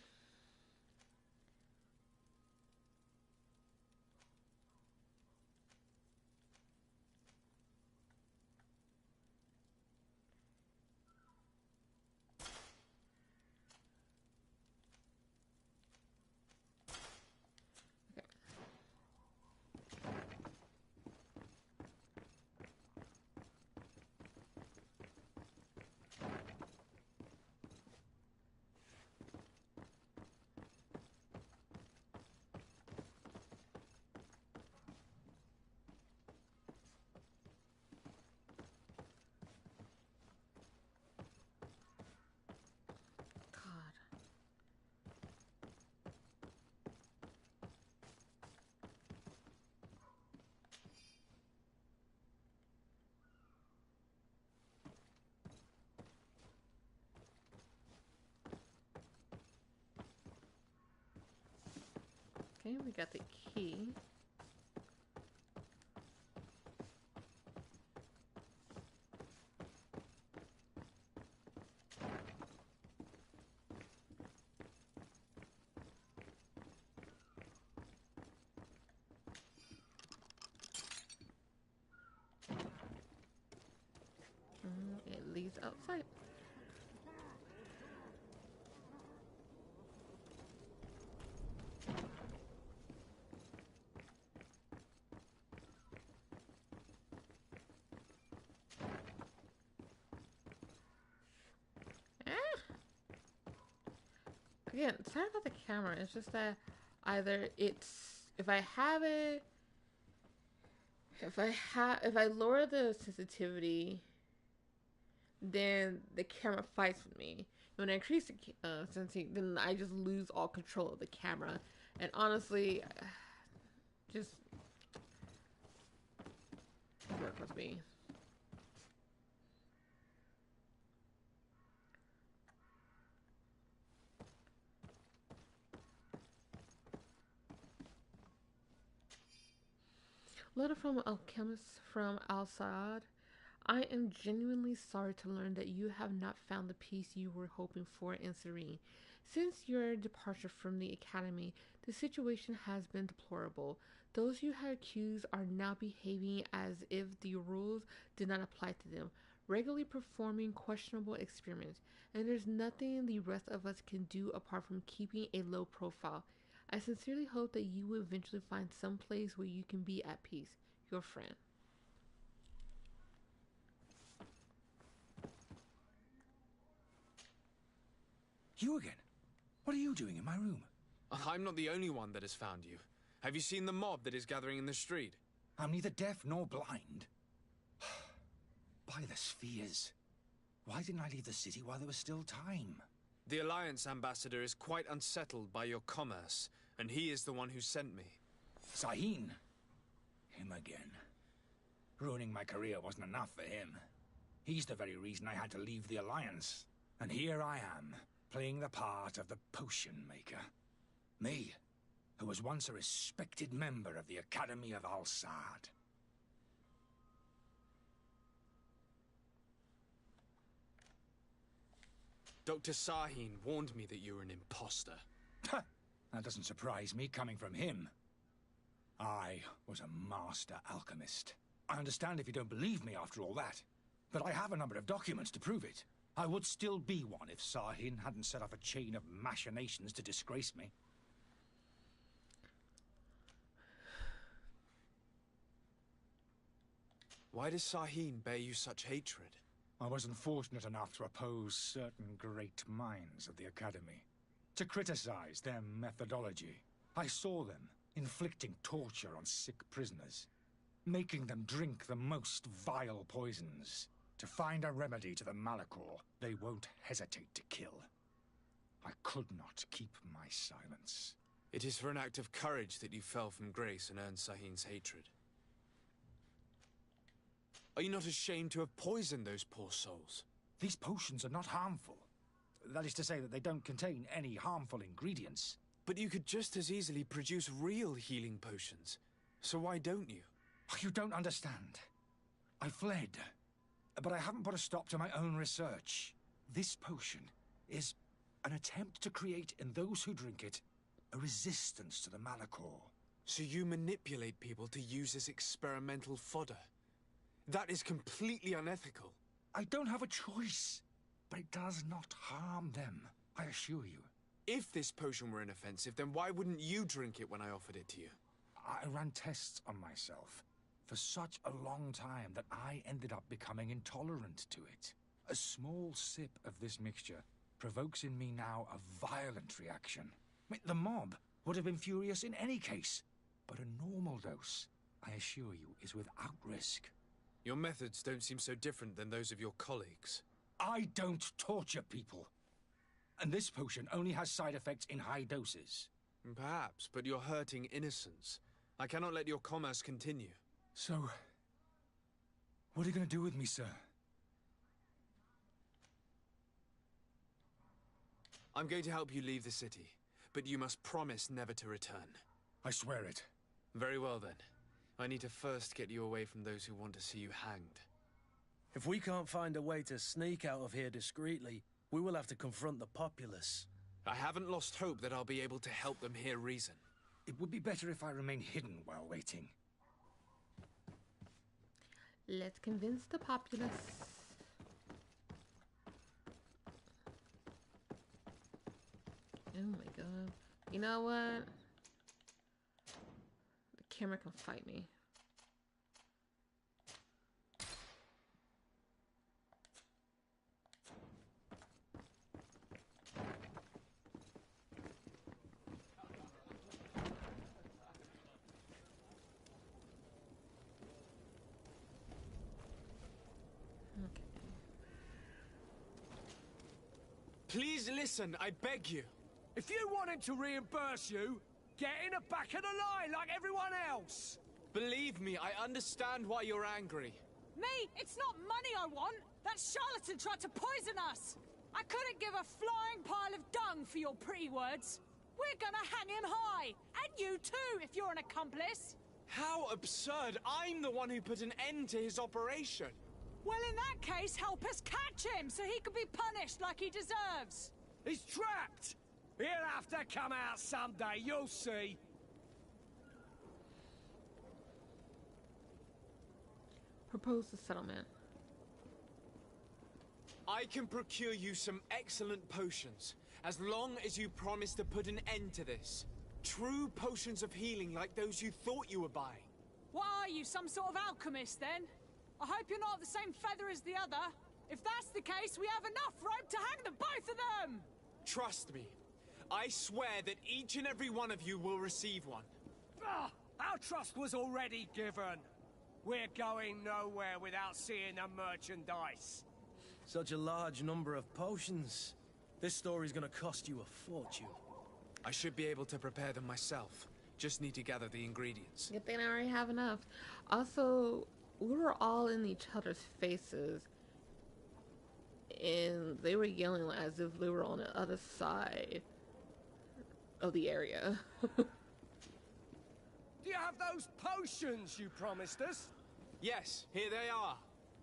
Okay, we got the key. It leads outside. Again, sorry about the camera. It's just that either if I lower the sensitivity, then the camera fights with me. When I increase the sensitivity, then I just lose all control of the camera. And honestly, just work with me. Letter from Alchemist from Al-Saad. I am genuinely sorry to learn that you have not found the peace you were hoping for in Serene. Since your departure from the Academy, the situation has been deplorable. Those you had accused are now behaving as if the rules did not apply to them, regularly performing questionable experiments, and there's nothing the rest of us can do apart from keeping a low profile. I sincerely hope that you will eventually find some place where you can be at peace. Your friend. You again? What are you doing in my room? I'm not the only one that has found you. Have you seen the mob that is gathering in the street? I'm neither deaf nor blind. By the spheres. Why didn't I leave the city while there was still time? The Alliance ambassador is quite unsettled by your commerce, and he is the one who sent me. Sahin? Him again. Ruining my career wasn't enough for him. He's the very reason I had to leave the Alliance. And here I am, playing the part of the potion maker. Me, who was once a respected member of the Academy of Al-Saad. Dr. Sahin warned me that you were an imposter. That doesn't surprise me, coming from him. I was a master alchemist. I understand if you don't believe me after all that, but I have a number of documents to prove it. I would still be one if Sahin hadn't set off a chain of machinations to disgrace me. Why does Sahin bear you such hatred? I wasn't fortunate enough to oppose certain great minds of the Academy, to criticize their methodology. I saw them inflicting torture on sick prisoners, making them drink the most vile poisons. To find a remedy to the Malachor, they won't hesitate to kill. I could not keep my silence. It is for an act of courage that you fell from grace and earned Sahin's hatred. Are you not ashamed to have poisoned those poor souls? These potions are not harmful. That is to say that they don't contain any harmful ingredients. But you could just as easily produce real healing potions. So why don't you? You don't understand. I fled. But I haven't put a stop to my own research. This potion is an attempt to create in those who drink it a resistance to the Malachor. So you manipulate people to use as experimental fodder? That is completely unethical. I don't have a choice, but it does not harm them, I assure you. If this potion were inoffensive, then why wouldn't you drink it when I offered it to you? I ran tests on myself for such a long time that I ended up becoming intolerant to it. A small sip of this mixture provokes in me now a violent reaction. The mob would have been furious in any case, but a normal dose, I assure you, is without risk. Your methods don't seem so different than those of your colleagues. I don't torture people. And this potion only has side effects in high doses. Perhaps, but you're hurting innocents. I cannot let your commerce continue. So, what are you going to do with me, sir? I'm going to help you leave the city, but you must promise never to return. I swear it. Very well, then. I need to first get you away from those who want to see you hanged. If we can't find a way to sneak out of here discreetly, we will have to confront the populace. I haven't lost hope that I'll be able to help them hear reason. It would be better if I remain hidden while waiting. Let's convince the populace. Oh my god. You know what? The camera can fight me. Please listen, I beg you. If you want him to reimburse you, get in the back of the line like everyone else. Believe me, I understand why you're angry. Me? It's not money I want. That charlatan tried to poison us. I couldn't give a flying pile of dung for your pretty words. We're gonna hang him high. And you too, if you're an accomplice. How absurd! I'm the one who put an end to his operation. Well, in that case, help us catch him so he can be punished like he deserves. He's trapped. He'll have to come out someday, you'll see. Propose the settlement. I can procure you some excellent potions, as long as you promise to put an end to this. True potions of healing like those you thought you were buying. What are you, some sort of alchemist then? I hope you're not the same feather as the other. If that's the case, we have enough rope to hang the both of them! Trust me. I swear that each and every one of you will receive one. Ah, our trust was already given. We're going nowhere without seeing the merchandise. Such a large number of potions. This story's gonna cost you a fortune. I should be able to prepare them myself. Just need to gather the ingredients. Good thing I already have enough. Also, we were all in each other's faces. And they were yelling as if they were on the other side of the area. Do you have those potions you promised us? Yes, here they are.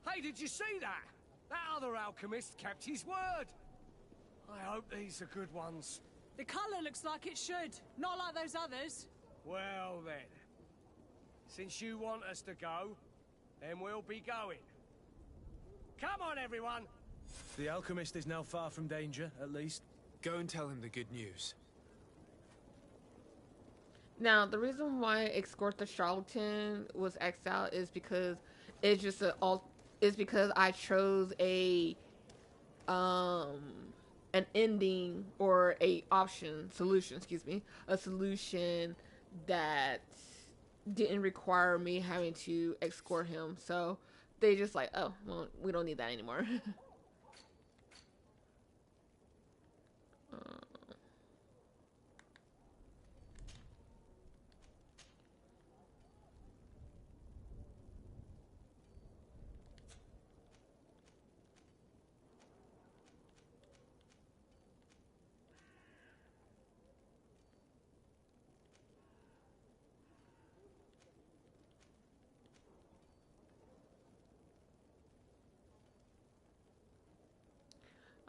Hey, did you see that? That other alchemist kept his word. I hope these are good ones. The colour looks like it should, not like those others. Well then, since you want us to go, then we'll be going. Come on, everyone! The alchemist is now far from danger, at least. Go and tell him the good news. Now, the reason why Escort the Charlatan was X'd out is because it's just because I chose an ending or a solution that didn't require me having to escort him. So they just like, oh, well, we don't need that anymore.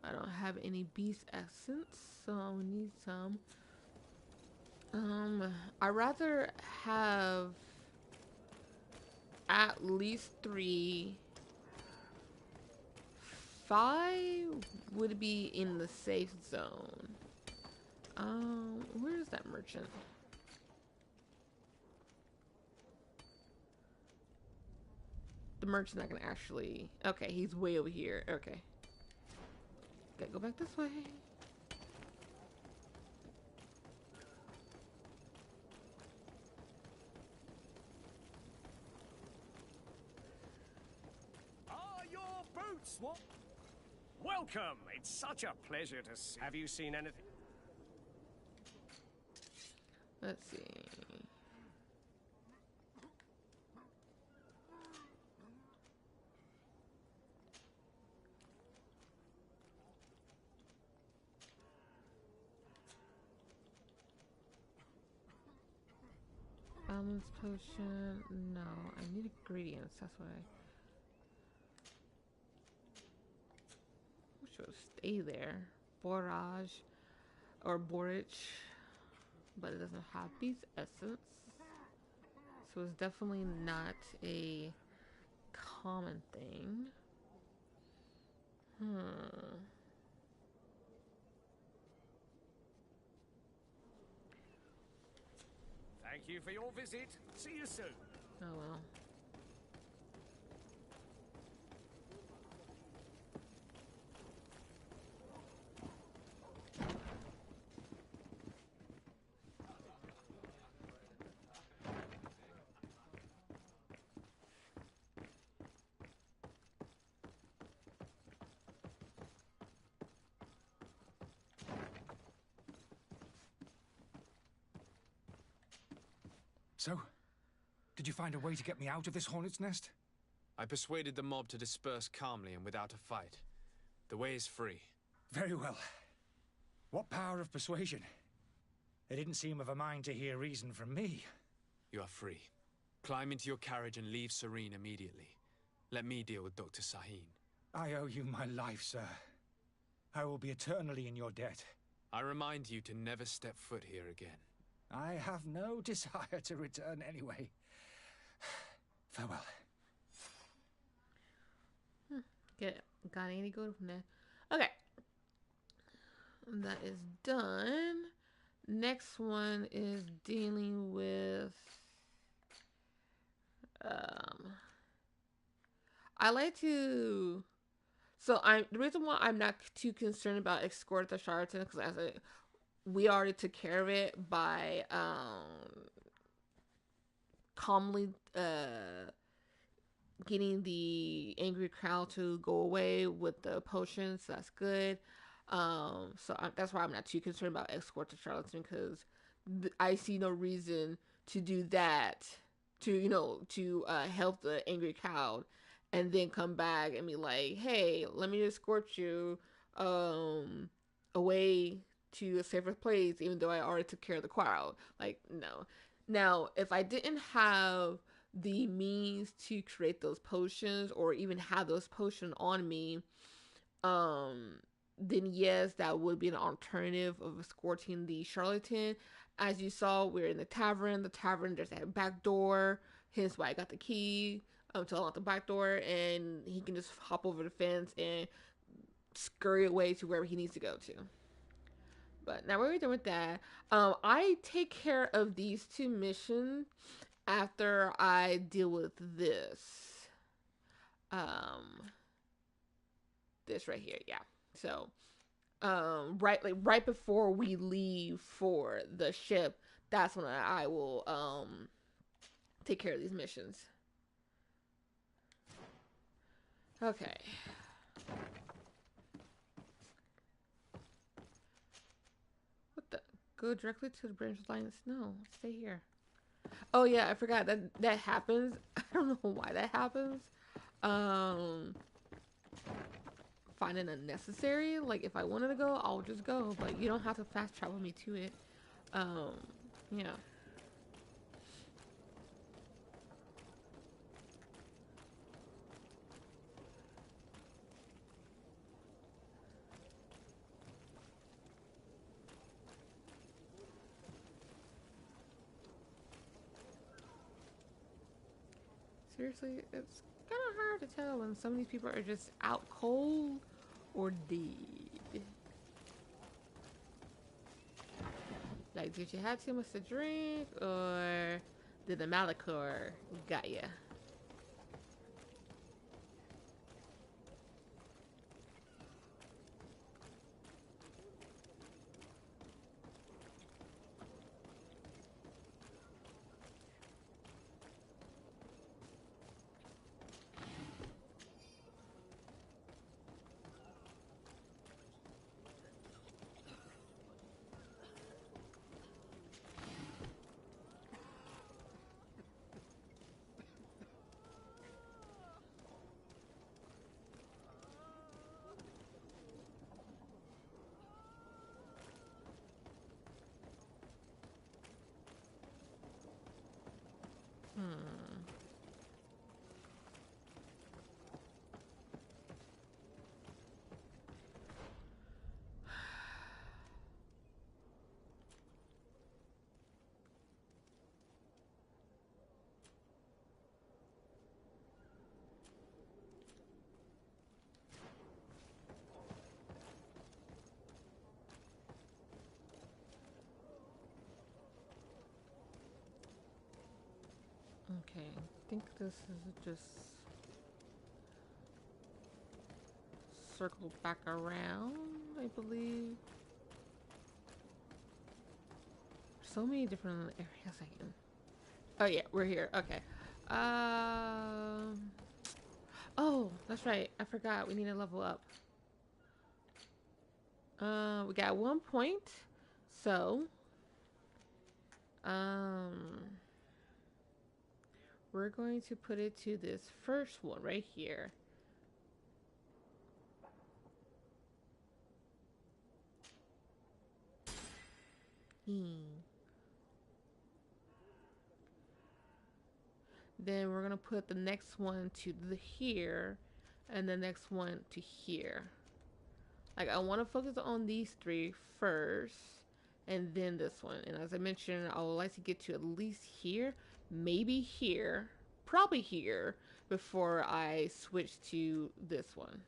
I don't have any beast essence, so I'll need some. I'd rather have at least 3. 5 would be in the safe zone. Where is that merchant? The merchant that can actually... Okay, he's way over here. Okay. Gotta go back this way. Are your boots what? Welcome! It's such a pleasure to see. Have you seen anything? Let's see. Balance potion. No, I need ingredients. That's why I should stay there. Borage or borage, but it doesn't have beast essence, so it's definitely not a common thing. Thank you for your visit. See you soon. Oh well. Did you find a way to get me out of this hornet's nest? I persuaded the mob to disperse calmly and without a fight. The way is free. Very well. What power of persuasion? They didn't seem of a mind to hear reason from me. You are free. Climb into your carriage and leave Serene immediately. Let me deal with Dr. Sahin. I owe you my life, sir. I will be eternally in your debt. I remind you to never step foot here again. I have no desire to return anyway. Farewell. Got any good from there? Okay. That is done. Next one is dealing with I like to the reason why I'm not too concerned about escort the charlatan, because we already took care of it by calmly getting the angry crowd to go away with the potions. So that's good. That's why I'm not too concerned about escort the charlatan, because I see no reason to do that to help the angry crowd and then come back and be like, hey, let me escort you away to a safer place, even though I already took care of the crowd. Like, no. Now, if I didn't have the means to create those potions or even have those potions on me, then yes, that would be an alternative of escorting the charlatan. As you saw, we're in the tavern. The tavern, there's that back door, hence why I got the key to unlock the back door, and he can just hop over the fence and scurry away to wherever he needs to go to. But now we're done with that. I take care of these two missions after I deal with this. This right here, yeah. So, right before we leave for the ship, that's when I will take care of these missions. Okay. What the? Go directly to the branch line? No, stay here. Oh yeah, I forgot that happens. I don't know why that happens. Find it unnecessary. Like, if I wanted to go, I'll just go, but you don't have to fast travel me to it. Yeah. Seriously, it's kind of hard to tell when some of these people are just out cold or dead. Like, did you have too much to drink, or did the Malachor got ya? Okay, I think this is just circle back around, I believe. So many different areas I can. Oh yeah, we're here. Okay. Oh, that's right. I forgot. We need to level up. We got 1 point. So, we're going to put it to this first one right here. Then we're gonna put the next one to the here, and the next one to here. Like, I want to focus on these three first, and then this one. And as I mentioned, I would like to get to at least here, maybe here, probably here, before I switch to this one.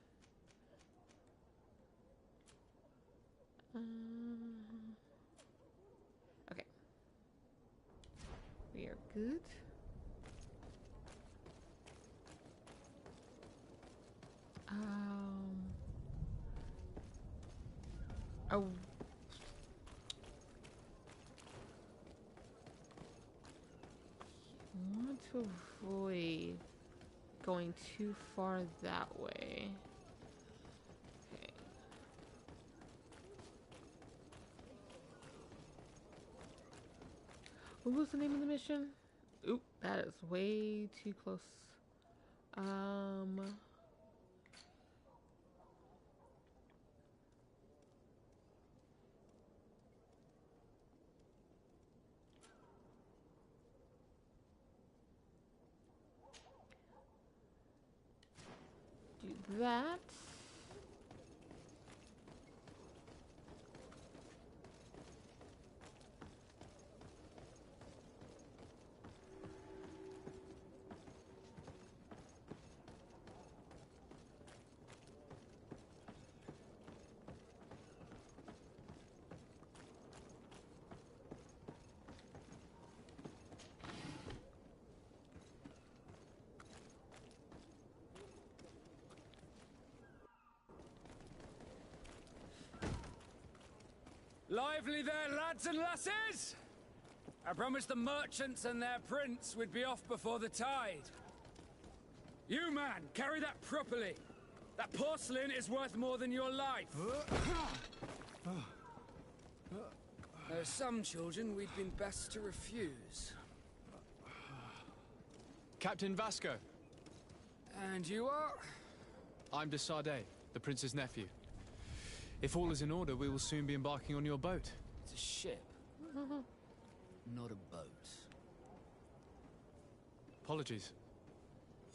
Okay. We are good. I want to avoid going too far that way. Okay. What was the name of the mission? Oop, that is way too close. Do that. Lively there, lads and lasses! I promised the merchants and their prince we'd be off before the tide. You, man, carry that properly. That porcelain is worth more than your life. There are some children we'd been best to refuse. Captain Vasco. And you are? I'm de Sardet, the prince's nephew. If all is in order, we will soon be embarking on your boat. It's a ship. Not a boat. Apologies.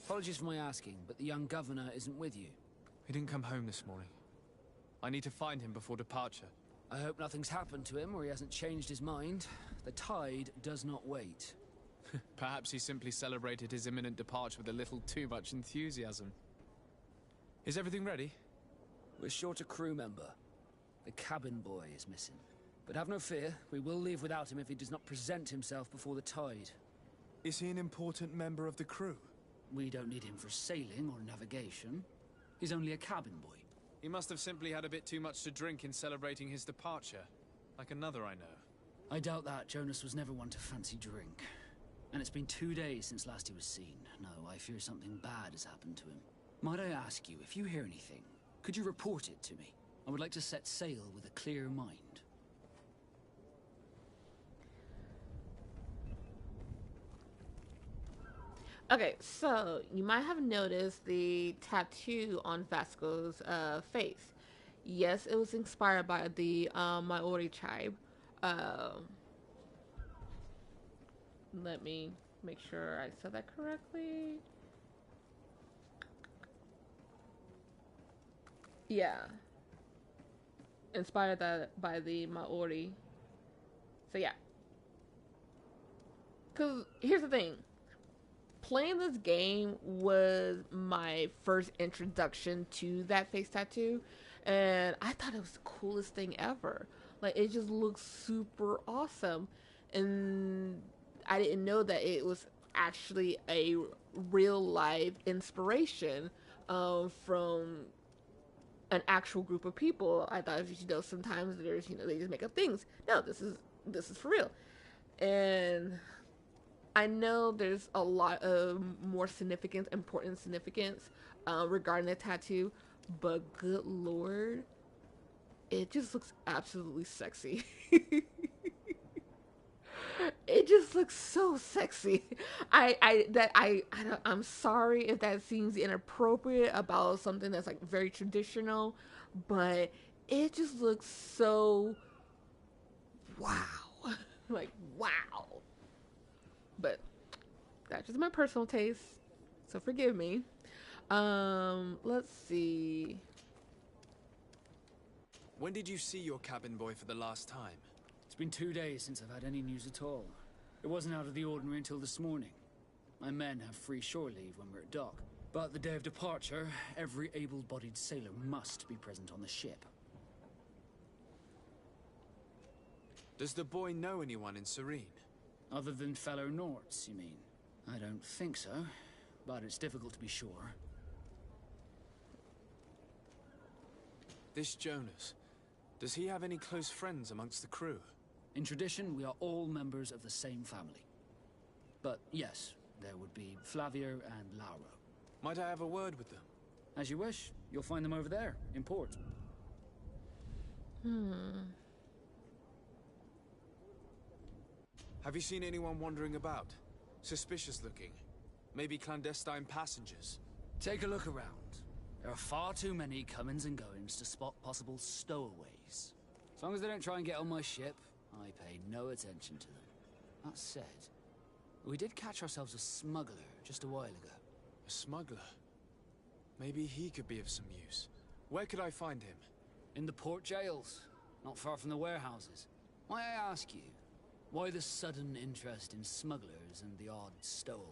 Apologies for my asking, but the young governor isn't with you. He didn't come home this morning. I need to find him before departure. I hope nothing's happened to him or he hasn't changed his mind. The tide does not wait. Perhaps he simply celebrated his imminent departure with a little too much enthusiasm. Is everything ready? We're short a crew member. The cabin boy is missing. But have no fear, we will leave without him if he does not present himself before the tide. Is he an important member of the crew? We don't need him for sailing or navigation. He's only a cabin boy. He must have simply had a bit too much to drink in celebrating his departure. Like another I know. I doubt that. Jonas was never one to fancy drink. And it's been 2 days since last he was seen. No, I fear something bad has happened to him. Might I ask you, if you hear anything, could you report it to me? I would like to set sail with a clear mind. Okay, so you might have noticed the tattoo on Vasco's face. Yes, it was inspired by the Maori tribe. Let me make sure I said that correctly. Yeah. Inspired that by the Maori. So yeah. Because here's the thing. Playing this game was my first introduction to that face tattoo. And I thought it was the coolest thing ever. Like, it just looks super awesome. And I didn't know that it was actually a real life inspiration from an actual group of people. I thought, sometimes there's, they just make up things. No, this is for real. And I know there's a lot of more important significance regarding the tattoo, but good lord, it just looks absolutely sexy. It it just looks so sexy. I'm sorry if that seems inappropriate about something that's like very traditional, but it just looks so wow. Like wow. But that's just my personal taste, so forgive me. Let's see. When did you see your cabin boy for the last time? It's been 2 days since I've had any news at all. It wasn't out of the ordinary until this morning. My men have free shore leave when we're at dock. But the day of departure, every able-bodied sailor must be present on the ship. Does the boy know anyone in Serene? Other than fellow Norts, you mean? I don't think so, but it's difficult to be sure. This Jonas, does he have any close friends amongst the crew? In tradition, we are all members of the same family. But yes, there would be Flavio and Lauro. Might I have a word with them? As you wish. You'll find them over there, in port. Have you seen anyone wandering about? Suspicious looking? Maybe clandestine passengers? Take a look around. There are far too many comings and goings to spot possible stowaways. As long as they don't try and get on my ship, I pay no attention to them. That said, we did catch ourselves a smuggler just a while ago. A smuggler? Maybe he could be of some use. Where could I find him? In the port jails, not far from the warehouses. Might I ask you, why the sudden interest in smugglers and the odd stowaway?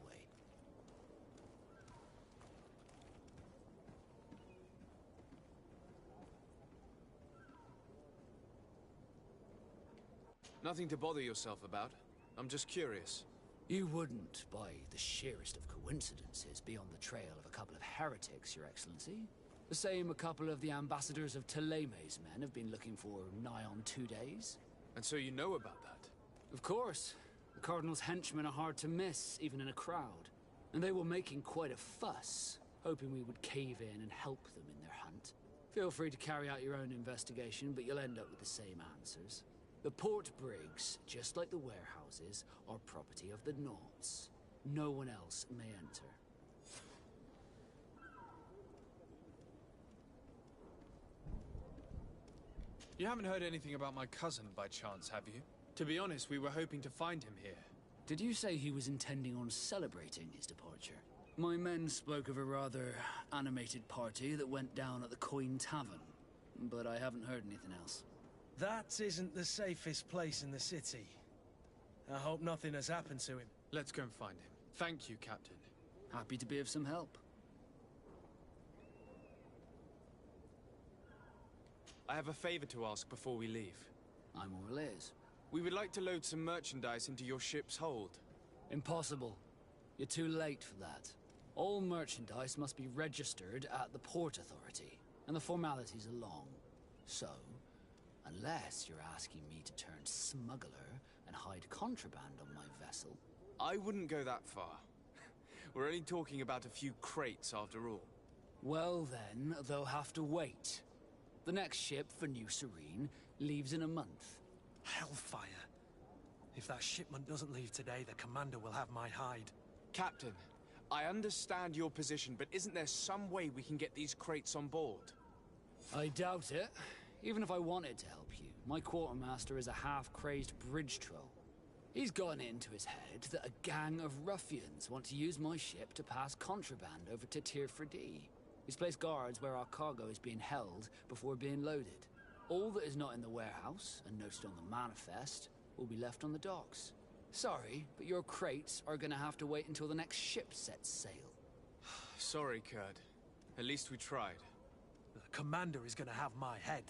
Nothing to bother yourself about. I'm just curious. You wouldn't, by the sheerest of coincidences, be on the trail of a couple of heretics, Your Excellency. The same a couple of the ambassadors of Theleme's men have been looking for nigh on 2 days. And so you know about that? Of course. The Cardinal's henchmen are hard to miss, even in a crowd. And they were making quite a fuss, hoping we would cave in and help them in their hunt. Feel free to carry out your own investigation, but you'll end up with the same answers. The port brigs, just like the warehouses, are property of the Norts. No one else may enter. You haven't heard anything about my cousin by chance, have you? To be honest, we were hoping to find him here. Did you say he was intending on celebrating his departure? My men spoke of a rather animated party that went down at the Coin Tavern, but I haven't heard anything else. That isn't the safest place in the city. I hope nothing has happened to him. Let's go and find him. Thank you, Captain. Happy to be of some help. I have a favor to ask before we leave. I'm all ears. We would like to load some merchandise into your ship's hold. Impossible. You're too late for that. All merchandise must be registered at the Port Authority, and the formalities are long. So, unless you're asking me to turn smuggler and hide contraband on my vessel... I wouldn't go that far. We're only talking about a few crates after all. Well then, they'll have to wait. The next ship for New Serene leaves in a month. Hellfire. If that shipment doesn't leave today, the commander will have my hide. Captain, I understand your position, but isn't there some way we can get these crates on board? I doubt it. Even if I wanted to help you, my quartermaster is a half-crazed bridge troll. He's gotten it into his head that a gang of ruffians want to use my ship to pass contraband over to Tirfredi. He's placed guards where our cargo is being held before being loaded. All that is not in the warehouse, and noted on the manifest, will be left on the docks. Sorry, but your crates are gonna have to wait until the next ship sets sail. Sorry, Kurd. At least we tried. The commander is gonna have my head.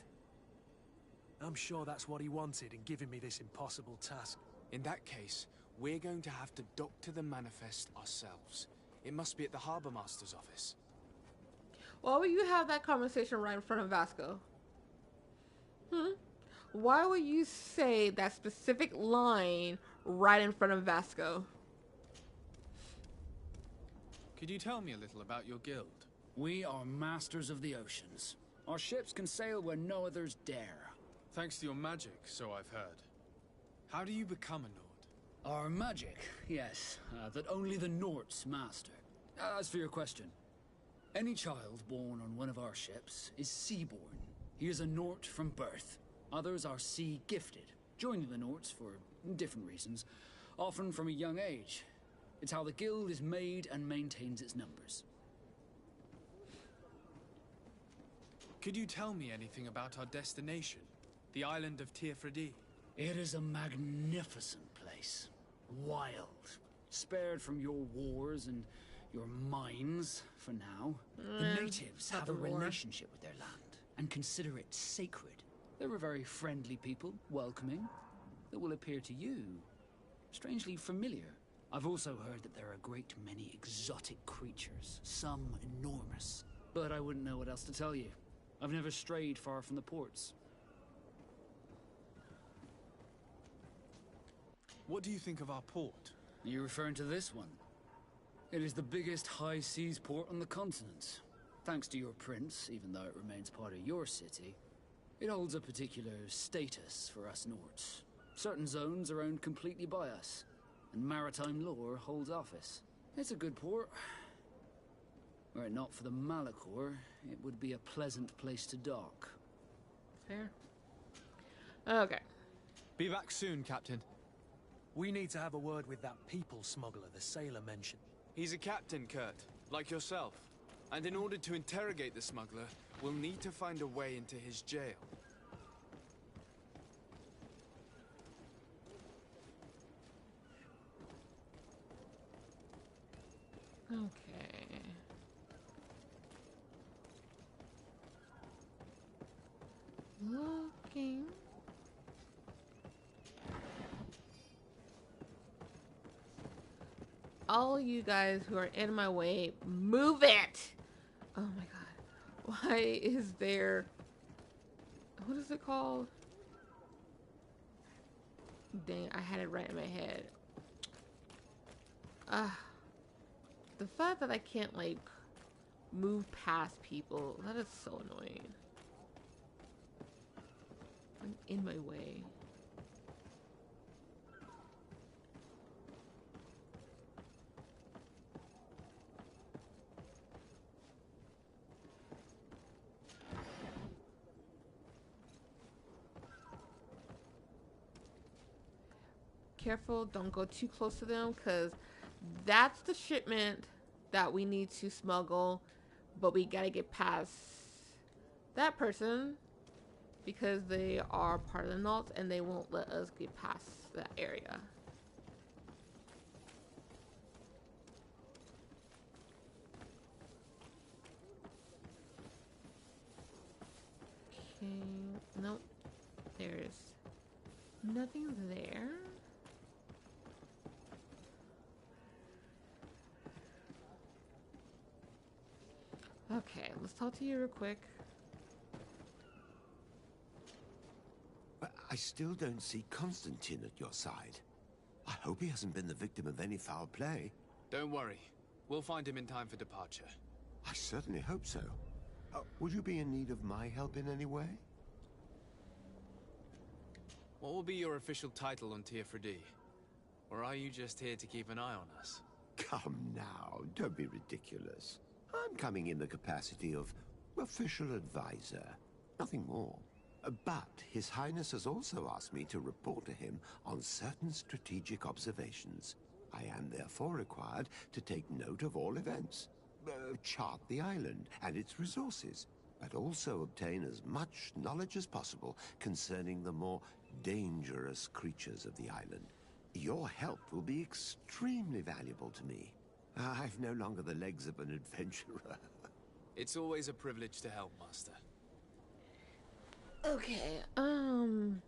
I'm sure that's what he wanted in giving me this impossible task. In that case, we're going to have to dock to the manifest ourselves. It must be at the Harbour Master's office. Why would you have that conversation right in front of Vasco? Why would you say that specific line right in front of Vasco? Could you tell me a little about your guild? We are masters of the oceans. Our ships can sail where no others dare. Thanks to your magic, so I've heard. How do you become a Nord? Our magic, yes, that only the Norts master. As for your question, any child born on one of our ships is seaborn. He is a Nort from birth. Others are sea-gifted, joining the Norts for different reasons, often from a young age. It's how the guild is made and maintains its numbers. Could you tell me anything about our destination? The island of Teofredi? It is a magnificent place. Wild. Spared from your wars and your mines, for now. The natives have a relationship with their land, and consider it sacred. They're a very friendly people, welcoming, that will appear to you strangely familiar. I've also heard that there are a great many exotic creatures, some enormous. But I wouldn't know what else to tell you. I've never strayed far from the ports. What do you think of our port? Are you referring to this one? It is the biggest high seas port on the continent. Thanks to your prince, even though it remains part of your city, it holds a particular status for us Norts. Certain zones are owned completely by us, and maritime law holds office. It's a good port. Were it not for the Malachor, it would be a pleasant place to dock. Fair. Okay. Be back soon, Captain. We need to have a word with that people smuggler the sailor mentioned. He's a captain, Kurt, like yourself. And in order to interrogate the smuggler, we'll need to find a way into his jail. Okay. Looking. All you guys who are in my way, move it! Oh my god. Why is there... What is it called? Dang, I had it right in my head. The fact that I can't, like, move past people, that is so annoying. I'm in my way. Careful, don't go too close to them, because that's the shipment that we need to smuggle, but we gotta get past that person because they are part of the Nauts and they won't let us get past that area. Okay, nope, there's nothing there. Okay, let's talk to you real quick. But I still don't see Constantine at your side. I hope he hasn't been the victim of any foul play. Don't worry. We'll find him in time for departure. I certainly hope so. Would you be in need of my help in any way? What will be your official title on Teofredi? Or are you just here to keep an eye on us? Come now, don't be ridiculous. I'm coming in the capacity of official advisor, nothing more. But His Highness has also asked me to report to him on certain strategic observations. I am therefore required to take note of all events, chart the island and its resources, but also obtain as much knowledge as possible concerning the more dangerous creatures of the island. Your help will be extremely valuable to me. I've no longer the legs of an adventurer. It's always a privilege to help, Master. Okay, 1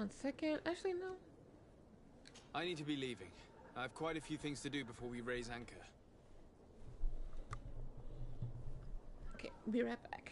second. Actually, no. I need to be leaving. I have quite a few things to do before we raise anchor. Okay, be right back.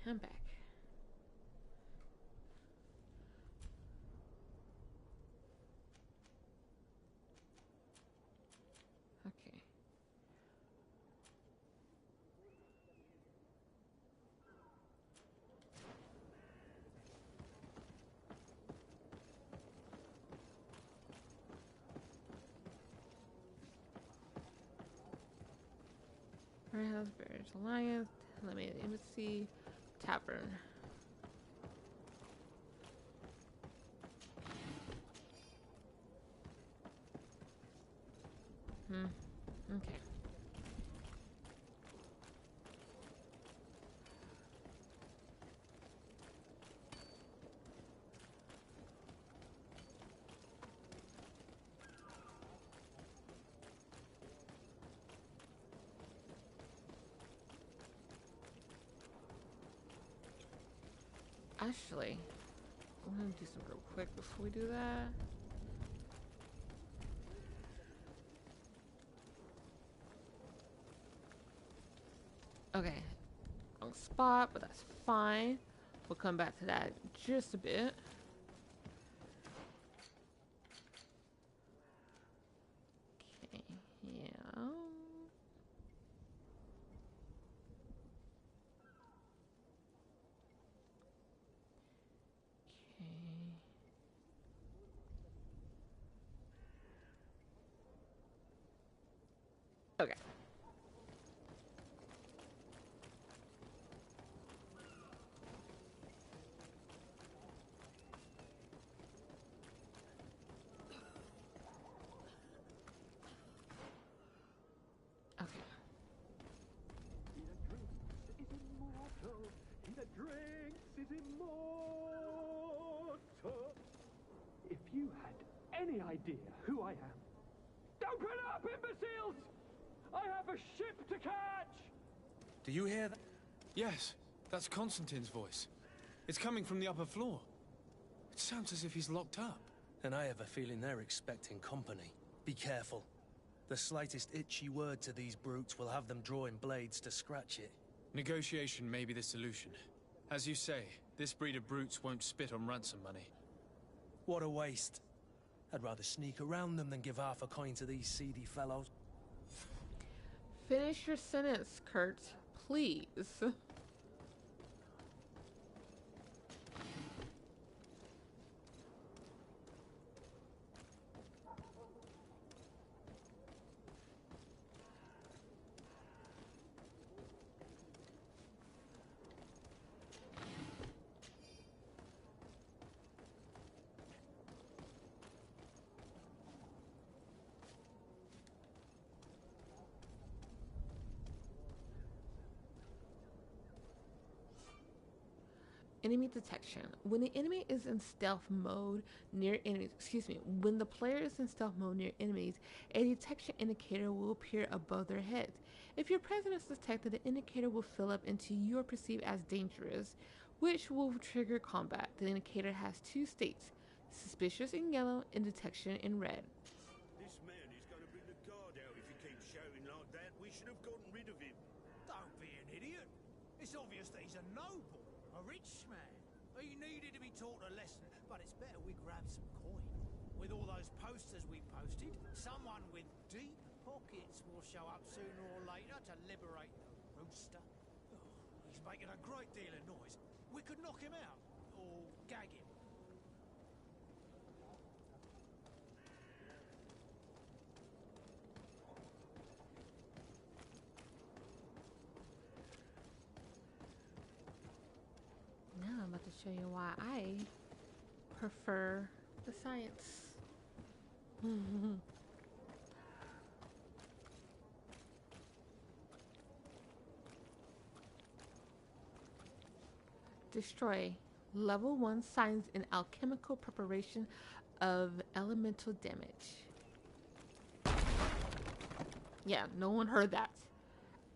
I'm back. Okay. Warehouse, Barrage Alliance, Eliminated Embassy, Tavern. Okay. Actually, I'm gonna do something real quick before we do that. Okay, wrong spot, but that's fine. We'll come back to that in just a bit. Okay, yeah. Okay. Okay. He that drinks is immortal. If you had any idea who I am, open up, imbeciles! I have a ship to catch! Do you hear that? Yes, that's Constantine's voice. It's coming from the upper floor. It sounds as if he's locked up. And I have a feeling they're expecting company. Be careful. The slightest itchy word to these brutes will have them drawing blades to scratch it. Negotiation may be the solution. As you say, this breed of brutes won't spit on ransom money. What a waste. I'd rather sneak around them than give half a coin to these seedy fellows. Finish your sentence, Kurt, please. Enemy detection. When the enemy is in stealth mode near enemies, when the player is in stealth mode near enemies, a detection indicator will appear above their heads. If your presence is detected, the indicator will fill up until you are perceived as dangerous, which will trigger combat. The indicator has two states: suspicious in yellow and detection in red. This man is going to bring the guard out if he keeps shouting like that. We should have gotten rid of him. Don't be an idiot. It's obvious that he's a noble. A rich man. He needed to be taught a lesson, but it's better we grab some coin. With all those posters we posted, someone with deep pockets will show up sooner or later to liberate the rooster. Oh, he's making a great deal of noise. We could knock him out, or gag him. Now I'm about to show you why I prefer the science. Destroy. Level 1 science and alchemical preparation of elemental damage. Yeah, no one heard that.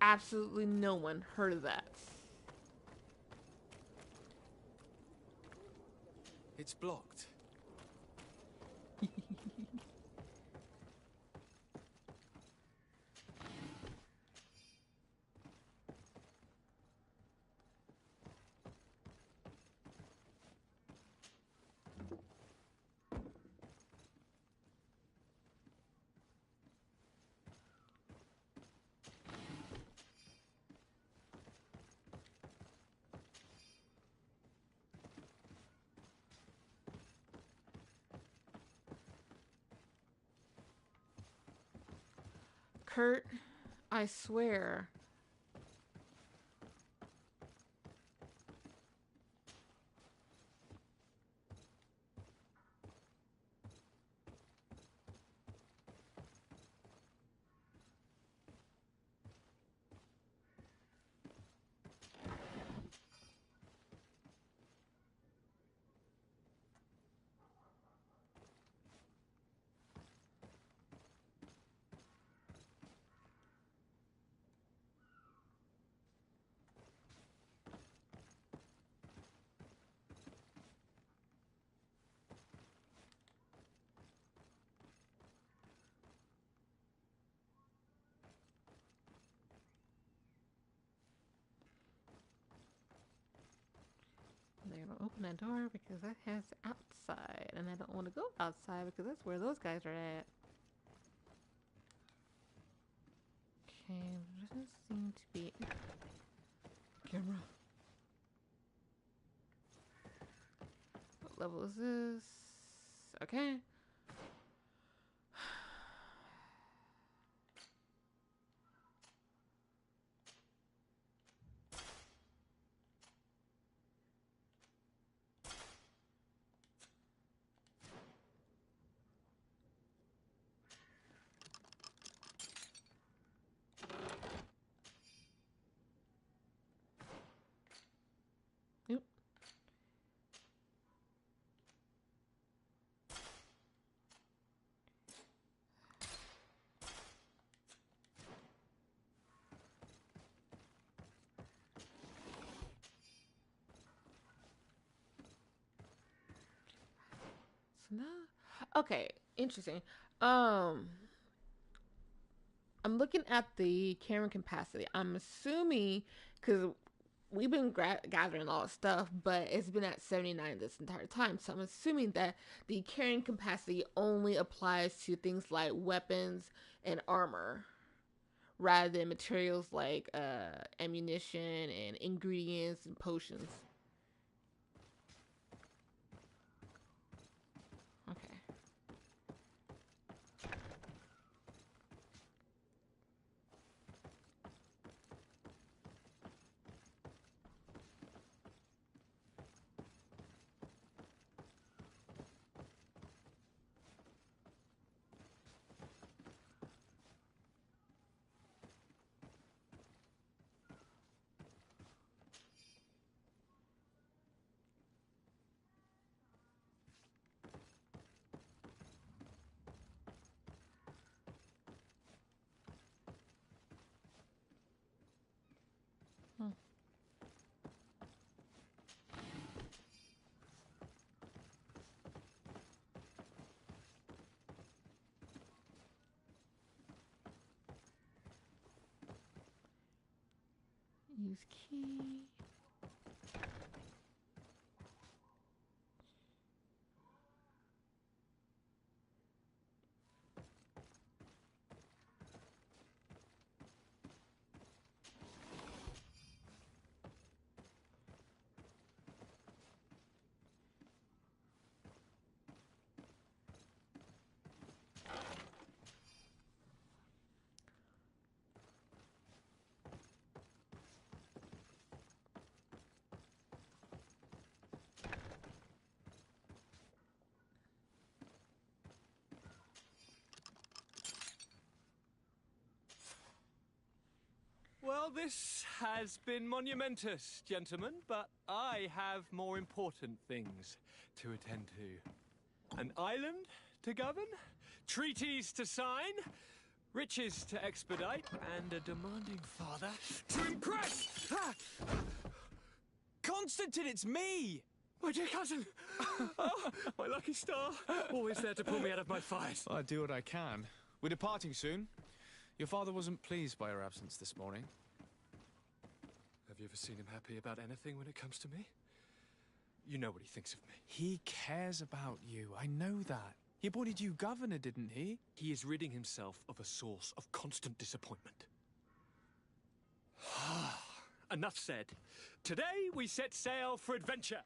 Absolutely no one heard of that. It's blocked. Kurt, I swear. They're gonna open that door because that has outside, and I don't want to go outside because that's where those guys are at. Okay, there doesn't seem to be camera. What level is this? Okay. No. Okay, interesting. I'm looking at the carrying capacity. I'm assuming because we've been gathering all this stuff, but it's been at 79 this entire time. So I'm assuming that the carrying capacity only applies to things like weapons and armor, rather than materials like ammunition and ingredients and potions. Okay. Use key. Well, this has been monumentous, gentlemen, but I have more important things to attend to. An island to govern, treaties to sign, riches to expedite, and a demanding father to impress! Ah! Constantine, it's me! My dear cousin! Oh, my lucky star! Always there to pull me out of my fight. I do what I can. We're departing soon. Your father wasn't pleased by your absence this morning. Have you ever seen him happy about anything when it comes to me? You know what he thinks of me. He cares about you. I know that. He appointed you governor, didn't he? He is ridding himself of a source of constant disappointment. Enough said. Today we set sail for adventure.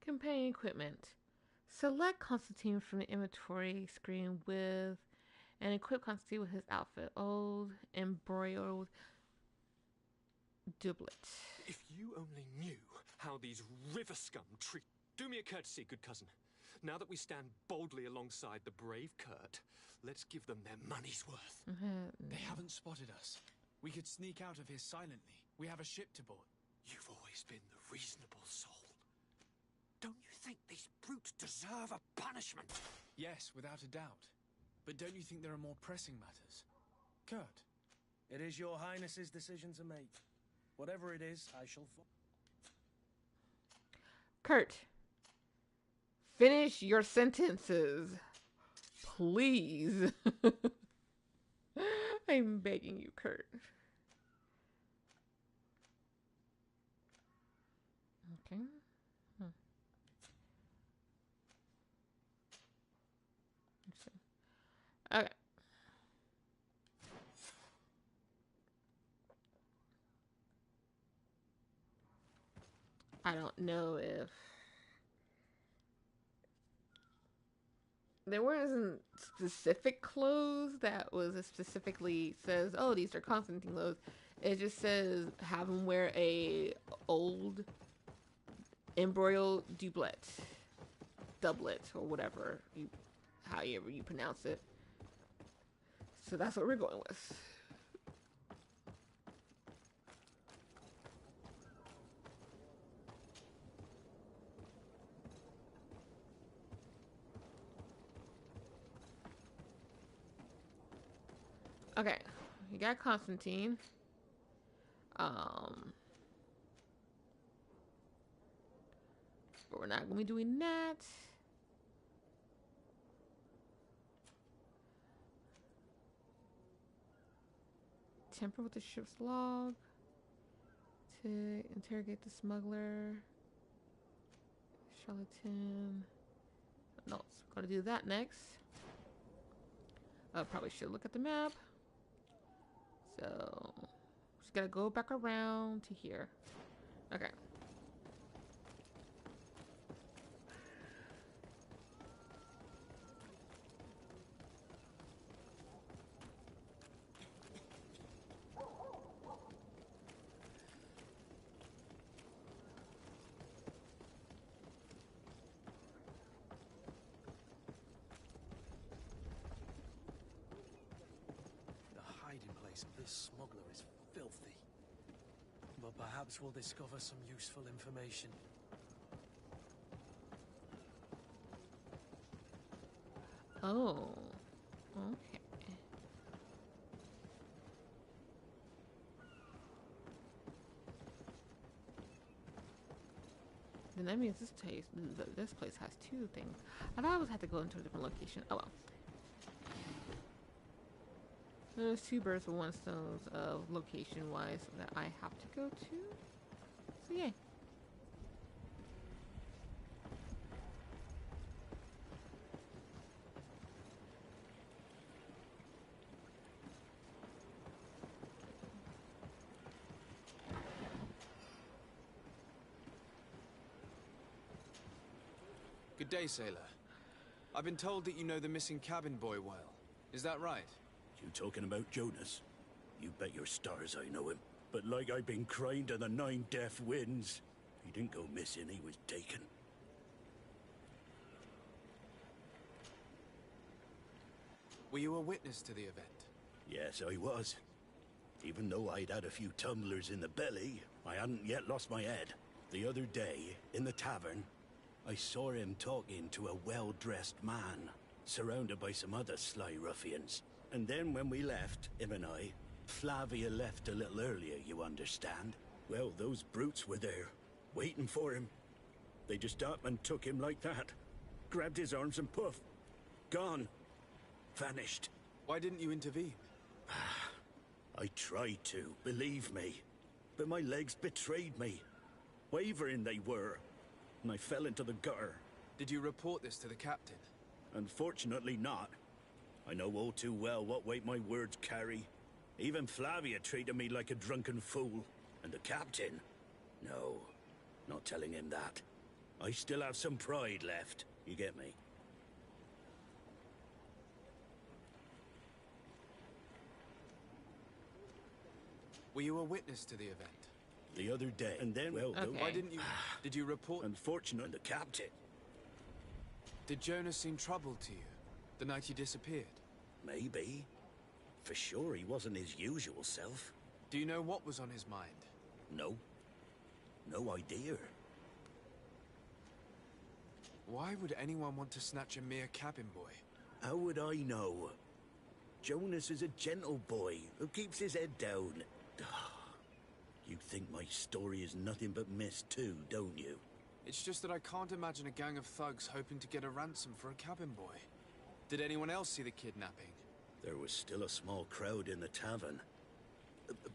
Companion equipment. Select Constantine from the inventory screen with and equip Constantine with his outfit. Old embroiled doublet. If you only knew how these river scum treat... Do me a courtesy, good cousin. Now that we stand boldly alongside the brave Kurt, let's give them their money's worth. They haven't spotted us. We could sneak out of here silently. We have a ship to board. You've always been the reasonable soul. Don't you think these brutes deserve a punishment? Yes, without a doubt. But don't you think there are more pressing matters? Kurt? It is your highness's decision to make. Whatever it is, I shall follow. Kurt, finish your sentences, please. I'm begging you, Kurt. Okay. Okay. I don't know if there wasn't specific clothes that was specifically says, oh, these are Constantine clothes. It just says have him wear a old embroiled doublet, or whatever however you pronounce it. So that's what we're going with. Okay, you got Constantine. But we're not gonna be doing that. Tamper with the ship's log to interrogate the smuggler. Charlatan. No, so we're gonna do that next. I probably should look at the map. So, just gotta go back around to here. Okay. This smuggler is filthy. But perhaps we'll discover some useful information. Oh, okay. Then that means this place has two things. I thought I always had to go into a different location. Oh well. There's two birds with one stone of location-wise that I have to go to. So yay. Good day, sailor. I've been told that you know the missing cabin boy well. Is that right? You talking about Jonas? You bet your stars I know him. But like I've been crying to the 9 deaf winds, he didn't go missing, he was taken. Were you a witness to the event? Yes, I was. Even though I'd had a few tumblers in the belly, I hadn't yet lost my head. The other day, in the tavern, I saw him talking to a well-dressed man, surrounded by some other sly ruffians. And then when we left, him and I, Flavia left a little earlier, you understand? Well, those brutes were there, waiting for him. They just up and took him like that. Grabbed his arms and poof. Gone. Vanished. Why didn't you intervene? I tried to, believe me. But my legs betrayed me. Wavering they were. And I fell into the gutter. Did you report this to the captain? Unfortunately not. I know all too well what weight my words carry. Even Flavia treated me like a drunken fool. And the captain? No, not telling him that. I still have some pride left. You get me? Were you a witness to the event? The other day. And then, well, Okay. Why didn't you... Did you report... Unfortunately, the captain. Did Jonas seem troubled to you the night he disappeared? Maybe. For sure, he wasn't his usual self. Do you know what was on his mind? No. No idea. Why would anyone want to snatch a mere cabin boy? How would I know? Jonas is a gentle boy who keeps his head down. You think my story is nothing but mist too, don't you? It's just that I can't imagine a gang of thugs hoping to get a ransom for a cabin boy. Did anyone else see the kidnapping? There was still a small crowd in the tavern.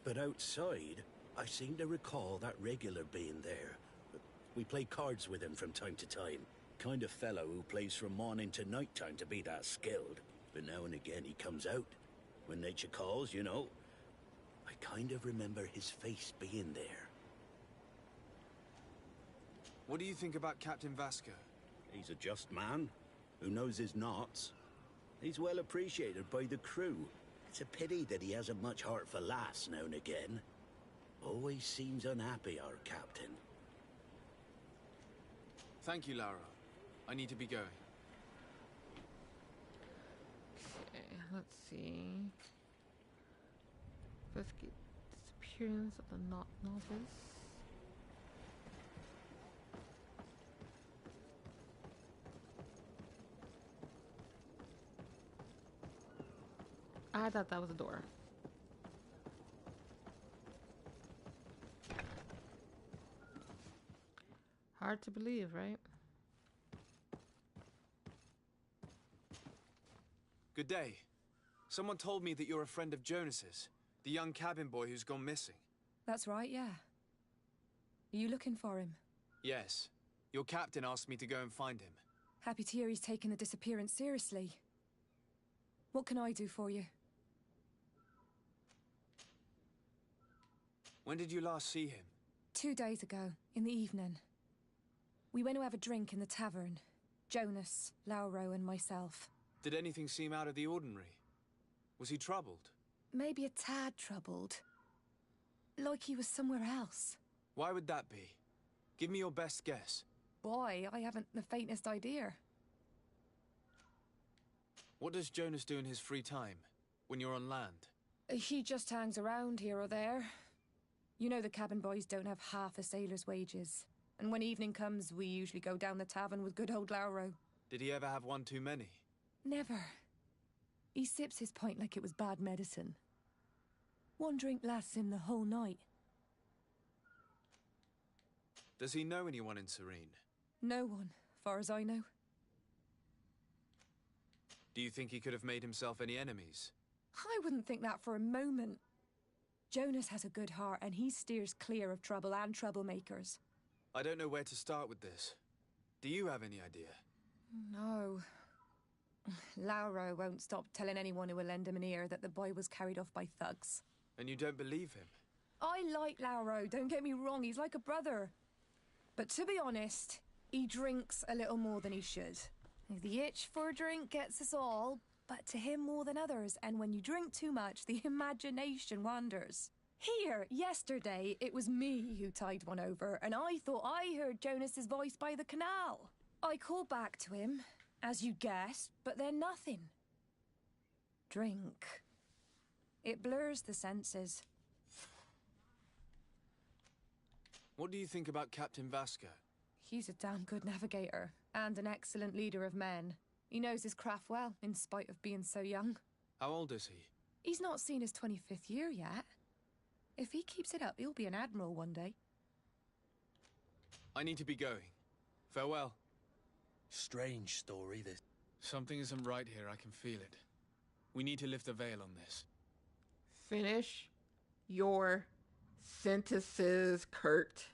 But outside, I seem to recall that regular being there. We play cards with him from time to time. Kind of fellow who plays from morning to night time to be that skilled. But now and again he comes out. When nature calls, you know. I kind of remember his face being there. What do you think about Captain Vasco? He's a just man who knows his knots. He's well appreciated by the crew. It's a pity that he hasn't much heart for lass now and again. Always seems unhappy, our captain. Thank you, Laura. I need to be going. Okay, let's see. Investigate disappearance of the novice. I thought that was a door. Hard to believe, right? Good day. Someone told me that you're a friend of Jonas's, the young cabin boy who's gone missing. That's right, yeah. Are you looking for him? Yes. Your captain asked me to go and find him. Happy to hear he's taken the disappearance seriously. What can I do for you? When did you last see him? 2 days ago, in the evening. We went to have a drink in the tavern. Jonas, Lauro, and myself. Did anything seem out of the ordinary? Was he troubled? Maybe a tad troubled. Like he was somewhere else. Why would that be? Give me your best guess. Boy, I haven't the faintest idea. What does Jonas do in his free time, when you're on land? He just hangs around here or there. You know the cabin boys don't have half a sailor's wages. And when evening comes, we usually go down the tavern with good old Lauro. Did he ever have one too many? Never. He sips his pint like it was bad medicine. One drink lasts him the whole night. Does he know anyone in Serene? No one, far as I know. Do you think he could have made himself any enemies? I wouldn't think that for a moment. Jonas has a good heart and he steers clear of trouble and troublemakers. I don't know where to start with this. Do you have any idea? No. Lauro won't stop telling anyone who will lend him an ear that the boy was carried off by thugs. And you don't believe him? I like Lauro, don't get me wrong, he's like a brother. But to be honest, he drinks a little more than he should. The itch for a drink gets us all, but to him more than others, and when you drink too much, the imagination wanders. Here, yesterday, it was me who tied one over, and I thought I heard Jonas's voice by the canal. I called back to him, as you guessed, but then nothing. Drink. It blurs the senses. What do you think about Captain Vasco? He's a damn good navigator, and an excellent leader of men. He knows his craft well, in spite of being so young. How old is he? He's not seen his 25th year yet. If he keeps it up, he'll be an admiral one day. I need to be going. Farewell. Strange story, this. Something isn't right here, I can feel it. We need to lift the veil on this. Finish your sentences, Kurt.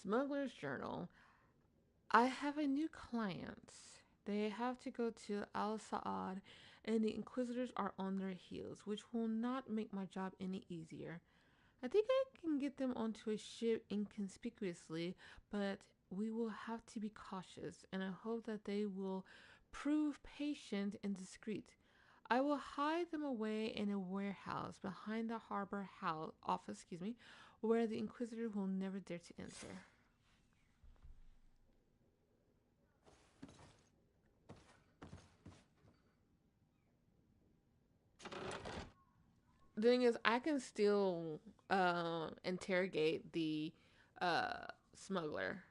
Smuggler's Journal. I have a new client. They have to go to Al Saad, and the Inquisitors are on their heels, which will not make my job any easier. I think I can get them onto a ship inconspicuously, but we will have to be cautious, and I hope that they will prove patient and discreet. I will hide them away in a warehouse behind the harbor house office, where the Inquisitor will never dare to enter. The thing is, I can still interrogate the smuggler.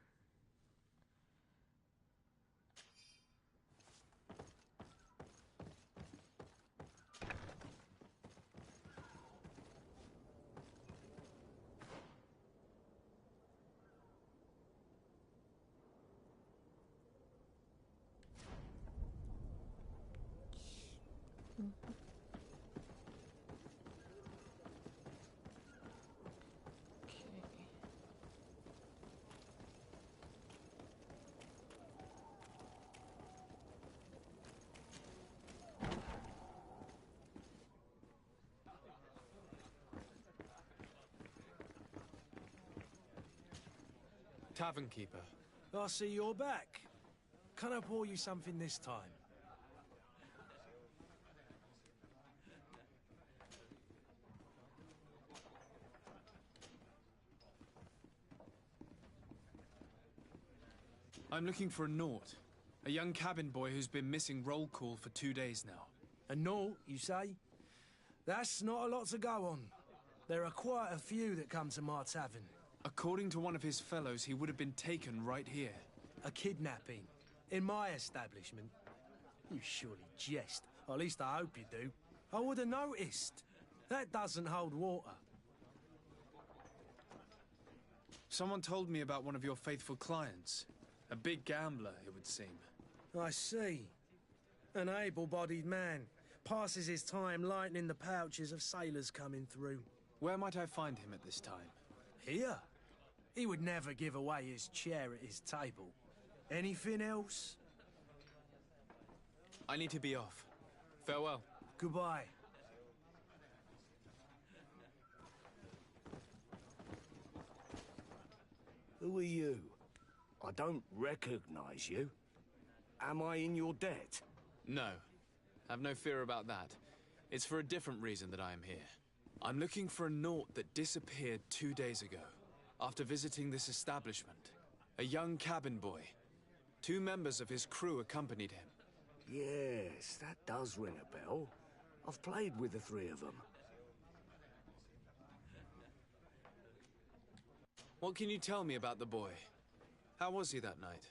Tavern keeper. I see you're back. Can I pour you something this time? I'm looking for a Naut. A young cabin boy who's been missing roll call for 2 days now. A Naut, you say? That's not a lot to go on. There are quite a few that come to my tavern. According to one of his fellows, he would have been taken right here. A kidnapping? In my establishment? You surely jest. Or at least I hope you do. I would have noticed. That doesn't hold water. Someone told me about one of your faithful clients. A big gambler, it would seem. I see. An able-bodied man. Passes his time lightening the pouches of sailors coming through. Where might I find him at this time? Here? He would never give away his chair at his table. Anything else? I need to be off. Farewell. Goodbye. Who are you? I don't recognize you. Am I in your debt? No. Have no fear about that. It's for a different reason that I am here. I'm looking for a Naut that disappeared 2 days ago, after visiting this establishment. A young cabin boy. 2 members of his crew accompanied him. Yes, that does ring a bell. I've played with the 3 of them. What can you tell me about the boy? How was he that night?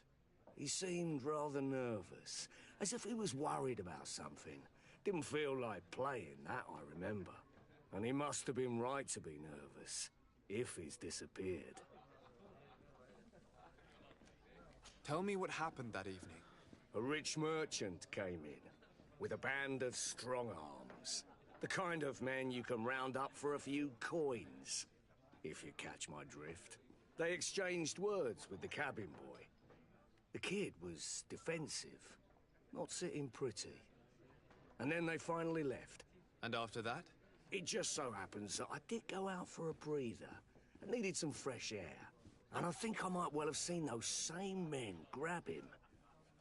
He seemed rather nervous, as if he was worried about something. Didn't feel like playing, that I remember. And he must have been right to be nervous, if he's disappeared. Tell me what happened that evening. A rich merchant came in, with a band of strong arms. The kind of men you can round up for a few coins, if you catch my drift. They exchanged words with the cabin boy. The kid was defensive, not sitting pretty. And then they finally left. And after that? It just so happens that I did go out for a breather and needed some fresh air. And I think I might well have seen those same men grab him.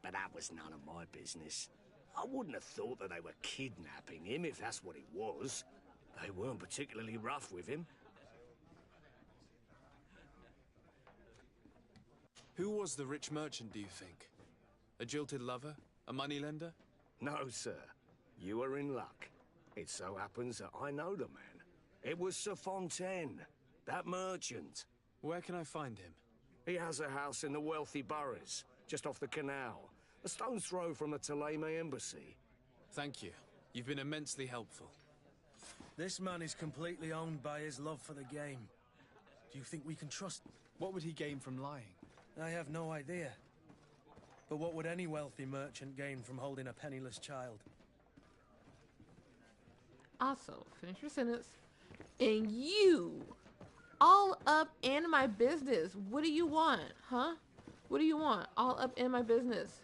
But that was none of my business. I wouldn't have thought that they were kidnapping him if that's what it was. They weren't particularly rough with him. Who was the rich merchant, do you think? A jilted lover? A moneylender? No, sir. You are in luck. It so happens that I know the man. It was Sir Fontaine, that merchant. Where can I find him? He has a house in the wealthy boroughs, just off the canal. A stone's throw from the Thélème embassy. Thank you. You've been immensely helpful. This man is completely owned by his love for the game. Do you think we can trust him? What would he gain from lying? I have no idea. But what would any wealthy merchant gain from holding a penniless child? Also, finish your sentence. And you, all up in my business. What do you want, huh? What do you want? All up in my business.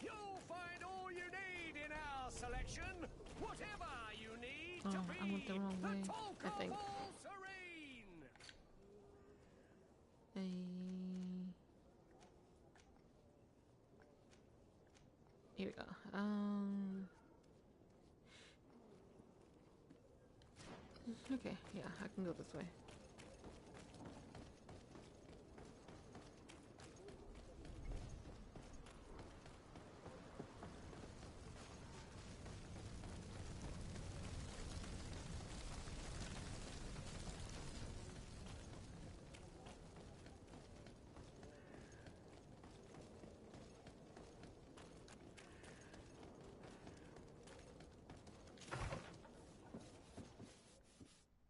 You'll find all you need in our selection. Whatever you need to be I went the wrong way, I think. Serene. Here we go. Okay, yeah, I can go this way.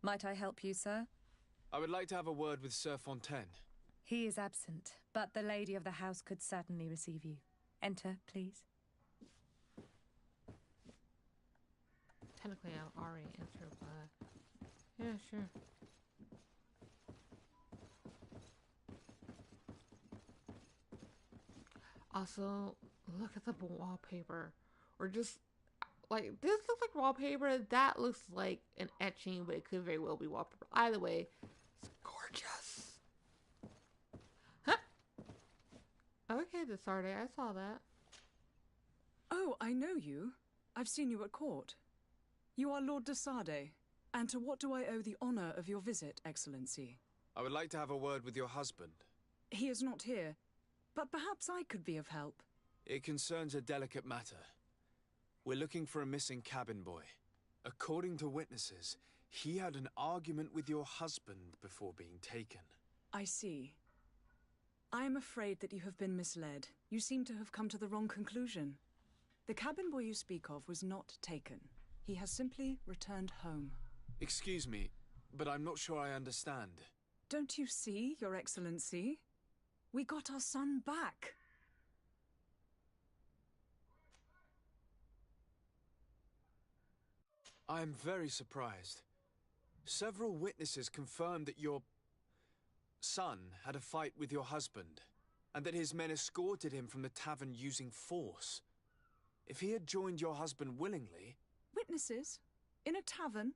Might I help you, sir? I would like to have a word with Sir Fontaine. He is absent, but the lady of the house could certainly receive you. Enter, please. Technically, I've already entered, but yeah, sure. Also, look at the wallpaper. Or just like this looks like wallpaper. That looks like an etching, but it could very well be wallpaper. Either way, it's gorgeous. Huh? Okay, the Sarde, I saw that. Oh, I know you. I've seen you at court. You are Lord de Sarde. And to what do I owe the honor of your visit, Excellency? I would like to have a word with your husband. He is not here, but perhaps I could be of help. It concerns a delicate matter. We're looking for a missing cabin boy. According to witnesses, he had an argument with your husband before being taken. I see. I am afraid that you have been misled. You seem to have come to the wrong conclusion. The cabin boy you speak of was not taken. He has simply returned home. Excuse me, but I'm not sure I understand. Don't you see, Your Excellency? We got our son back. I am very surprised. Several witnesses confirmed that your son had a fight with your husband, and that his men escorted him from the tavern using force. If he had joined your husband willingly... Witnesses? In a tavern?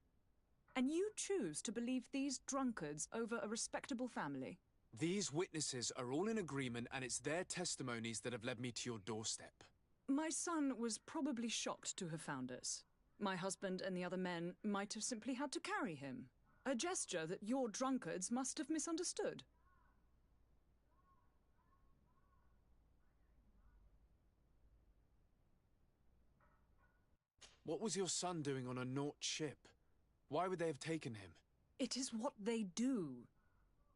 And you choose to believe these drunkards over a respectable family? These witnesses are all in agreement, and it's their testimonies that have led me to your doorstep. My son was probably shocked to have found us. My husband and the other men might have simply had to carry him. A gesture that your drunkards must have misunderstood. What was your son doing on a Naut ship? Why would they have taken him? It is what they do.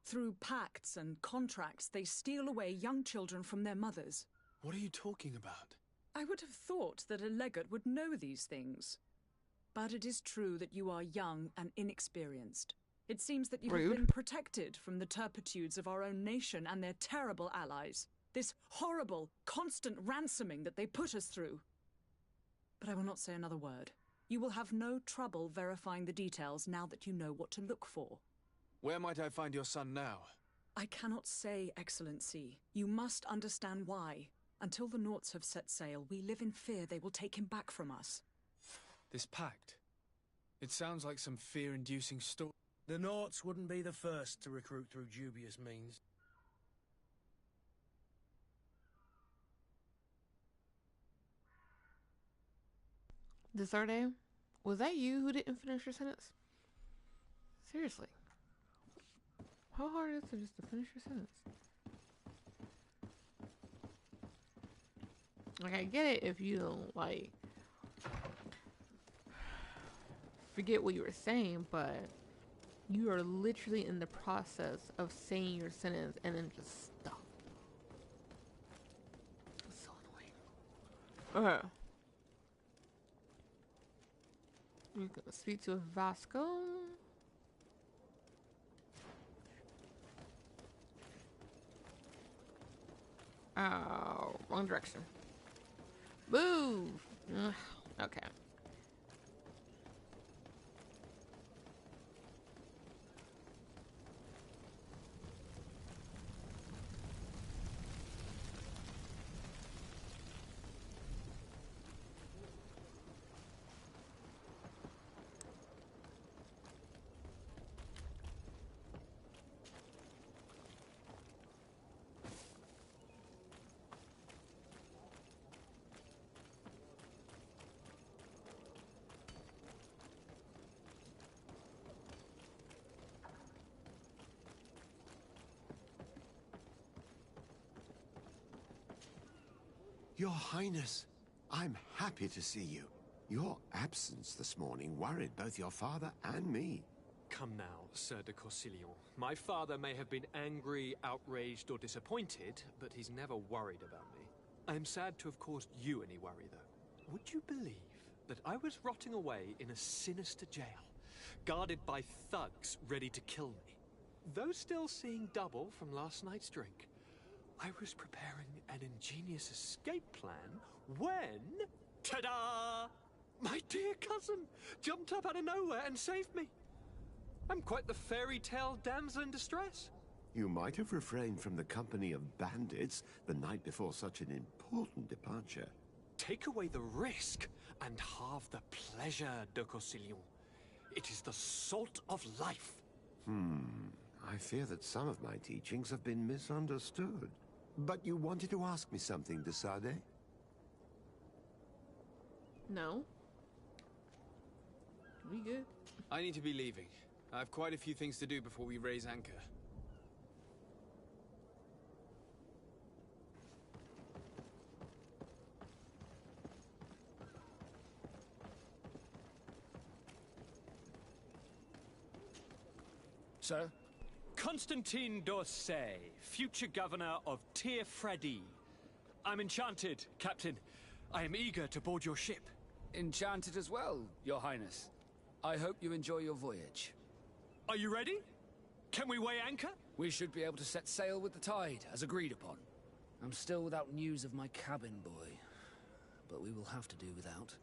Through pacts and contracts, they steal away young children from their mothers. What are you talking about? I would have thought that a legate would know these things. But it is true that you are young and inexperienced. It seems that you have been protected from the turpitudes of our own nation and their terrible allies. This horrible, constant ransoming that they put us through. But I will not say another word. You will have no trouble verifying the details now that you know what to look for. Where might I find your son now? I cannot say, Excellency. You must understand why. Until the Nauts have set sail, we live in fear they will take him back from us. This pact? It sounds like some fear-inducing story. The Nauts wouldn't be the first to recruit through dubious means. De Sarde, was that you who didn't finish your sentence? Seriously. How hard is it just to finish your sentence? Like, I get it if you don't, like, forget what you were saying, but you are literally in the process of saying your sentence and then just stop. It's so annoying. Okay. You can speak to Vasco. Oh, wrong direction. Move. Ugh, okay. Your Highness, I'm happy to see you. Your absence this morning worried both your father and me. Come now, Sir de Corsilion. My father may have been angry, outraged, or disappointed, but he's never worried about me. I am sad to have caused you any worry, though. Would you believe that I was rotting away in a sinister jail, guarded by thugs ready to kill me? Though still seeing double from last night's drink, I was preparing an ingenious escape plan when... ta-da! My dear cousin jumped up out of nowhere and saved me. I'm quite the fairy tale damsel in distress. You might have refrained from the company of bandits the night before such an important departure. Take away the risk and halve the pleasure, de Corsilion. It is the salt of life. I fear that some of my teachings have been misunderstood. But you wanted to ask me something, de Sade? No. We good? I need to be leaving. I have quite a few things to do before we raise anchor. Sir? Constantine d'Orsay, future governor of Tir Freddy. I'm enchanted, Captain. I am eager to board your ship. Enchanted as well, Your Highness. I hope you enjoy your voyage. Are you ready? Can we weigh anchor? We should be able to set sail with the tide, as agreed upon. I'm still without news of my cabin boy, but we will have to do without.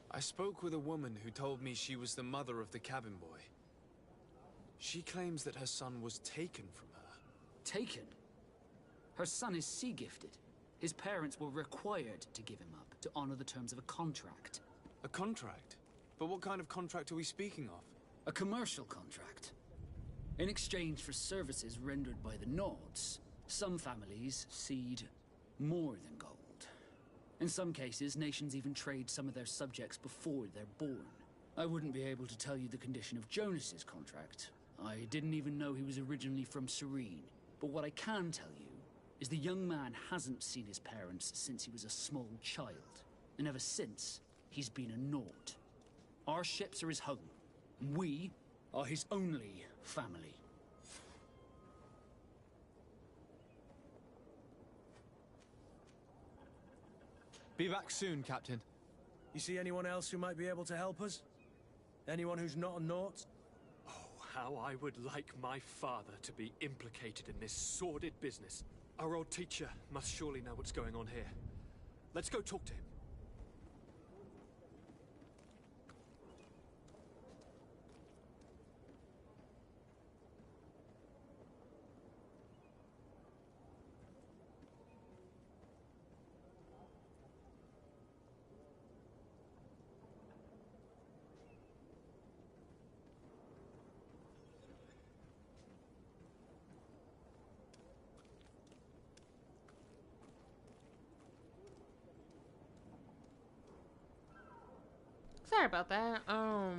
I spoke with a woman who told me she was the mother of the cabin boy. She claims that her son was taken from her. Taken? Her son is sea-gifted. His parents were required to give him up to honor the terms of a contract. A contract? But what kind of contract are we speaking of? A commercial contract. In exchange for services rendered by the Nords, some families cede more than gold. In some cases, nations even trade some of their subjects before they're born. I wouldn't be able to tell you the condition of Jonas's contract. I didn't even know he was originally from Serene. But what I can tell you is the young man hasn't seen his parents since he was a small child. And ever since, he's been a Nord. Our ships are his home. We are his only family. Be back soon, Captain. You see anyone else who might be able to help us? Anyone who's not a Nort? Oh, how I would like my father to be implicated in this sordid business. Our old teacher must surely know what's going on here. Let's go talk to him. Sorry about that. I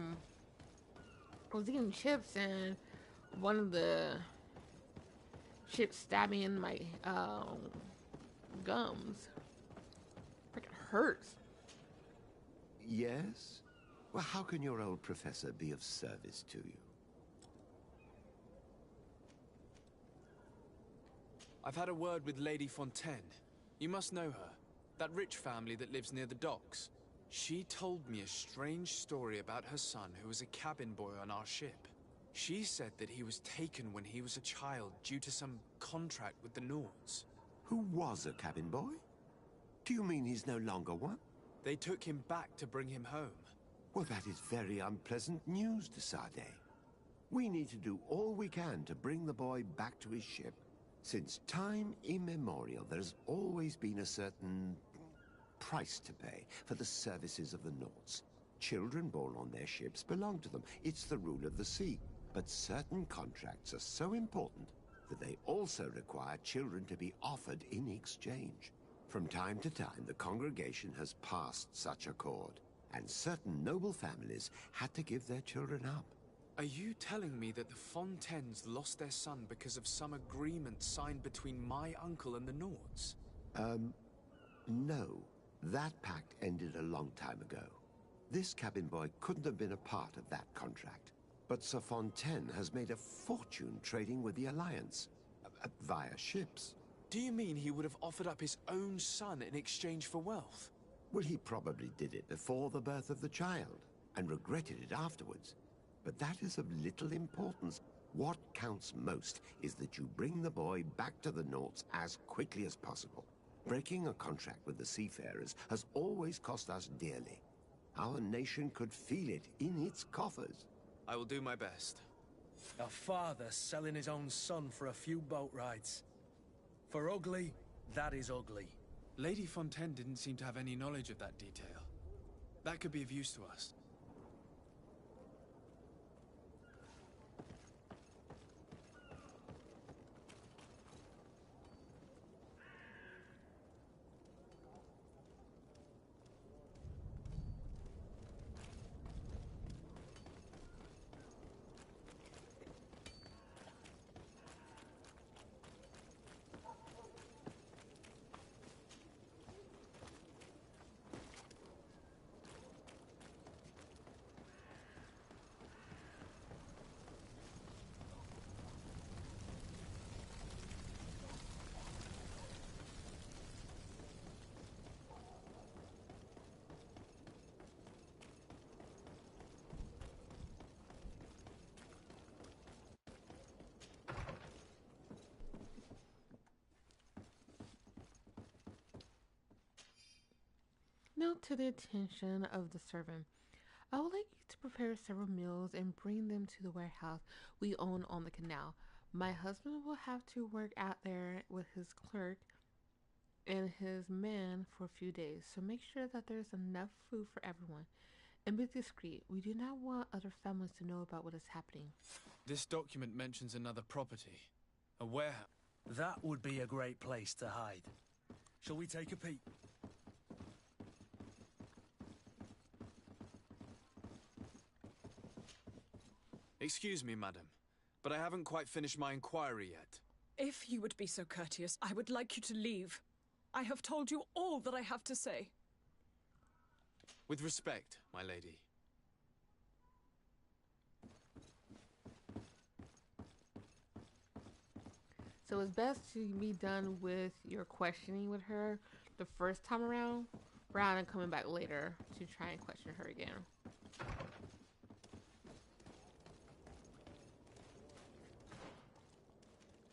was eating chips and one of the chips stabbed me in my gums. Freaking hurts. Yes? Well, how can your old professor be of service to you? I've had a word with Lady Fontaine. You must know her. That rich family that lives near the docks. She told me a strange story about her son who was a cabin boy on our ship. She said that he was taken when he was a child due to some contract with the Nords. Who was a cabin boy? Do you mean he's no longer one? They took him back to bring him home. Well, that is very unpleasant news, de Sade. We need to do all we can to bring the boy back to his ship. Since time immemorial, there's always been a certain price to pay for the services of the Nords. Children born on their ships belong to them. It's the rule of the sea. But certain contracts are so important that they also require children to be offered in exchange. From time to time, the congregation has passed such accord, and certain noble families had to give their children up. Are you telling me that the Fontaines lost their son because of some agreement signed between my uncle and the Nords? No. That pact ended a long time ago. This cabin boy couldn't have been a part of that contract. But Sir Fontaine has made a fortune trading with the Alliance, via ships. Do you mean he would have offered up his own son in exchange for wealth? Well, he probably did it before the birth of the child, and regretted it afterwards. But that is of little importance. What counts most is that you bring the boy back to the Nords as quickly as possible. Breaking a contract with the seafarers has always cost us dearly. Our nation could feel it in its coffers. I will do my best. A father selling his own son for a few boat rides. For ugly, that is ugly. Lady Fontaine didn't seem to have any knowledge of that detail. That could be of use to us. Note to the attention of the servant. I would like you to prepare several meals and bring them to the warehouse we own on the canal. My husband will have to work out there with his clerk and his men for a few days, so make sure that there's enough food for everyone. And be discreet. We do not want other families to know about what is happening. This document mentions another property. A warehouse. That would be a great place to hide. Shall we take a peek? Excuse me, madam, but I haven't quite finished my inquiry yet. If you would be so courteous, I would like you to leave. I have told you all that I have to say. With respect, my lady. So it's best to be done with your questioning with her the first time around, rather than coming back later to try and question her again.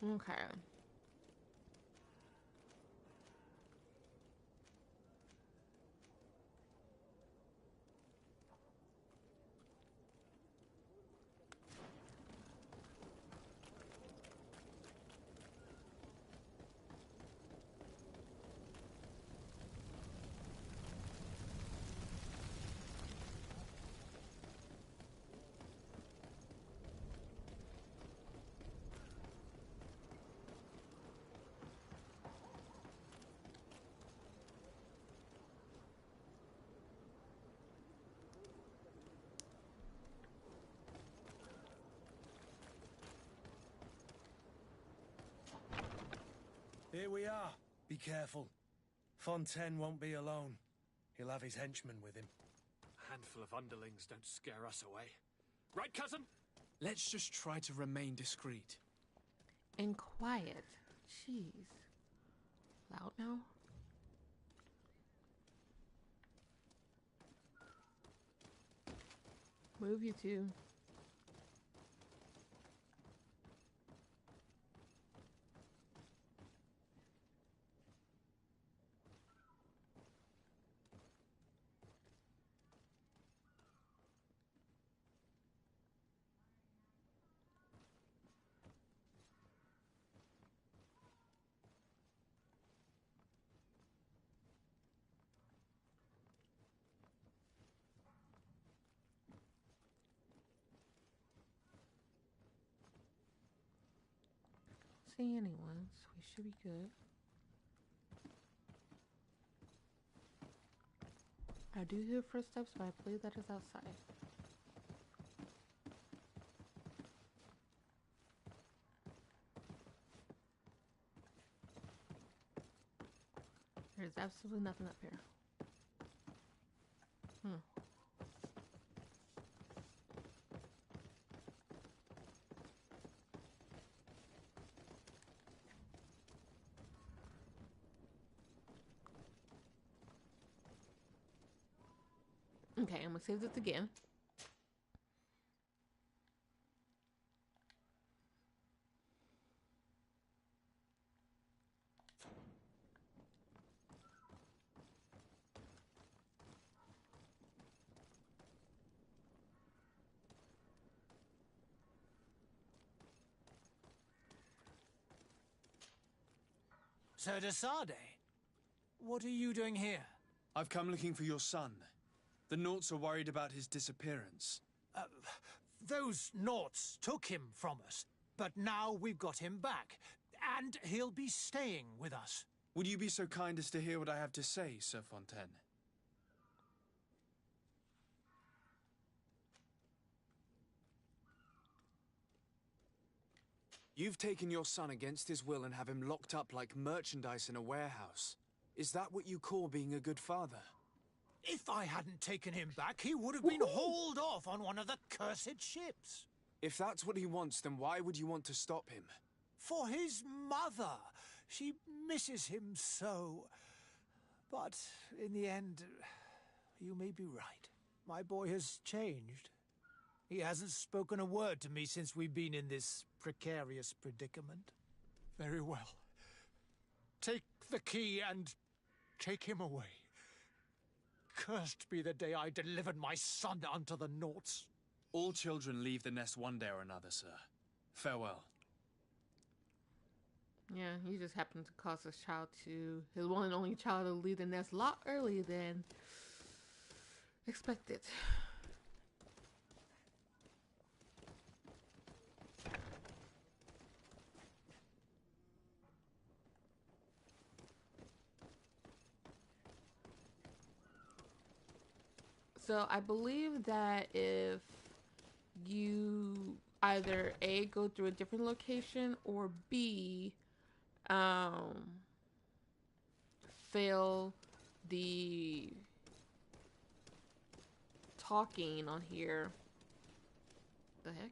Okay. Here we are. Be careful. Fontaine won't be alone. He'll have his henchmen with him. handful of underlings don't scare us away. Right, cousin? Let's just try to remain discreet. And quiet. Jeez. Loud now? Move, you two. See anyone, so we should be good. I do hear footsteps, but I believe that is outside. There's absolutely nothing up here. Okay, I'm gonna save this again. Sir Desade, what are you doing here? I've come looking for your son. The Naughts are worried about his disappearance. Those Naughts took him from us, but now we've got him back, and he'll be staying with us. Would you be so kind as to hear what I have to say, Sir Fontaine? You've taken your son against his will and have him locked up like merchandise in a warehouse. Is that what you call being a good father? If I hadn't taken him back, he would have been hauled off on one of the cursed ships. If that's what he wants, then why would you want to stop him? For his mother. She misses him so. But in the end, you may be right. My boy has changed. He hasn't spoken a word to me since we've been in this precarious predicament. Very well. Take the key and take him away. Cursed be the day I delivered my son unto the Naughts. All children leave the nest one day or another, sir. Farewell. Yeah, he just happened to cause his one and only child to leave the nest a lot earlier than expected. So I believe that if you either A, go through a different location, or B, fail the talking on here. The heck?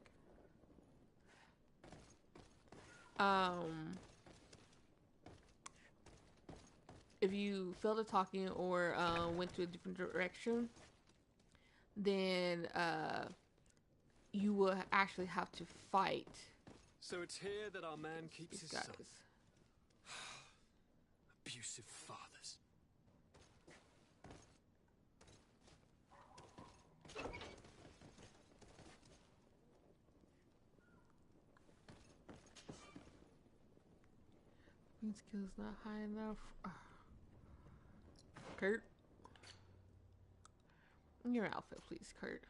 If you fail the talking or went to a different direction, then you will actually have to fight. So it's here that our man keeps his guys. son. Abusive fathers. Speed skill's not high enough. Kurt. Your outfit, please, Kurt.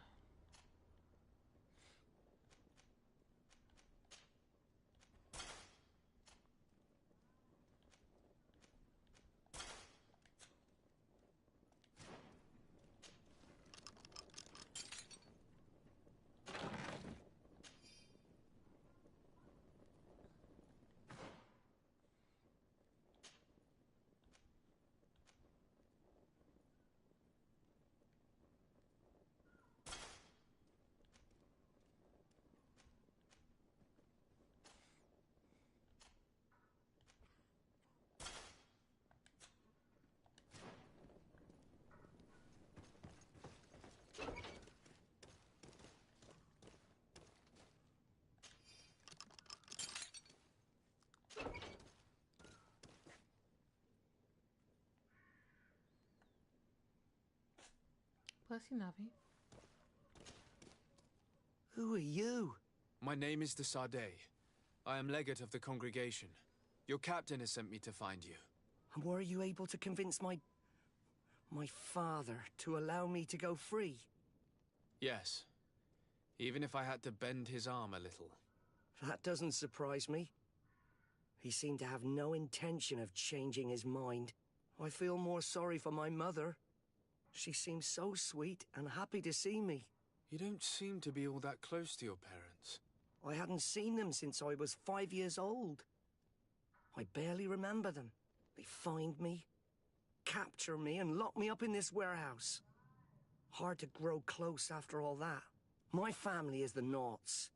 Plessy Navi. Who are you? My name is de Sardet. I am legate of the congregation. Your captain has sent me to find you. And were you able to convince my father to allow me to go free? Yes. Even if I had to bend his arm a little. That doesn't surprise me. He seemed to have no intention of changing his mind. I feel more sorry for my mother. She seems so sweet and happy to see me. You don't seem to be all that close to your parents. I hadn't seen them since I was 5 years old. I barely remember them. They find me, capture me, and lock me up in this warehouse. Hard to grow close after all that. My family is the Naughts.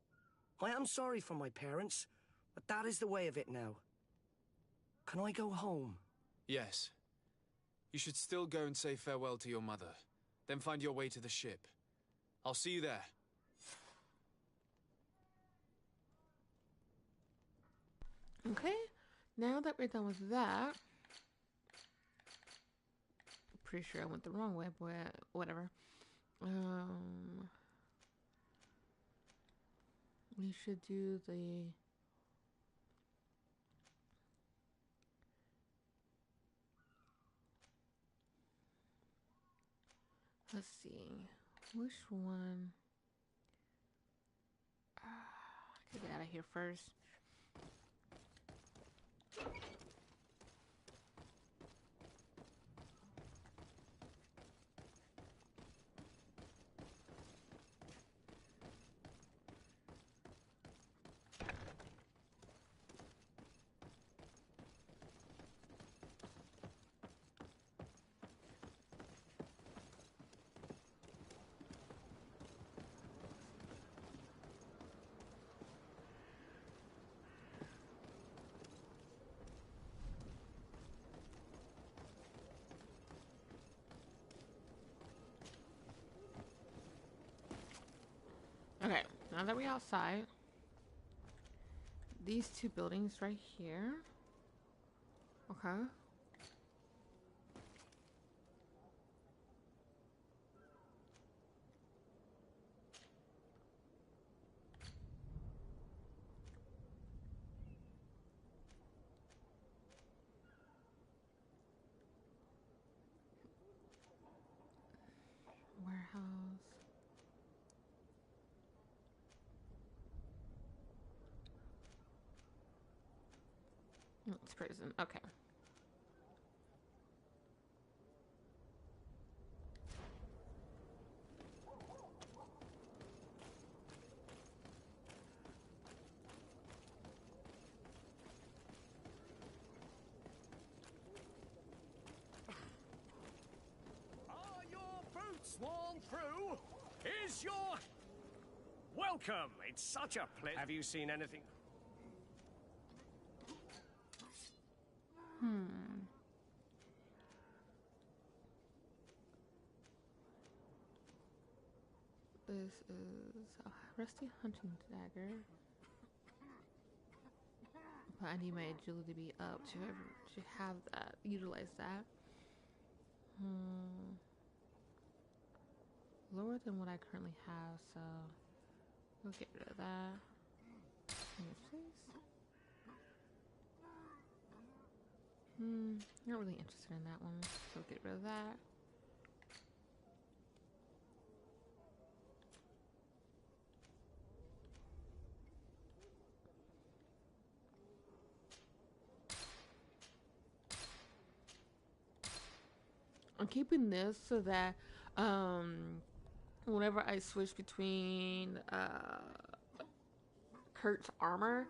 I am sorry for my parents, but that is the way of it now. Can I go home? Yes. You should still go and say farewell to your mother. Then find your way to the ship. I'll see you there. Okay, now that we're done with that, pretty sure I went the wrong way, but whatever. We should do the let's see, which one? Get out of here first. Okay, now that we're outside, these two buildings right here. Okay. Warehouse. It's prison. Okay. Are your boots worn through? Is your... Welcome! It's such a pleasure. Have you seen anything? This is a rusty hunting dagger. But I need my agility to be up to have that, utilize that. Lower than what I currently have, so we'll get rid of that. Yes, please. Not really interested in that one, so get rid of that. I'm keeping this so that whenever I switch between Kurt's armor,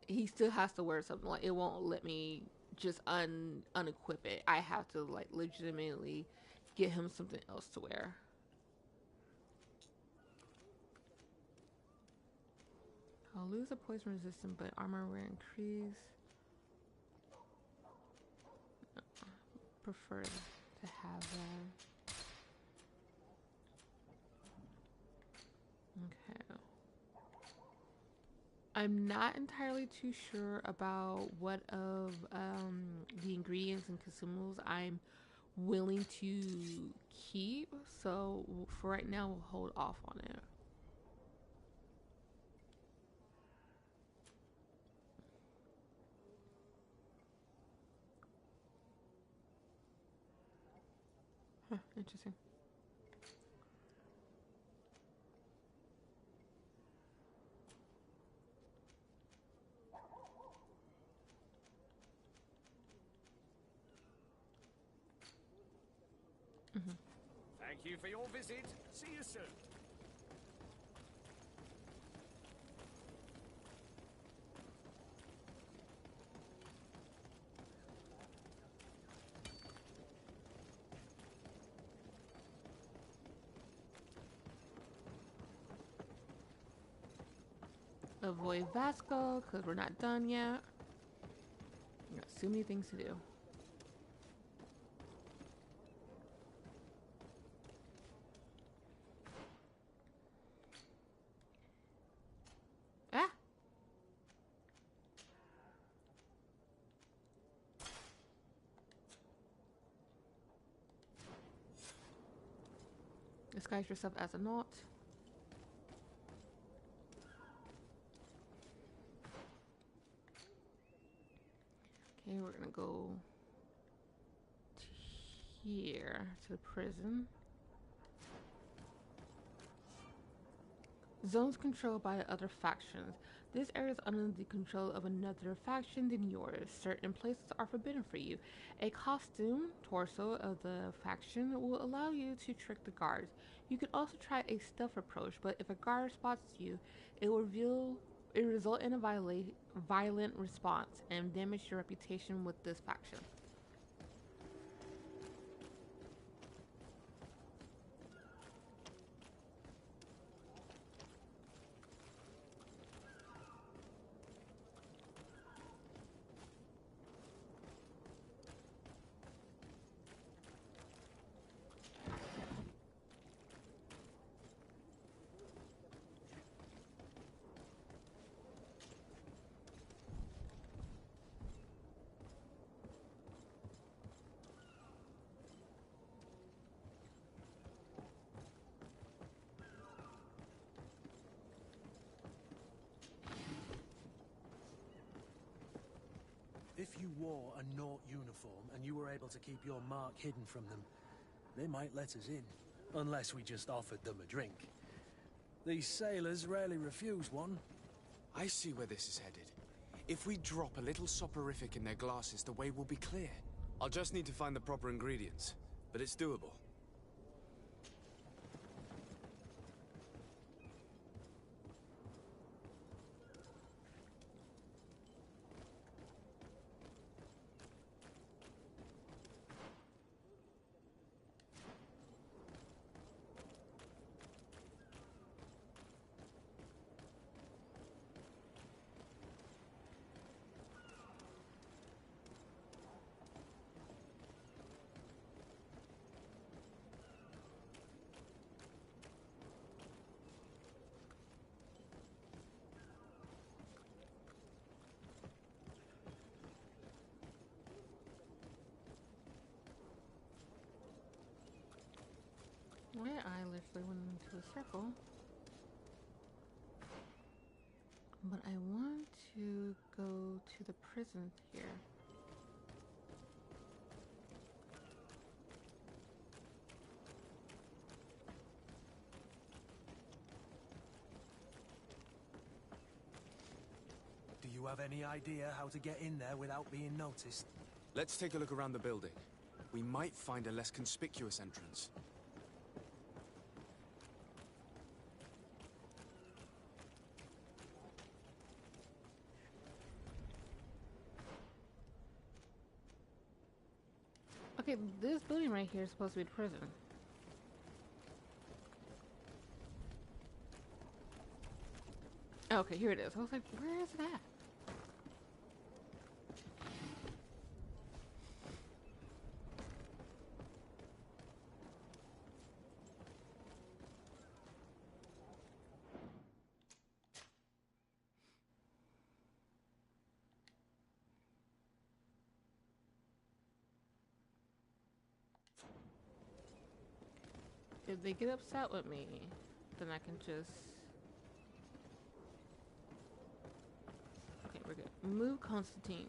he still has to wear something. Like, it won't let me just unequip it. I have to like legitimately get him something else to wear. I'll lose the poison resistance, but armor will increase. Prefer to have that. Okay. I'm not entirely too sure about what of the ingredients and consumables I'm willing to keep. So for right now, we'll hold off on it. Huh, interesting. Thank you for your visit. See you soon. Avoid Vasco because we're not done yet. We got so many things to do. Ah! Disguise yourself as a knot. Okay, we're gonna go to here, to the prison. Zones controlled by other factions. This area is under the control of another faction than yours. Certain places are forbidden for you. A costume torso of the faction will allow you to trick the guards. You can also try a stealth approach, but if a guard spots you, it will result in a violent response and damage your reputation with this faction. If you wore a Naut uniform and you were able to keep your mark hidden from them, they might let us in. Unless we just offered them a drink. These sailors rarely refuse one. I see where this is headed. If we drop a little soporific in their glasses, the way will be clear. I'll just need to find the proper ingredients, but it's doable. Where I literally went into a circle. But I want to go to the prison here. Do you have any idea how to get in there without being noticed? Let's take a look around the building. We might find a less conspicuous entrance. Okay, this building right here is supposed to be the prison. Okay, here it is. I was like, where is it at? if they get upset with me, then I can just... Okay, we're good. Move Constantine.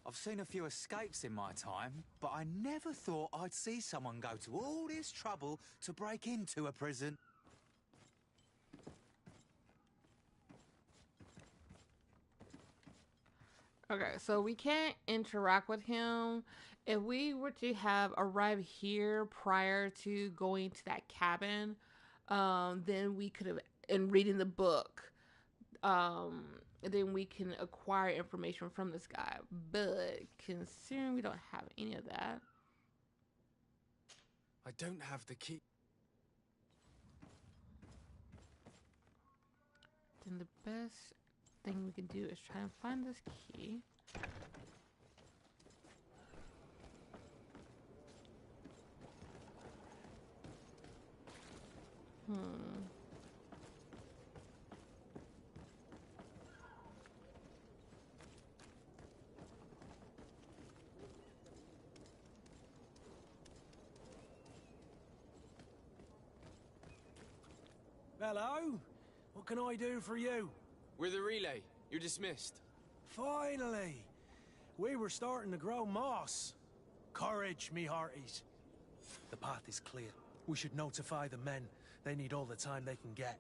I've seen a few escapes in my time, but I never thought I'd see someone go to all this trouble to break into a prison. Okay, so we can't interact with him. If we were to have arrived here prior to going to that cabin, then we could have, in reading the book, then we can acquire information from this guy. But considering we don't have any of that, I don't have the key. then the best thing we can do is try and find this key. Hello? What can I do for you? We're the relay. You're dismissed. Finally! We were starting to grow moss. Courage, me hearties. The path is clear. We should notify the men. They need all the time they can get.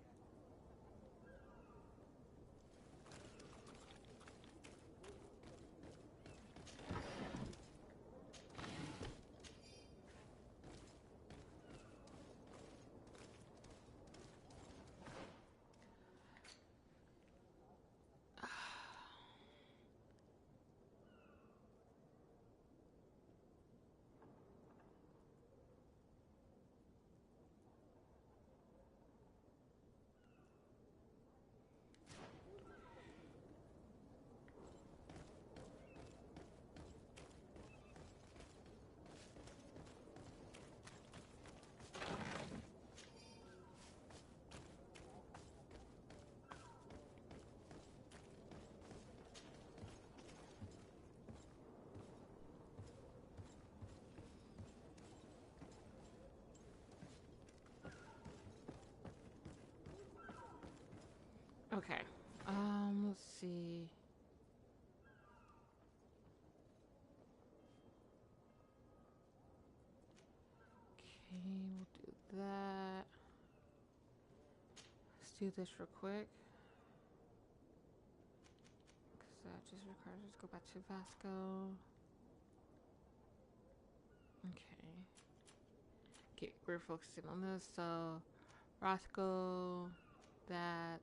Okay. Let's see. Okay, we'll do that. Let's do this real quick. Because that just requires us to go back to Vasco. Okay. Okay, we're focusing on this. So, Vasco, that.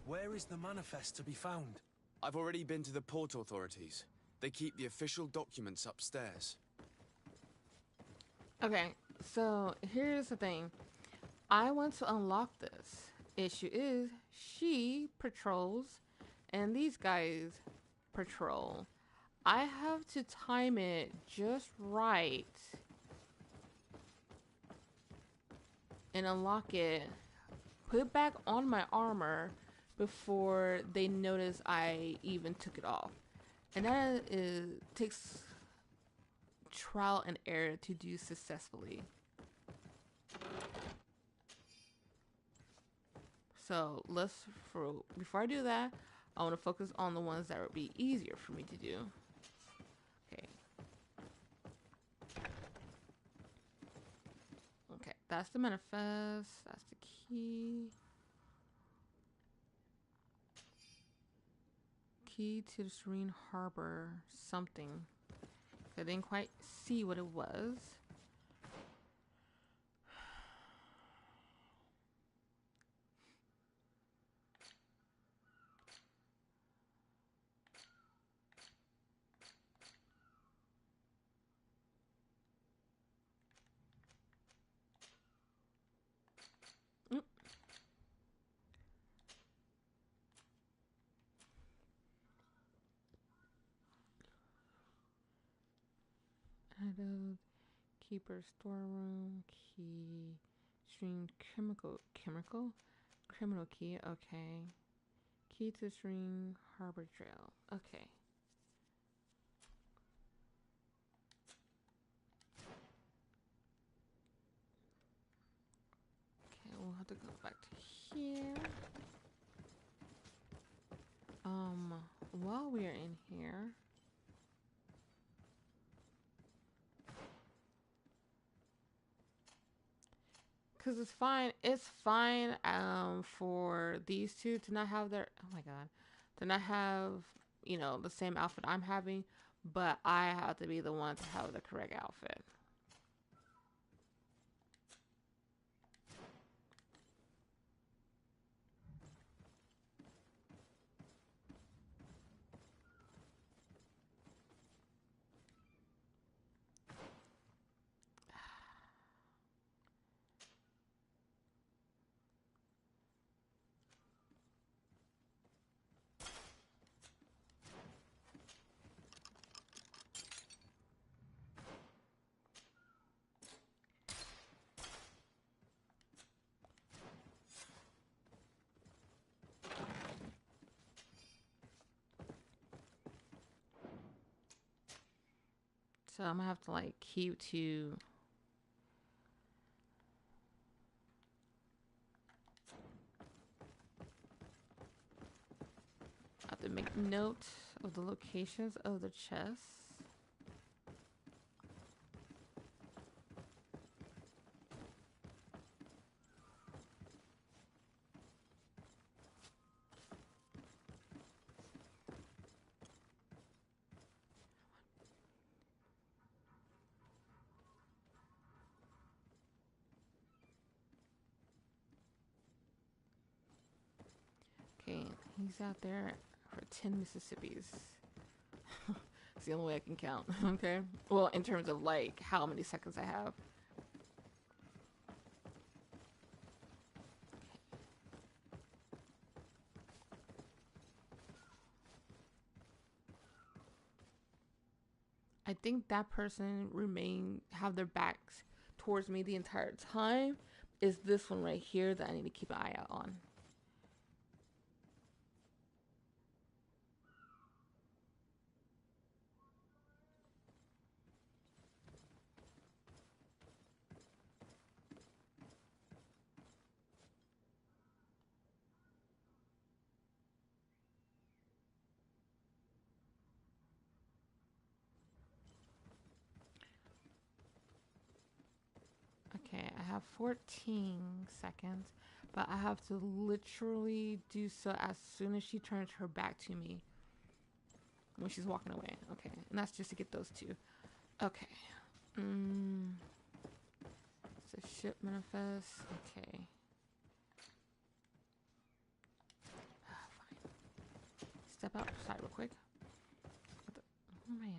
Where is the manifest to be found? I've already been to the port authorities. They keep the official documents upstairs. Okay, so here's the thing. I want to unlock this. Issue is, she patrols, and these guys patrol. I have to time it just right and unlock it, put it back on my armor before they notice I even took it off. And that takes trial and error to do successfully. So before I do that, I want to focus on the ones that would be easier for me to do. Okay. Okay, that's the manifest, that's the key. Key to the Serene Harbor something. I didn't quite see what it was. Antidote. Keeper storeroom. Key. Stream criminal key. Okay. Key to stream harbor trail. Okay. Okay, we'll have to go back to here. While we are in here, because it's fine for these two to not have their, oh my god, to not have, you know, the same outfit I'm having, but I have to be the one to have the correct outfit. So I'm gonna have to like keep to I have to make note of the locations of the chests. Okay, he's out there for 10 Mississippis. It's the only way I can count, okay? Well, in terms of like how many seconds I have. I think that person have their backs towards me the entire time. Is this one right here that I need to keep an eye out on. Okay, I have 14 seconds, but I have to literally do so as soon as she turns her back to me when she's walking away. Okay, and that's just to get those two. Okay. It's a ship manifest. Okay. Fine. Step outside real quick. Where am I at?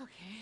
Okay.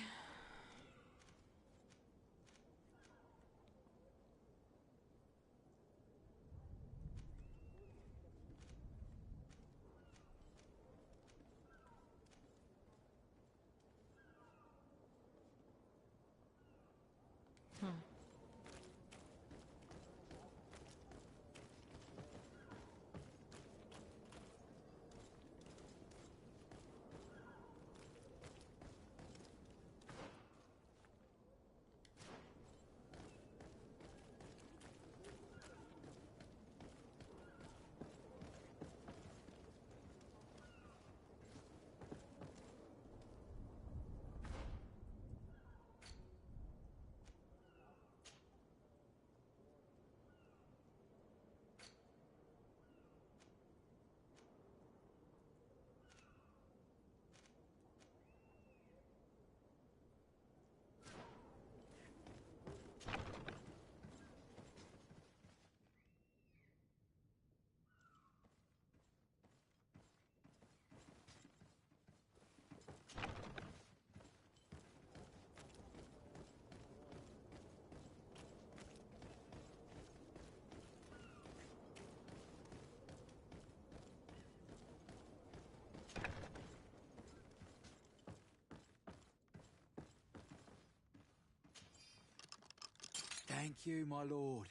Thank you, my lord.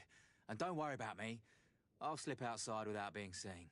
And don't worry about me. I'll slip outside without being seen.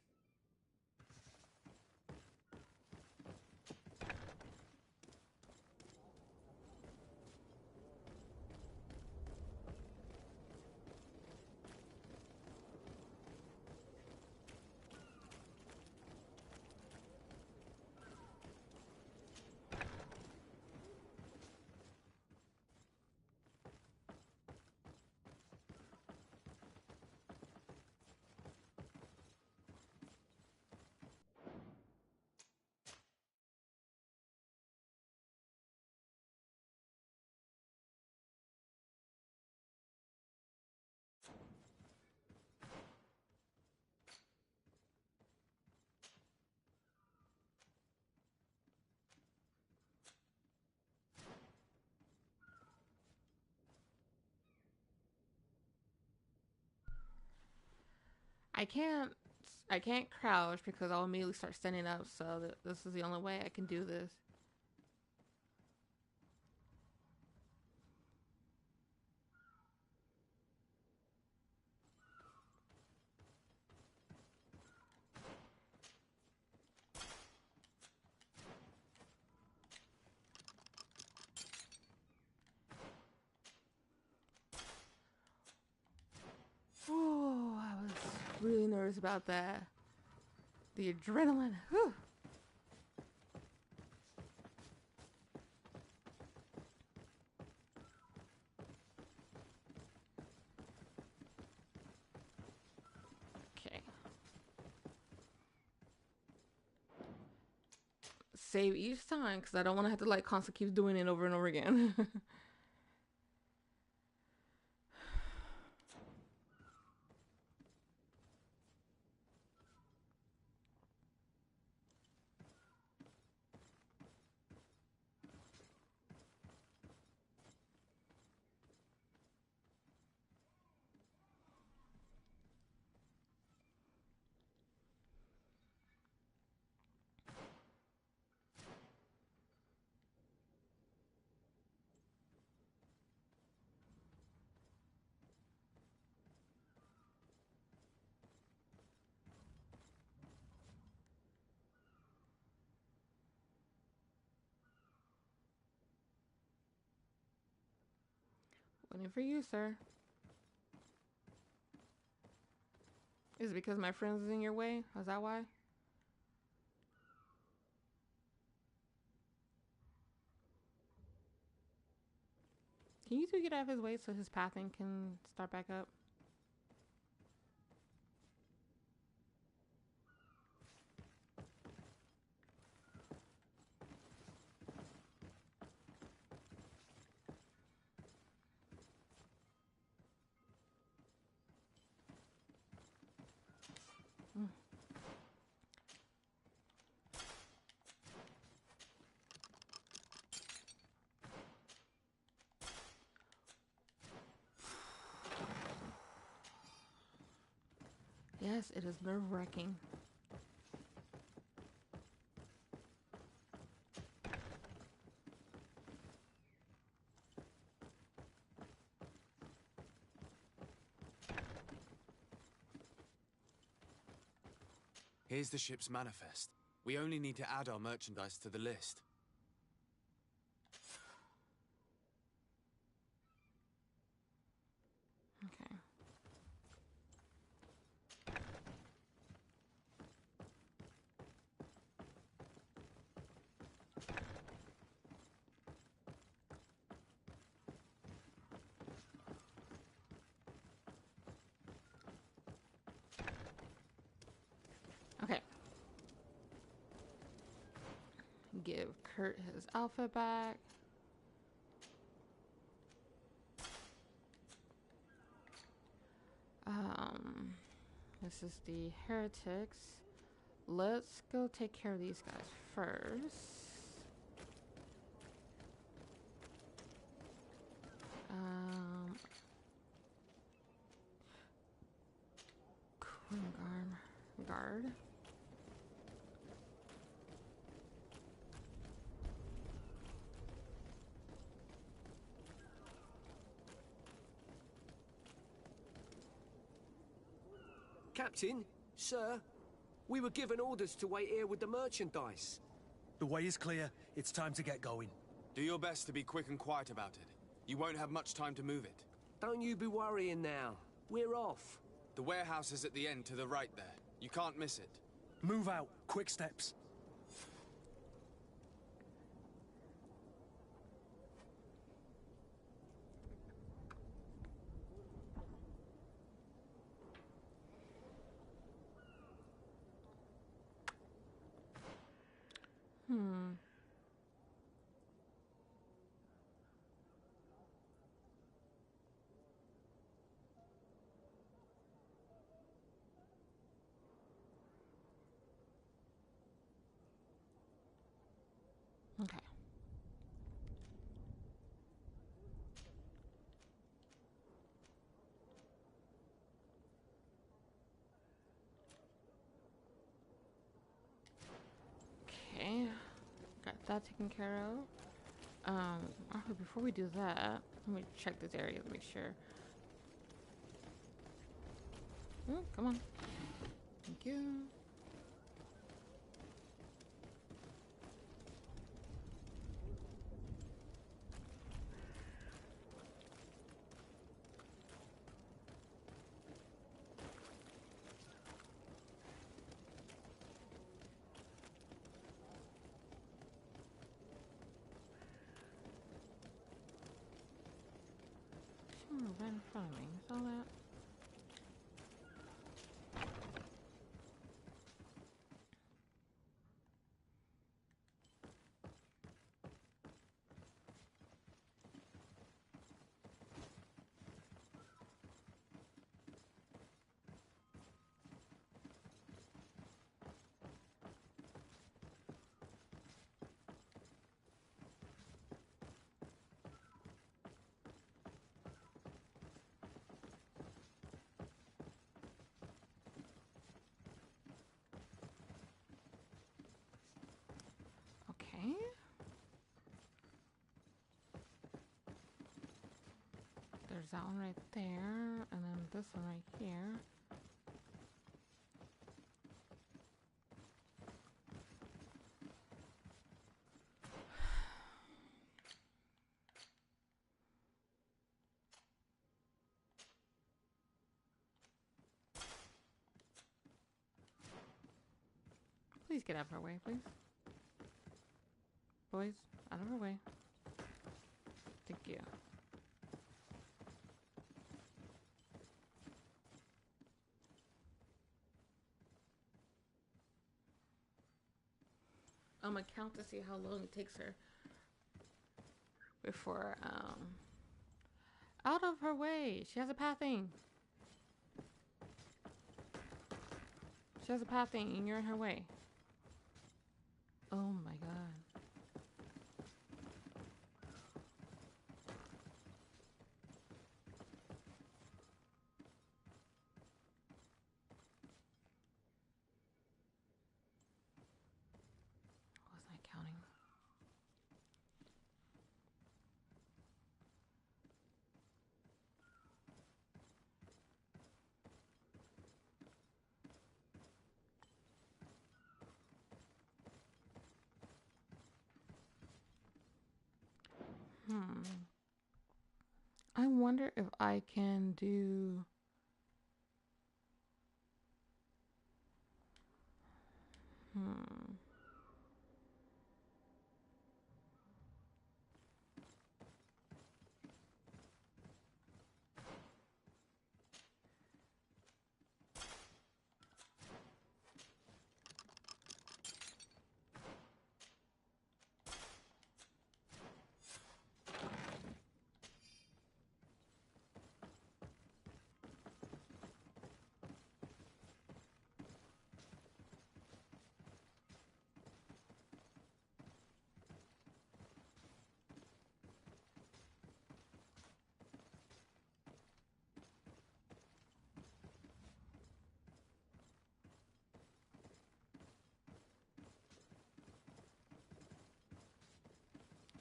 I can't crouch because I'll immediately start standing up, so this is the only way I can do this. Oh, I was really nervous about that. The adrenaline. Whew. Okay. Save each time because I don't want to have to like constantly keep doing it over and over again. Waiting for you, sir. Is it because my friends is in your way? Is that why? Can you two get out of his way so his pathing can start back up? Yes, it is nerve-wracking. Here's the ship's manifest. We only need to add our merchandise to the list. Okay. Okay. Give Kurt his outfit back. This is the heretics. Let's go take care of these guys first. Guard. Captain, sir, we were given orders to wait here with the merchandise. The way is clear. It's time to get going. Do your best to be quick and quiet about it. You won't have much time to move it. Don't you be worrying now. We're off. The warehouse is at the end to the right there. You can't miss it. Move out. Quick steps. Okay. Okay. Got that taken care of. Oh, before we do that, let me check this area to make sure. Come on. Thank you. Right in front of me. Saw that? Okay. There's that one right there, and then this one right here. Please get out of our way, please. Boys, out of our way. Thank you. I'm gonna count to see how long it takes her before, out of her way. She has a pathing. She has a pathing and you're in her way. Oh my god. Was I counting? I wonder if I can do...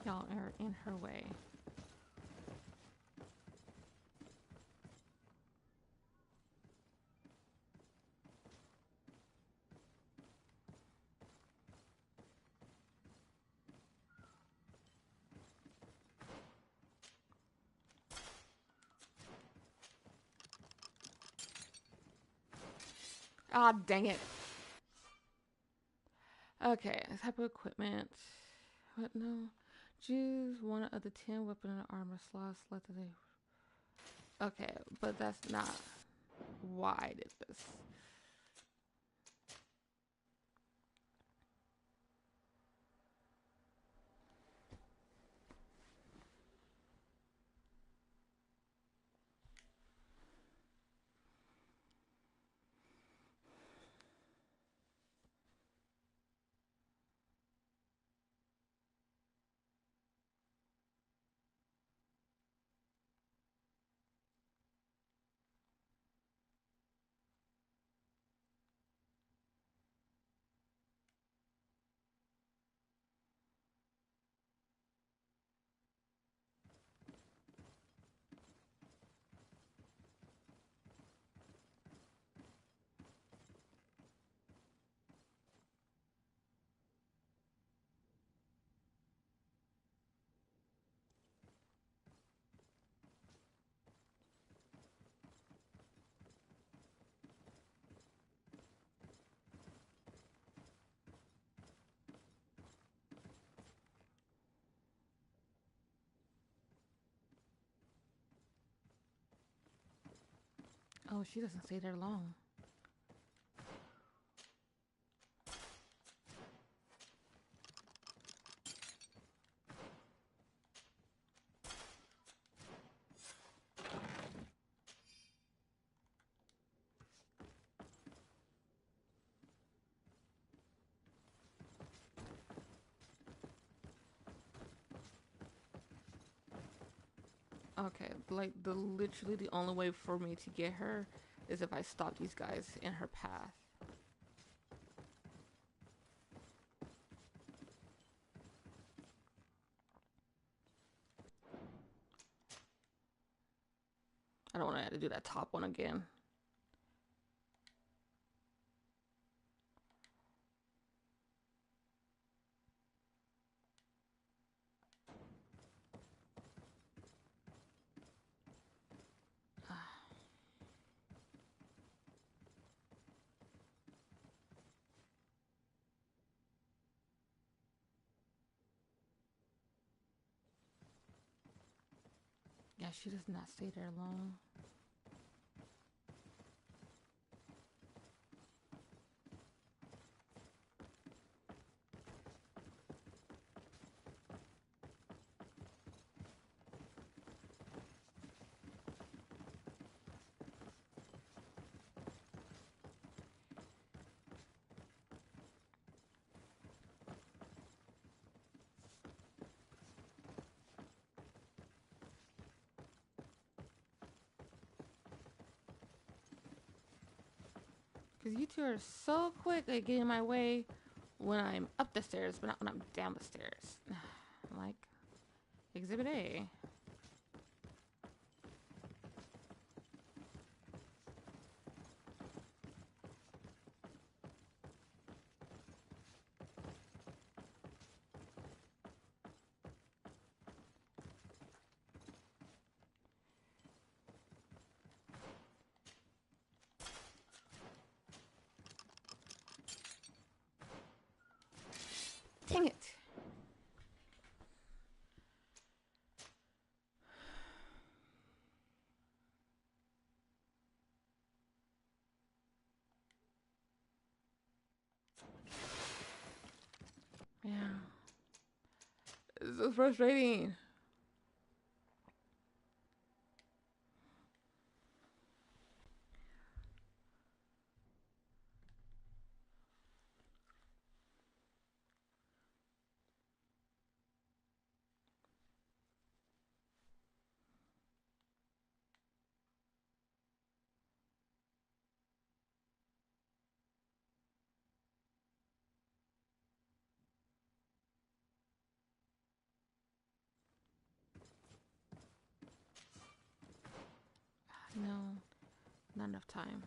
Y'all are in her way. Ah, dang it. Okay, type of equipment. What? No. Choose one of the 10 weapon and armor slots selected. Okay, but that's not why I did this. Oh, she doesn't stay there long. Okay, like literally the only way for me to get her is if I stop these guys in her path. I don't want to have to do that top one again. Yeah, she does not stay there long. Because you two are so quick at getting my way when I'm up the stairs, but not when I'm down the stairs. Like, Exhibit A. Dang it. Yeah. It's so frustrating. No, not enough time.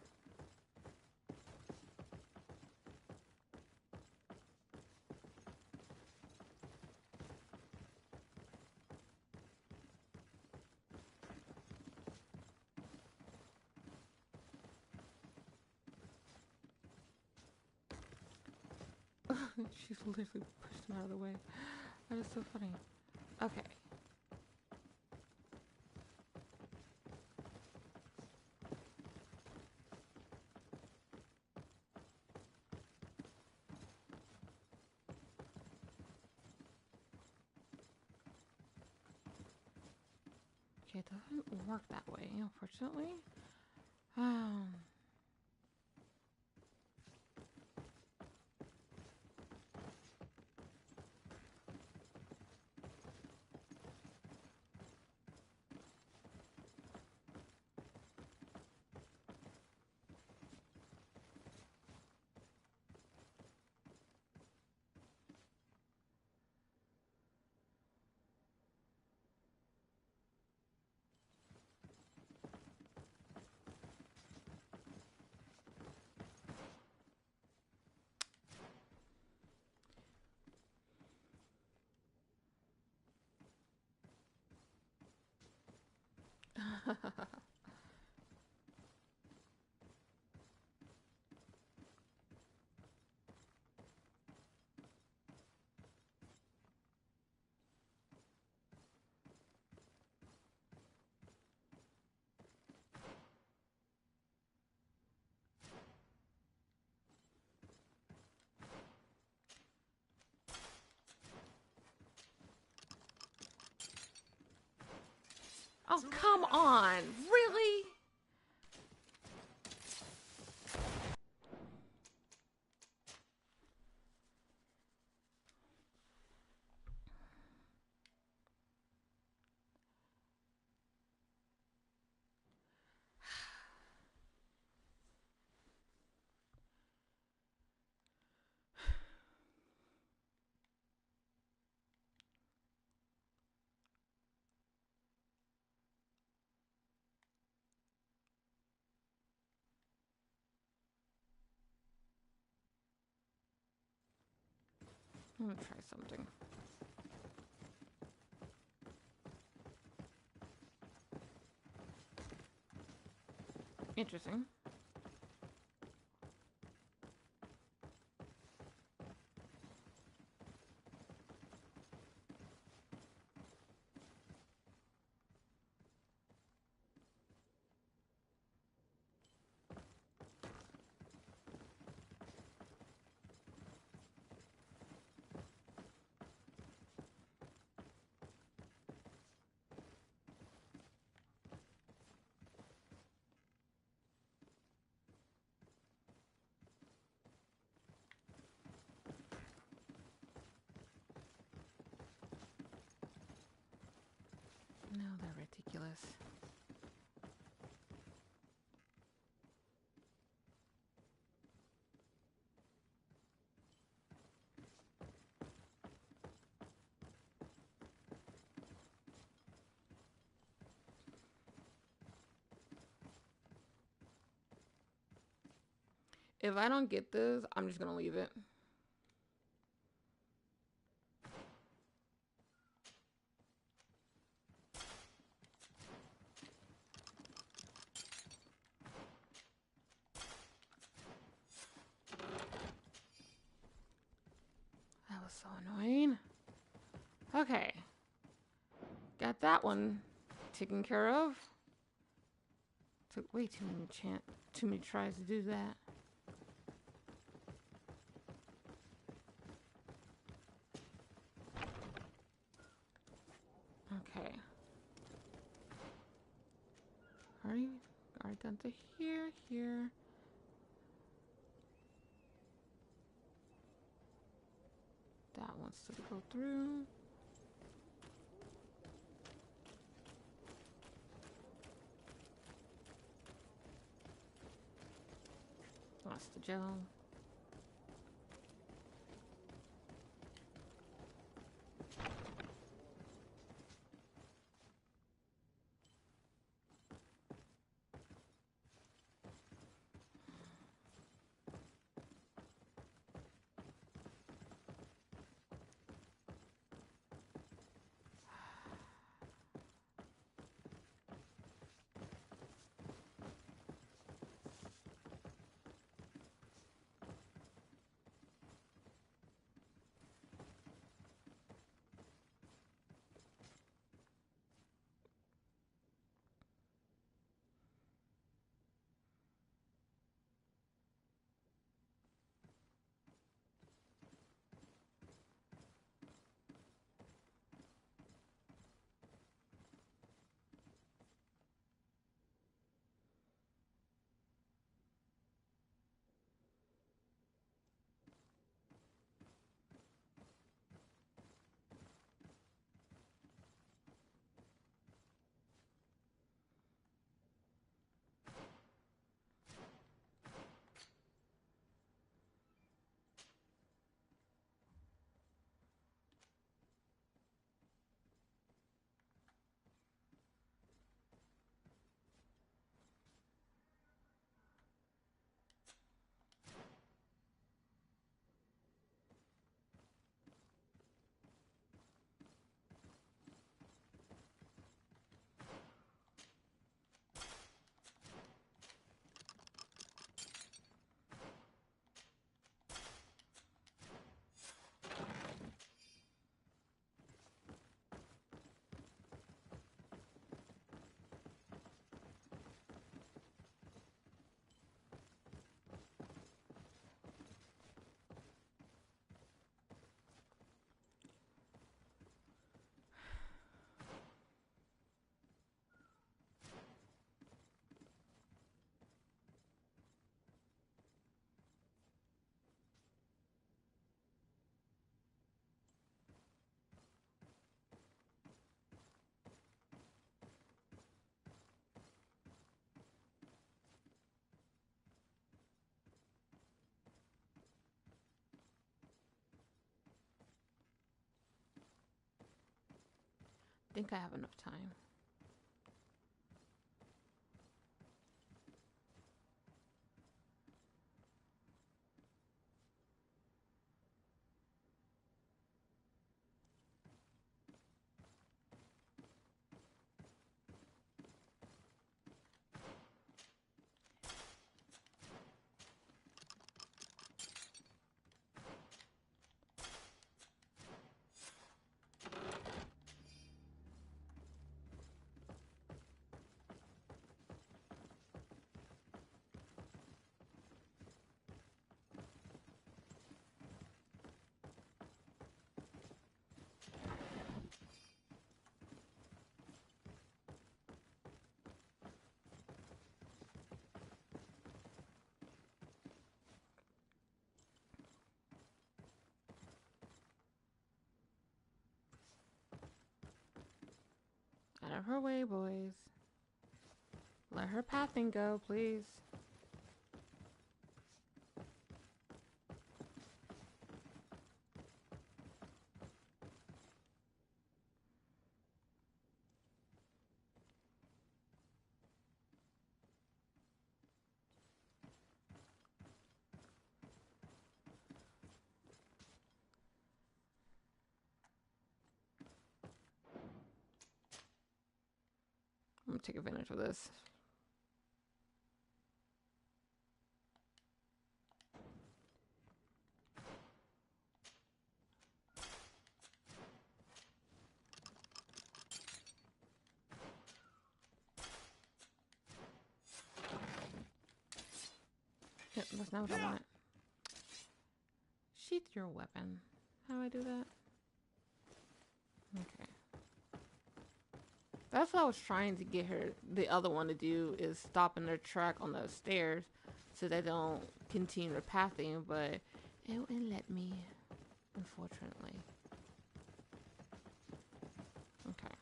She's literally pushed him out of the way. That is so funny. Okay. Okay, it doesn't work that way, unfortunately. Oh, come on. Really? I'm gonna try something. Interesting. No, they're ridiculous. If I don't get this, I'm just gonna leave it. That was so annoying. Okay. Got that one taken care of. Took way too many tries to do that. Okay. Alright, down to here. That wants to go through. Lost the gel. think I have enough time. Out of her way, boys. Let her pathing go, please. I'm gonna take advantage of this. Yep, that's not what I want. Sheath your weapon. How do I do that? Okay. That's what I was trying to get her, the other one, to do, is stop in their track on the stairs so they don't continue their pathing, but it wouldn't let me, unfortunately. Okay.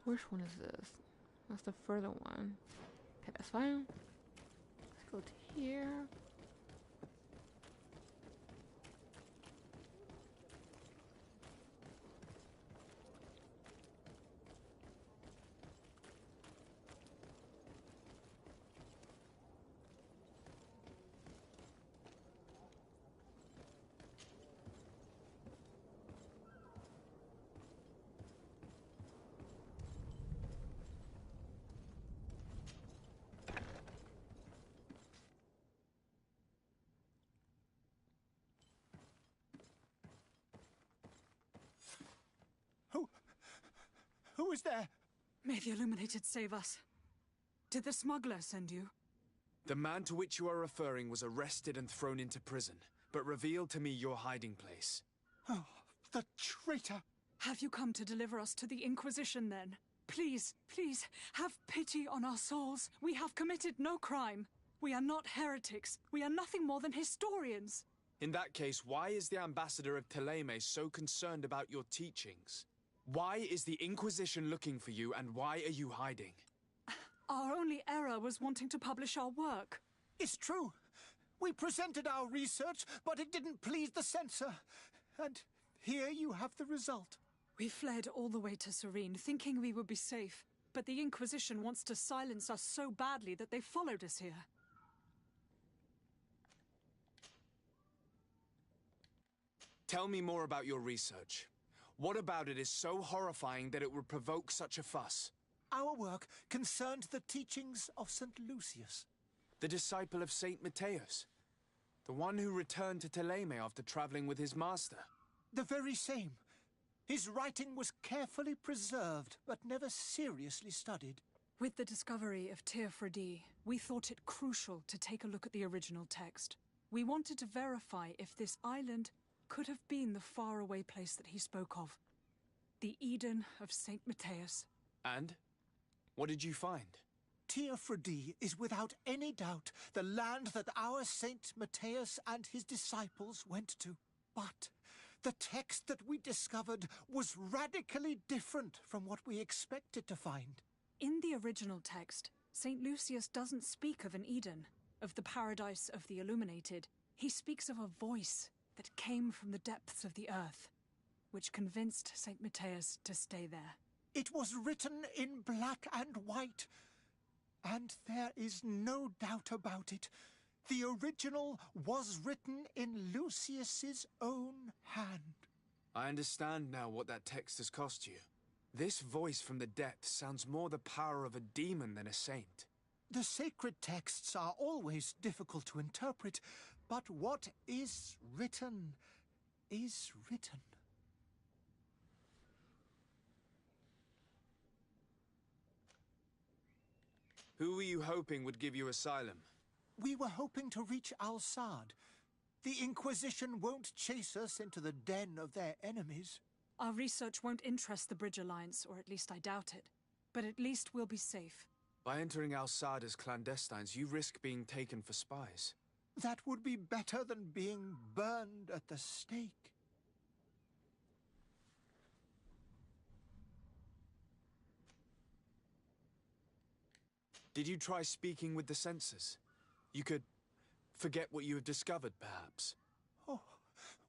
Which one is this? That's the further one. Okay, that's fine. Let's go to here. Who is there? May the Illuminated save us. Did the smuggler send you? The man to which you are referring was arrested and thrown into prison, but revealed to me your hiding place. Oh, the traitor! Have you come to deliver us to the Inquisition, then? Please, please, have pity on our souls. We have committed no crime. We are not heretics. We are nothing more than historians. In that case, why is the ambassador of Thélème so concerned about your teachings? Why is the Inquisition looking for you, and why are you hiding? Our only error was wanting to publish our work. It's true. We presented our research, but it didn't please the censor. And here you have the result. We fled all the way to Serene, thinking we would be safe. But the Inquisition wants to silence us so badly that they followed us here. Tell me more about your research. What about it is so horrifying that it would provoke such a fuss? Our work concerned the teachings of St. Lucius. The disciple of St. Matthias? The one who returned to Thélème after traveling with his master? The very same. His writing was carefully preserved, but never seriously studied. With the discovery of Teofredi, we thought it crucial to take a look at the original text. We wanted to verify if this island could have been the faraway place that he spoke of. The Eden of St. Matthias. And? What did you find? Teofredi is without any doubt the land that our St. Matthias and his disciples went to. But the text that we discovered was radically different from what we expected to find. In the original text, St. Lucius doesn't speak of an Eden, of the paradise of the Illuminated. He speaks of a voice that came from the depths of the earth, which convinced St. Matthias to stay there. It was written in black and white, and there is no doubt about it. The original was written in Lucius's own hand. I understand now what that text has cost you. This voice from the depths sounds more the power of a demon than a saint. The sacred texts are always difficult to interpret, but what is written is written. Who were you hoping would give you asylum? We were hoping to reach Al-Sad. The Inquisition won't chase us into the den of their enemies. Our research won't interest the Bridge Alliance, or at least I doubt it. But at least we'll be safe. By entering Al-Sad as clandestines, you risk being taken for spies. That would be better than being burned at the stake. Did you try speaking with the censors? You could forget what you have discovered, perhaps. Oh,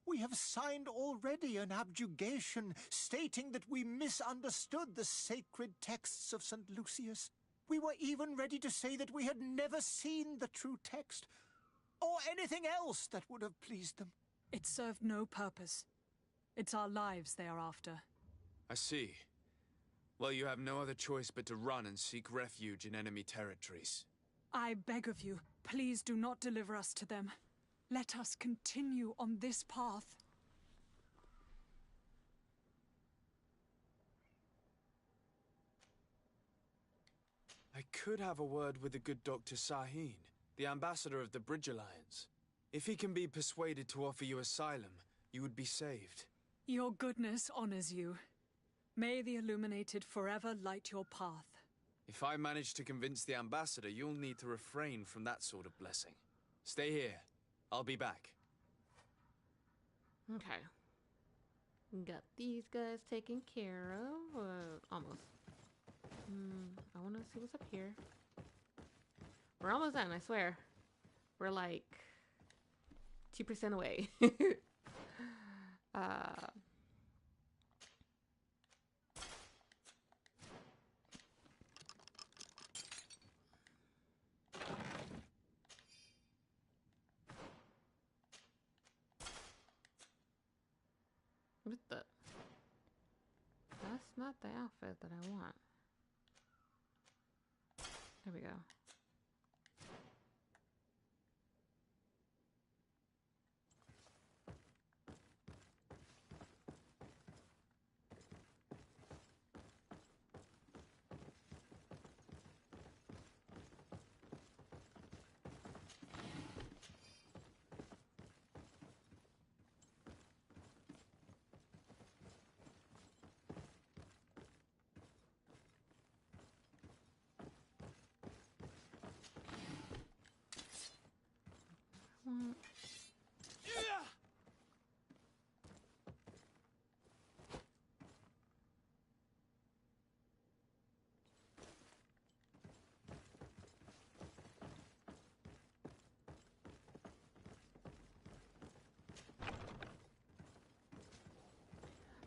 we have signed already an abjugation stating that we misunderstood the sacred texts of St. Lucius. We were even ready to say that we had never seen the true text, or anything else that would have pleased them. It served no purpose. It's our lives they are after. I see. Well, you have no other choice but to run and seek refuge in enemy territories. I beg of you, please do not deliver us to them. Let us continue on this path. I could have a word with the good Dr. Sahin, the ambassador of the Bridge Alliance. If he can be persuaded to offer you asylum, you would be saved. Your goodness honors you. May the Illuminated forever light your path. If I manage to convince the ambassador, you'll need to refrain from that sort of blessing. Stay here. I'll be back. Okay. Got these guys taken care of. Almost. I want to see what's up here. We're almost done, I swear. We're like 2% away. What the? That's not the outfit that I want. There we go.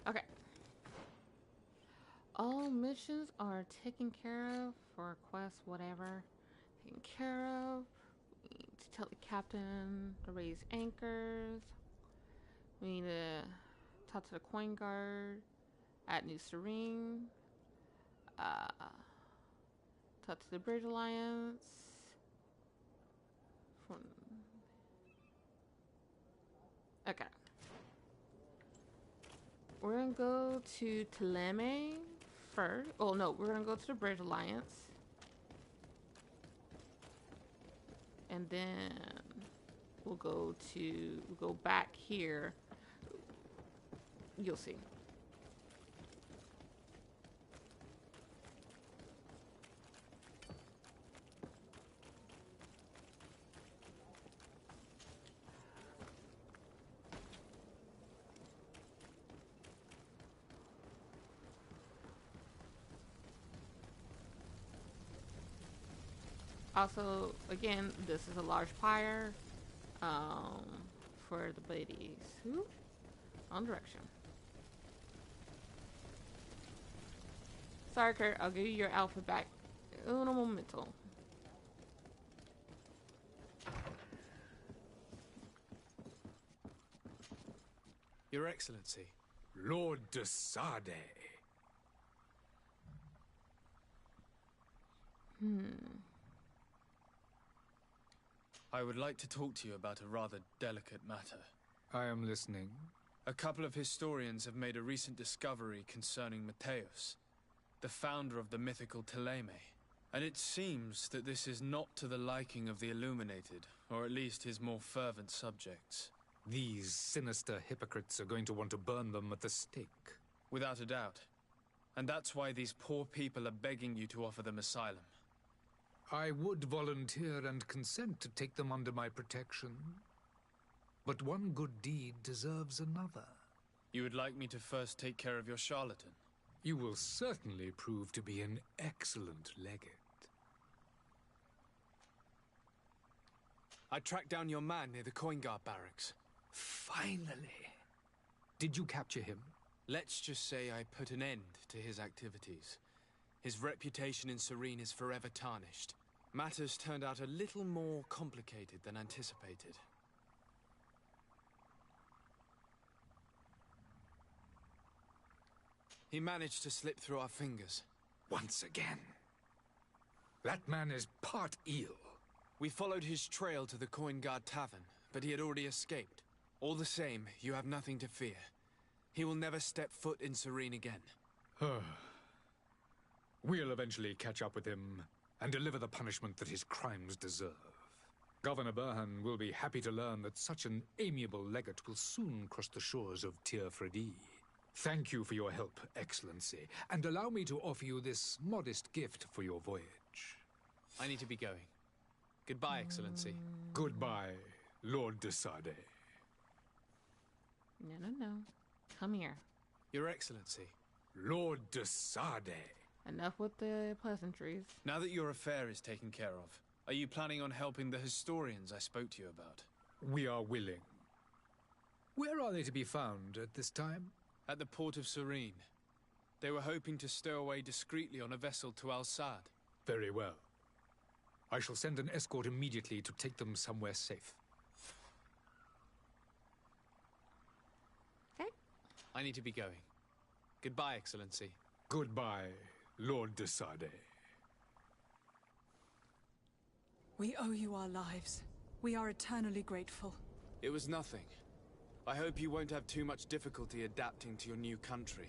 Okay. All missions are taken care of for quest, whatever. Taken care of. We need to tell the captain to raise anchors. We need to talk to the coin guard at New Serene. Talk to the Bridge Alliance. Okay. We're gonna go to Thélème first. Oh no, we're gonna go to the Bridge Alliance. And then we'll go back here. You'll see. Also, again, this is a large pyre. For the ladies. Who? On direction. Sorry, Kurt. I'll give you your outfit back. Uno momento. Your Excellency. Lord de Sade. I would like to talk to you about a rather delicate matter. I am listening. A couple of historians have made a recent discovery concerning Mateus, the founder of the mythical Thélème. And it seems that this is not to the liking of the Illuminated, or at least his more fervent subjects. These sinister hypocrites are going to want to burn them at the stake. Without a doubt. And that's why these poor people are begging you to offer them asylum. I would volunteer and consent to take them under my protection. But one good deed deserves another. You would like me to first take care of your charlatan? You will certainly prove to be an excellent legate. I tracked down your man near the Coin Guard barracks. Finally. Did you capture him? Let's just say I put an end to his activities. His reputation in Serene is forever tarnished. Matters turned out a little more complicated than anticipated. He managed to slip through our fingers. Once again. That man is part eel. We followed his trail to the Coin Guard Tavern, but he had already escaped. All the same, you have nothing to fear. He will never step foot in Serene again. We'll eventually catch up with him and deliver the punishment that his crimes deserve. Governor Burhan will be happy to learn that such an amiable legate will soon cross the shores of Tir Fredi. Thank you for your help, Excellency, and allow me to offer you this modest gift for your voyage. I need to be going. Goodbye, Excellency. Goodbye, Lord de Sade. No. Come here. Your Excellency. Lord de Sade. Enough with the pleasantries. Now that your affair is taken care of, are you planning on helping the historians I spoke to you about? We are willing. Where are they to be found at this time? At the port of Serene. They were hoping to stow away discreetly on a vessel to Al-Sad. Very well. I shall send an escort immediately to take them somewhere safe. Okay. I need to be going. Goodbye, Excellency. Goodbye, Lord de Sade. We owe you our lives. We are eternally grateful. It was nothing. I hope you won't have too much difficulty adapting to your new country.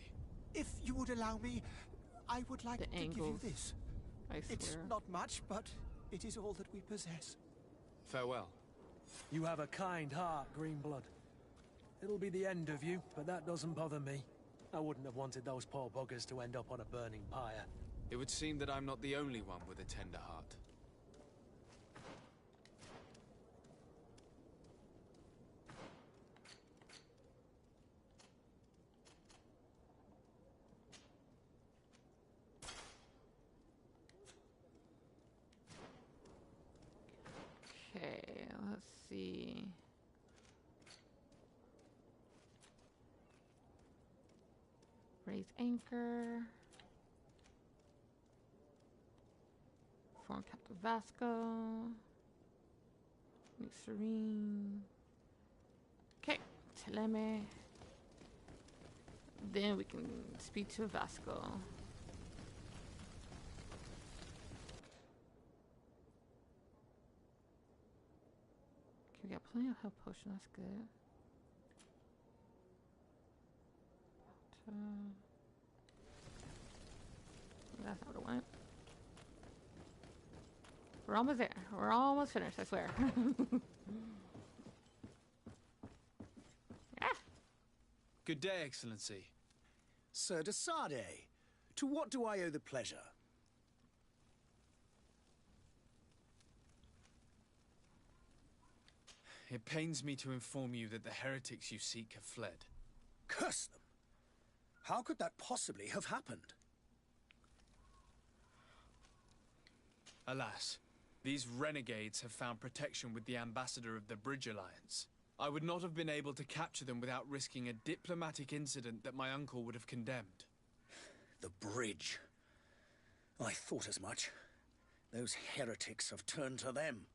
If you would allow me, I would like to give you this. I swear. It's not much, but it is all that we possess. Farewell. You have a kind heart, Greenblood. It'll be the end of you, but that doesn't bother me. I wouldn't have wanted those poor buggers to end up on a burning pyre. It would seem that I'm not the only one with a tender heart. Okay, let's see. Raise anchor. Form Captain Vasco. Meet Serene. Okay, Thélème. Then we can speak to Vasco. Okay, we got plenty of health potion, that's good. That's not what I want. We're almost there. We're almost finished, I swear. Good day, Excellency. Sir de Sade, to what do I owe the pleasure? It pains me to inform you that the heretics you seek have fled. Curse them! How could that possibly have happened? Alas, These renegades have found protection with the ambassador of the Bridge Alliance. I would not have been able to capture them without risking a diplomatic incident that my uncle would have condemned. The bridge. I thought as much. Those heretics have turned to them.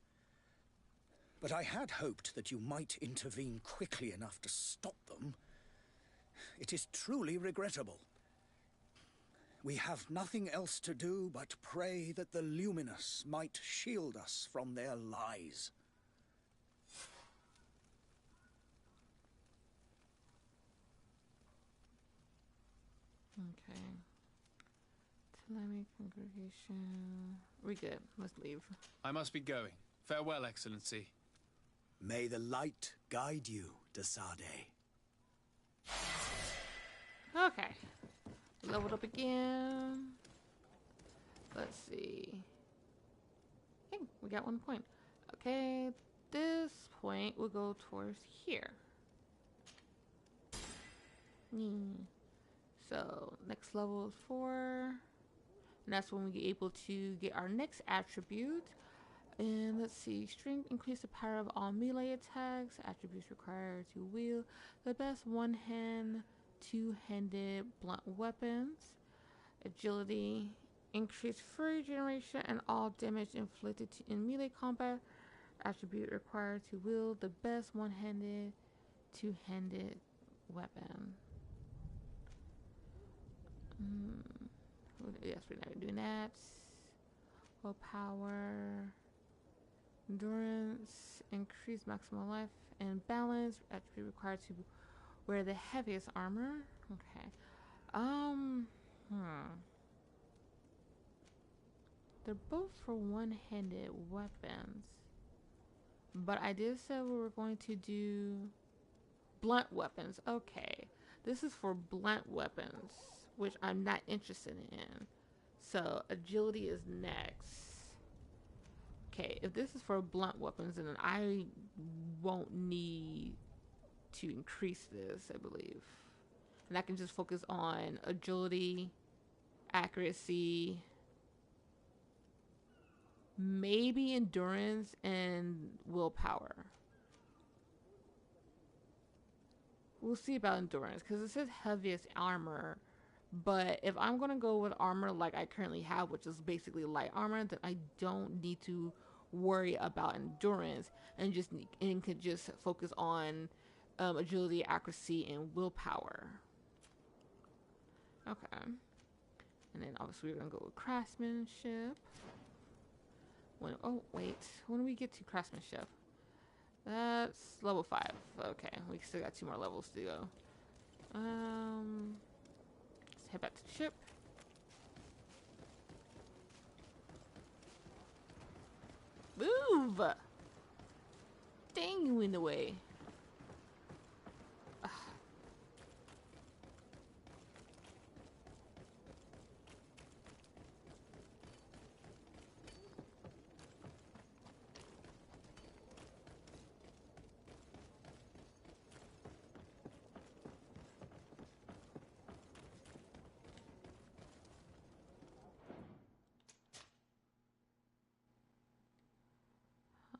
But I had hoped that you might intervene quickly enough to stop them. It is truly regrettable. We have nothing else to do but pray that the Luminous might shield us from their lies. Okay. Islamic congregation. We good. Let's leave. I must be going. Farewell, Excellency. May the light guide you, de Sade. Okay. Leveled up again. Let's see. Hey, we got 1 point. Okay, this point will go towards here. So, next level is 4. And that's when we get able to get our next attribute. And let's see, strength increase the power of all melee attacks. Attributes require to wield the best one-hand, two-handed blunt weapons. Agility, increase fury generation and all damage inflicted in melee combat. Attribute required to wield the best one-handed, two-handed weapon. Yes, we're not doing that. Willpower, endurance, increase maximum life and balance. Attribute required to wear the heaviest armor. Okay. They're both for one-handed weapons, but I did say we were going to do blunt weapons. Okay, this is for blunt weapons, which I'm not interested in. So agility is next. Okay, if this is for blunt weapons, then I won't need to increase this, I believe. And I can just focus on agility, accuracy, maybe endurance, and willpower. We'll see about endurance, because it says heaviest armor. But if I'm going to go with armor like I currently have, which is basically light armor, then I don't need to worry about endurance and could just focus on agility, accuracy, and willpower. Okay. And then obviously we're going to go with craftsmanship. When do we get to craftsmanship? That's level 5. Okay, we still got 2 more levels to go. Let's head back to the ship. Move! Dang, you in the way.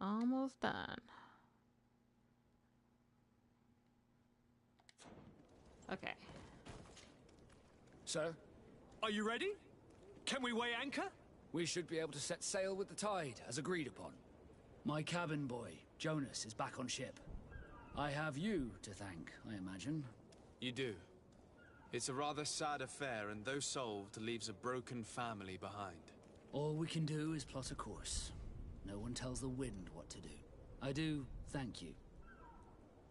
Almost done. Okay. So, are you ready? Can we weigh anchor? We should be able to set sail with the tide, as agreed upon. My cabin boy, Jonas, is back on ship. I have you to thank, I imagine. You do. It's a rather sad affair, and though solved, leaves a broken family behind. All we can do is plot a course. No one tells the wind what to do. I do thank you.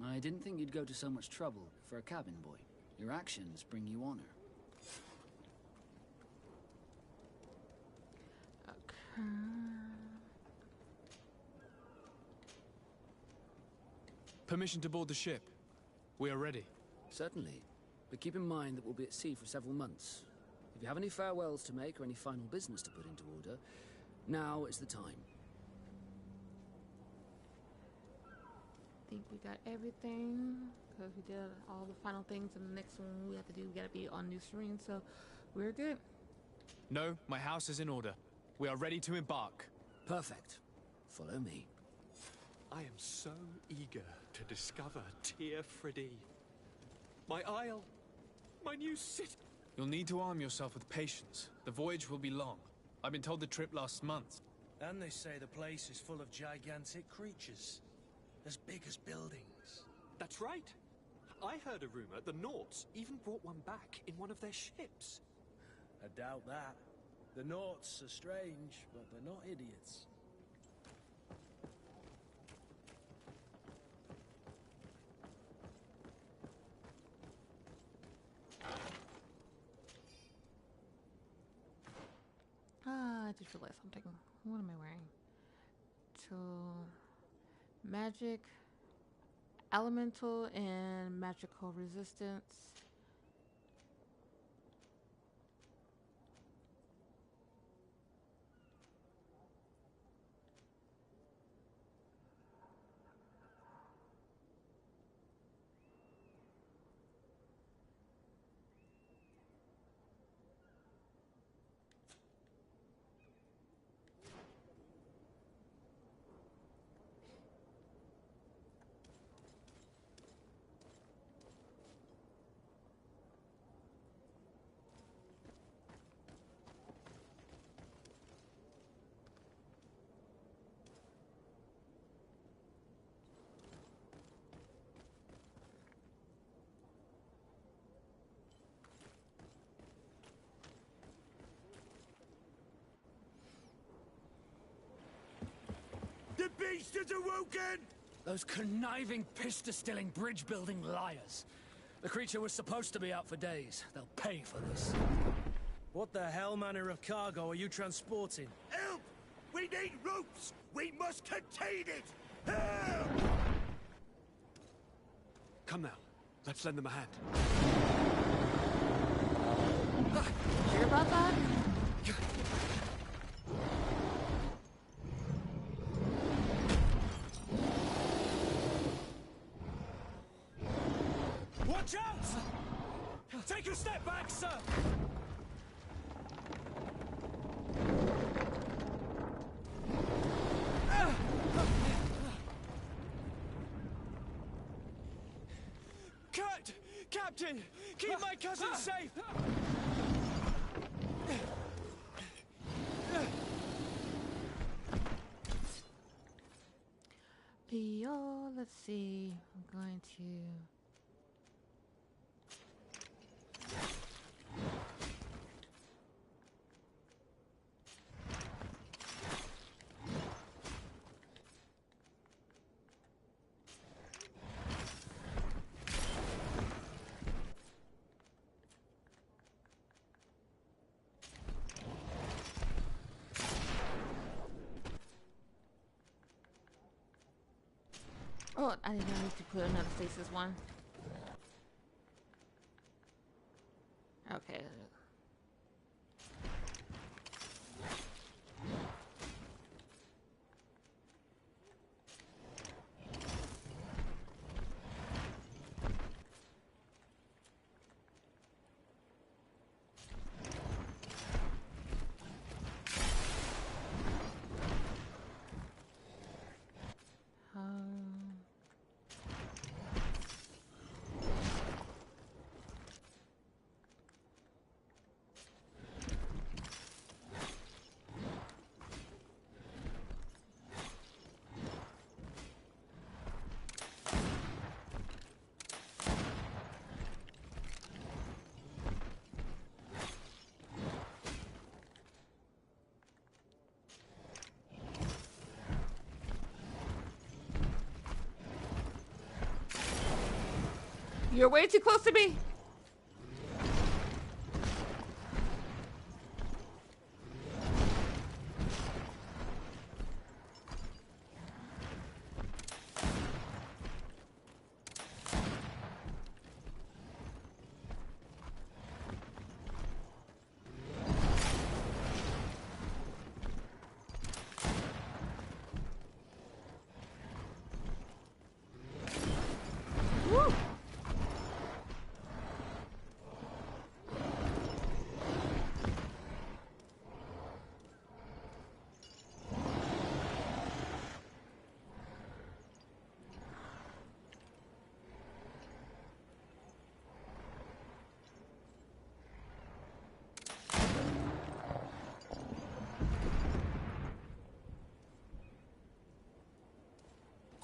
I didn't think you'd go to so much trouble for a cabin boy. Your actions bring you honor. Okay. Permission to board the ship. We are ready. Certainly. But keep in mind that we'll be at sea for several months. If you have any farewells to make or any final business to put into order, now is the time. I think we got everything, because we did all the final things, and the next one we have to do, we gotta be on New Serene, so we're good. No, my house is in order. We are ready to embark. Perfect. Follow me. I am so eager to discover Teer Fradee. My isle, my new city. You'll need to arm yourself with patience. The voyage will be long. I've been told the trip lasts months. And they say the place is full of gigantic creatures. As big as buildings. That's right. I heard a rumor the Nauts even brought one back in one of their ships. I doubt that. The Nauts are strange, but they're not idiots. I just realized something. What am I wearing? So, magic, elemental, and magical resistance. The beast has awoken! Those conniving, pistol-stealing, bridge-building liars. The creature was supposed to be out for days. They'll pay for this. What the hell manner of cargo are you transporting? Help! We need ropes! We must contain it! Help! Come now, let's lend them a hand. Hear about that? Watch out! Take a step back, sir! Cut! Captain! Keep my cousin safe! Let's see. I'm going to... Oh, I didn't need to put another stasis one. Okay. You're way too close to me.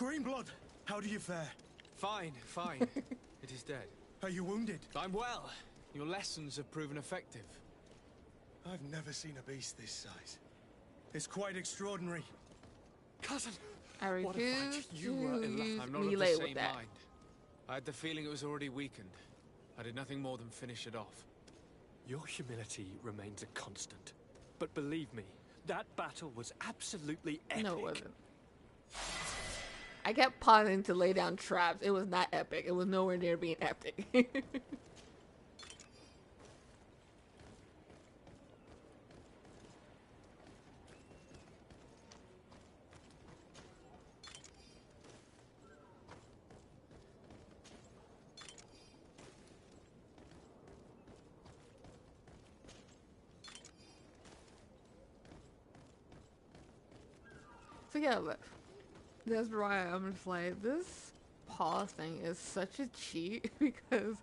Greenblood, how do you fare? Fine, fine. It is dead. Are you wounded? I'm well. Your lessons have proven effective. I've never seen a beast this size. It's quite extraordinary. Cousin, I what a fight refuse you were in. I'm not of the relay same with that. mind. I had the feeling it was already weakened. I did nothing more than finish it off. Your humility remains a constant. But believe me, that battle was absolutely epic. No, it wasn't. I kept pausing to lay down traps. It was not epic. It was nowhere near being epic. So yeah, but that's why I'm just like, this pause thing is such a cheat because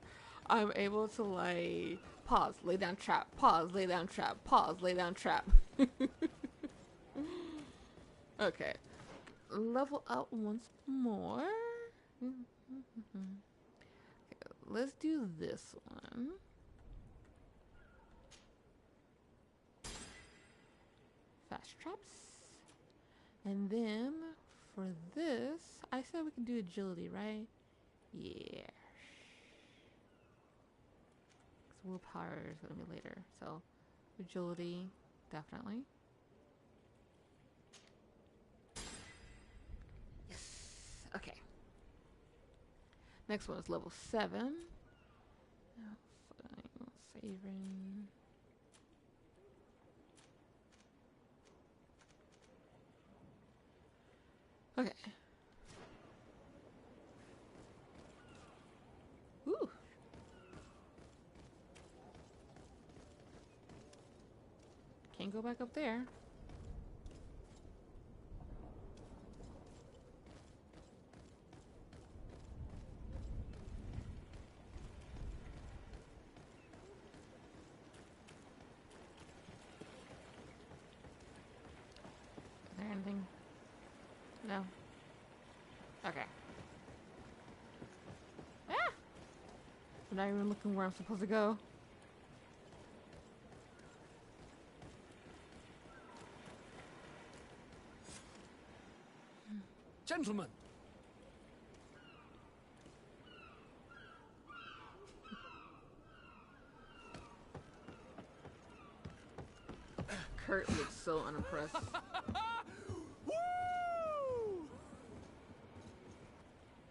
I'm able to like pause, lay down trap, pause, lay down trap, pause, lay down trap. Okay, level up once more. Okay, let's do this one. Fast traps. And then for this, I said we can do agility, right? Yeah. Because willpower is going to be later. So agility, definitely. Yes. Okay. Next one is level 7. Oh, fine. Saving. Okay. Ooh. Can't go back up there. Is there anything? No. Okay. Ah! I'm not even looking where I'm supposed to go. Gentlemen! Kurt looks so unimpressed.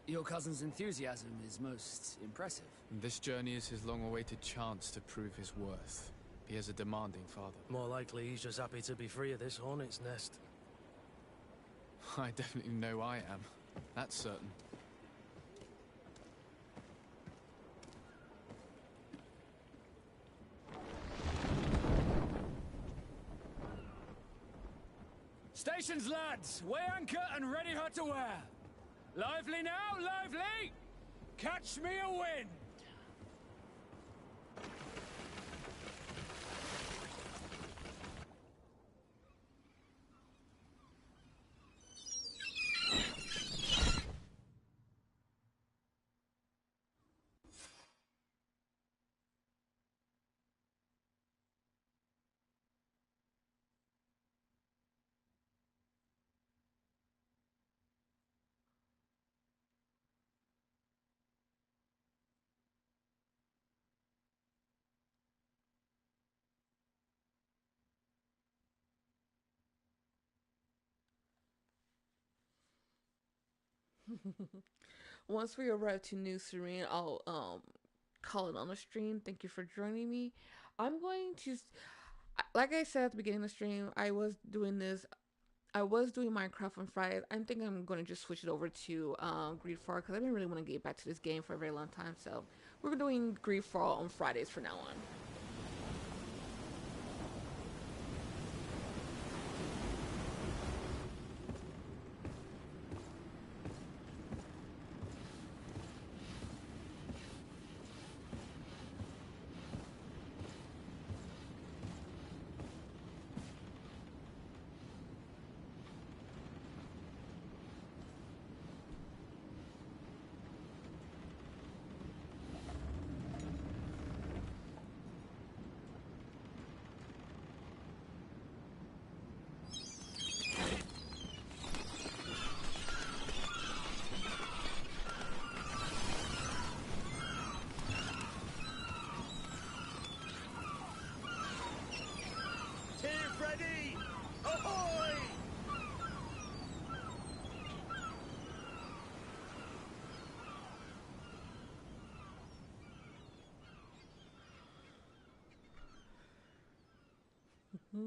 Your cousin's enthusiasm is most impressive. This journey is his long-awaited chance to prove his worth. He has a demanding father. More likely he's just happy to be free of this hornet's nest. I definitely know I am. That's certain. Stations, lads! Weigh anchor and ready her to wear! Lively now, lively! Catch me a wind! Once we arrive to New Serene, I'll call it on the stream. Thank you for joining me. I'm going to, like I said at the beginning of the stream, I was doing Minecraft on Fridays. I think I'm going to just switch it over to Greedfall because I didn't really want to get back to this game for a very long time. So we're doing Greedfall on Fridays from now on. What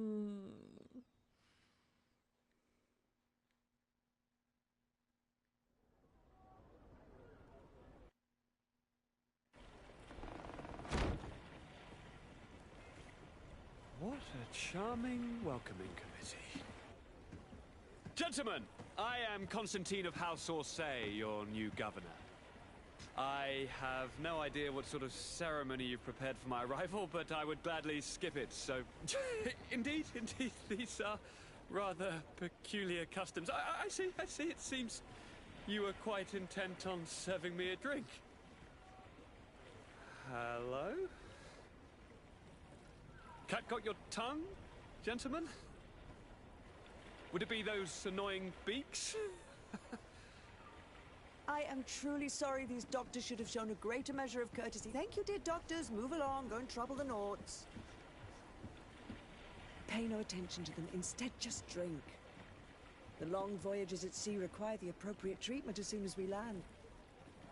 a charming welcoming committee. Gentlemen, I am Constantine of House Orsay, your new governor. I have no idea what sort of ceremony you've prepared for my arrival, but I would gladly skip it, so... indeed, these are rather peculiar customs. I see, it seems you were quite intent on serving me a drink. Hello? Cat got your tongue, gentlemen? Would it be those annoying beaks? I am truly sorry these doctors should have shown a greater measure of courtesy. Thank you, dear doctors. Move along, go and trouble the Nords. Pay no attention to them. Instead, just drink. The long voyages at sea require the appropriate treatment as soon as we land.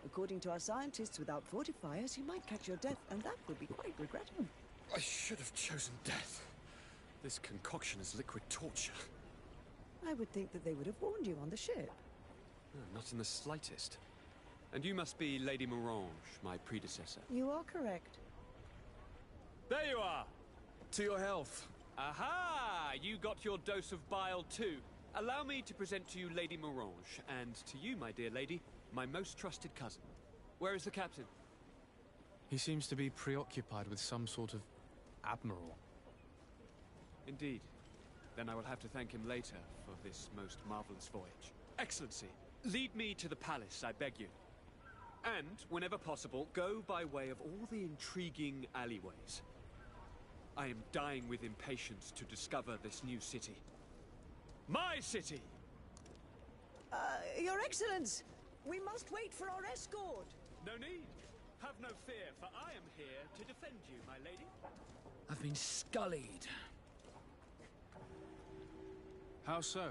According to our scientists, without fortifiers, you might catch your death, and that would be quite regrettable. I should have chosen death. This concoction is liquid torture. I would think that they would have warned you on the ship. Not in the slightest. And you must be Lady Morange, my predecessor. You are correct. There you are! To your health. Aha! You got your dose of bile too. Allow me to present to you Lady Morange, and to you, my dear lady, my most trusted cousin. Where is the captain? He seems to be preoccupied with some sort of admiral. Indeed. Then I will have to thank him later for this most marvelous voyage. Excellency, lead me to the palace, I beg you. And, whenever possible, go by way of all the intriguing alleyways. I am dying with impatience to discover this new city. My city! Your Excellence! We must wait for our escort! No need. Have no fear, for I am here to defend you, my lady. I've been scullied. How so?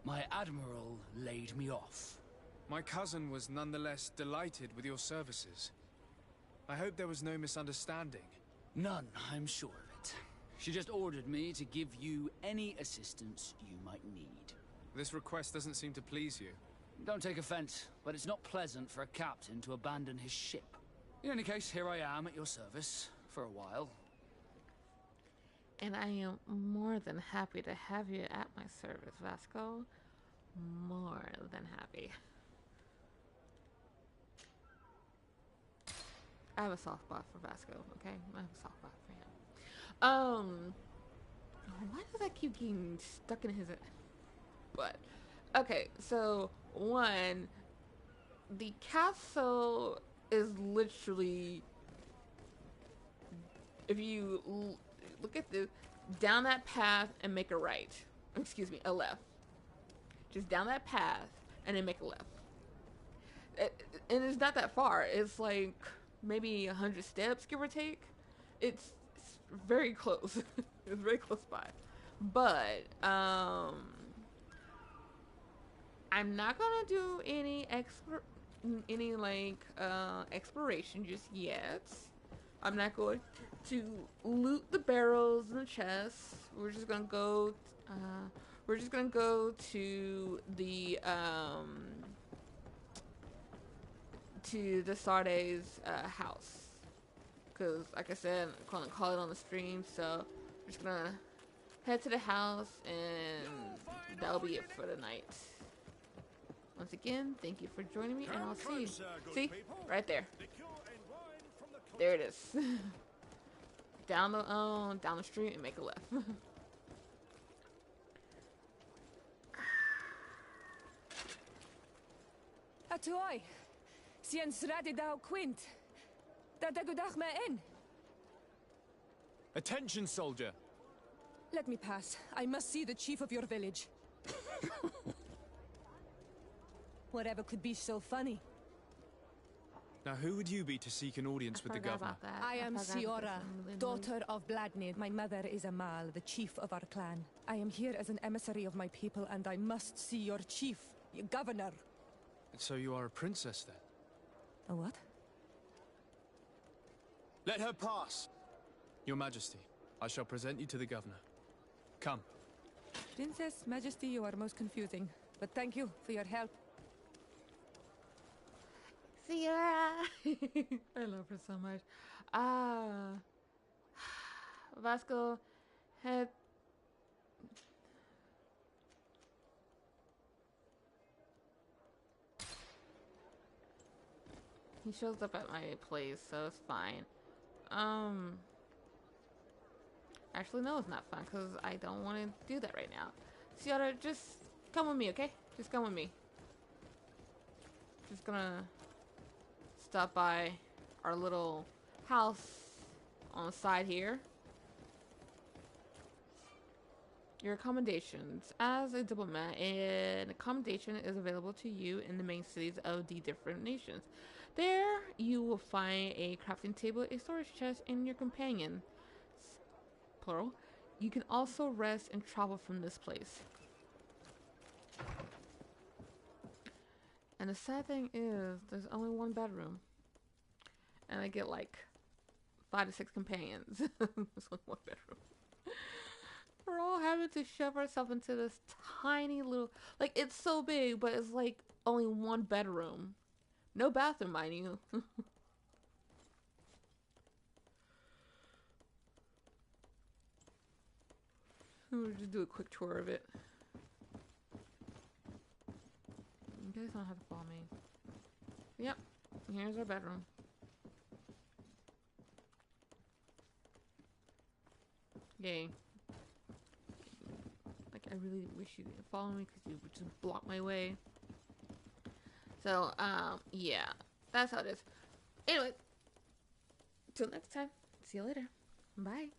My admiral laid me off. My cousin was nonetheless delighted with your services. I hope there was no misunderstanding. None, I'm sure of it. She just ordered me to give you any assistance you might need. This request doesn't seem to please you. Don't take offense, but it's not pleasant for a captain to abandon his ship. In any case, here I am at your service, for a while. And I am more than happy to have you at my service, Vasco. More than happy. I have a soft spot for Vasco, okay? I have a soft spot for him. Why does that keep getting stuck in his... But, okay, so, one, the castle is literally... If you look at this, down that path and make a right. Excuse me, a left. Just down that path and then make a left. And it's not that far. It's like maybe 100 steps, give or take. It's very close. It's very close by. But I'm not gonna do any exploration just yet. I'm not going to loot the barrels and the chests. We're just gonna go. We're just gonna go to the Sarday's house, because like I said, I'm gonna call it on the stream. So we're just gonna head to the house, and that'll be it for the night. Once again, thank you for joining me, and I'll see you. See, right there. There it is. down the street and make a left. Atuai, sien sradi dau quint. Da dagudach me in. Attention, soldier. Let me pass. I must see the chief of your village. Whatever could be so funny. Now, who would you be to seek an audience with the governor? I am Siora, daughter of Vladimir. My mother is Amal, the chief of our clan. I am here as an emissary of my people, and I must see your chief, your governor. So you are a princess, then? A what? Let her pass! Your Majesty, I shall present you to the governor. Come. Princess, Majesty, you are most confusing. But thank you for your help. Sierra! I love her so much. Vasco had... He shows up at my place, so it's fine. Actually, no, it's not fun, because I don't want to do that right now. Sierra, just come with me, okay? Just come with me. Just gonna stop by our little house on the side here. Your accommodations. As a diplomat, an accommodation is available to you in the main cities of the different nations. There, you will find a crafting table, a storage chest, and your companion, plural. You can also rest and travel from this place. And the sad thing is, there's only one bedroom. And I get like 5 to 6 companions. There's only one bedroom. We're all having to shove ourselves into this tiny little... Like, it's so big, but it's like only one bedroom. No bathroom, mind you. We'll just do a quick tour of it. You guys don't have to follow me. Yep, here's our bedroom. Yay. Like, I really wish you didn't follow me because you would just block my way. So, yeah, that's how it is. Anyway, till next time. See you later. Bye.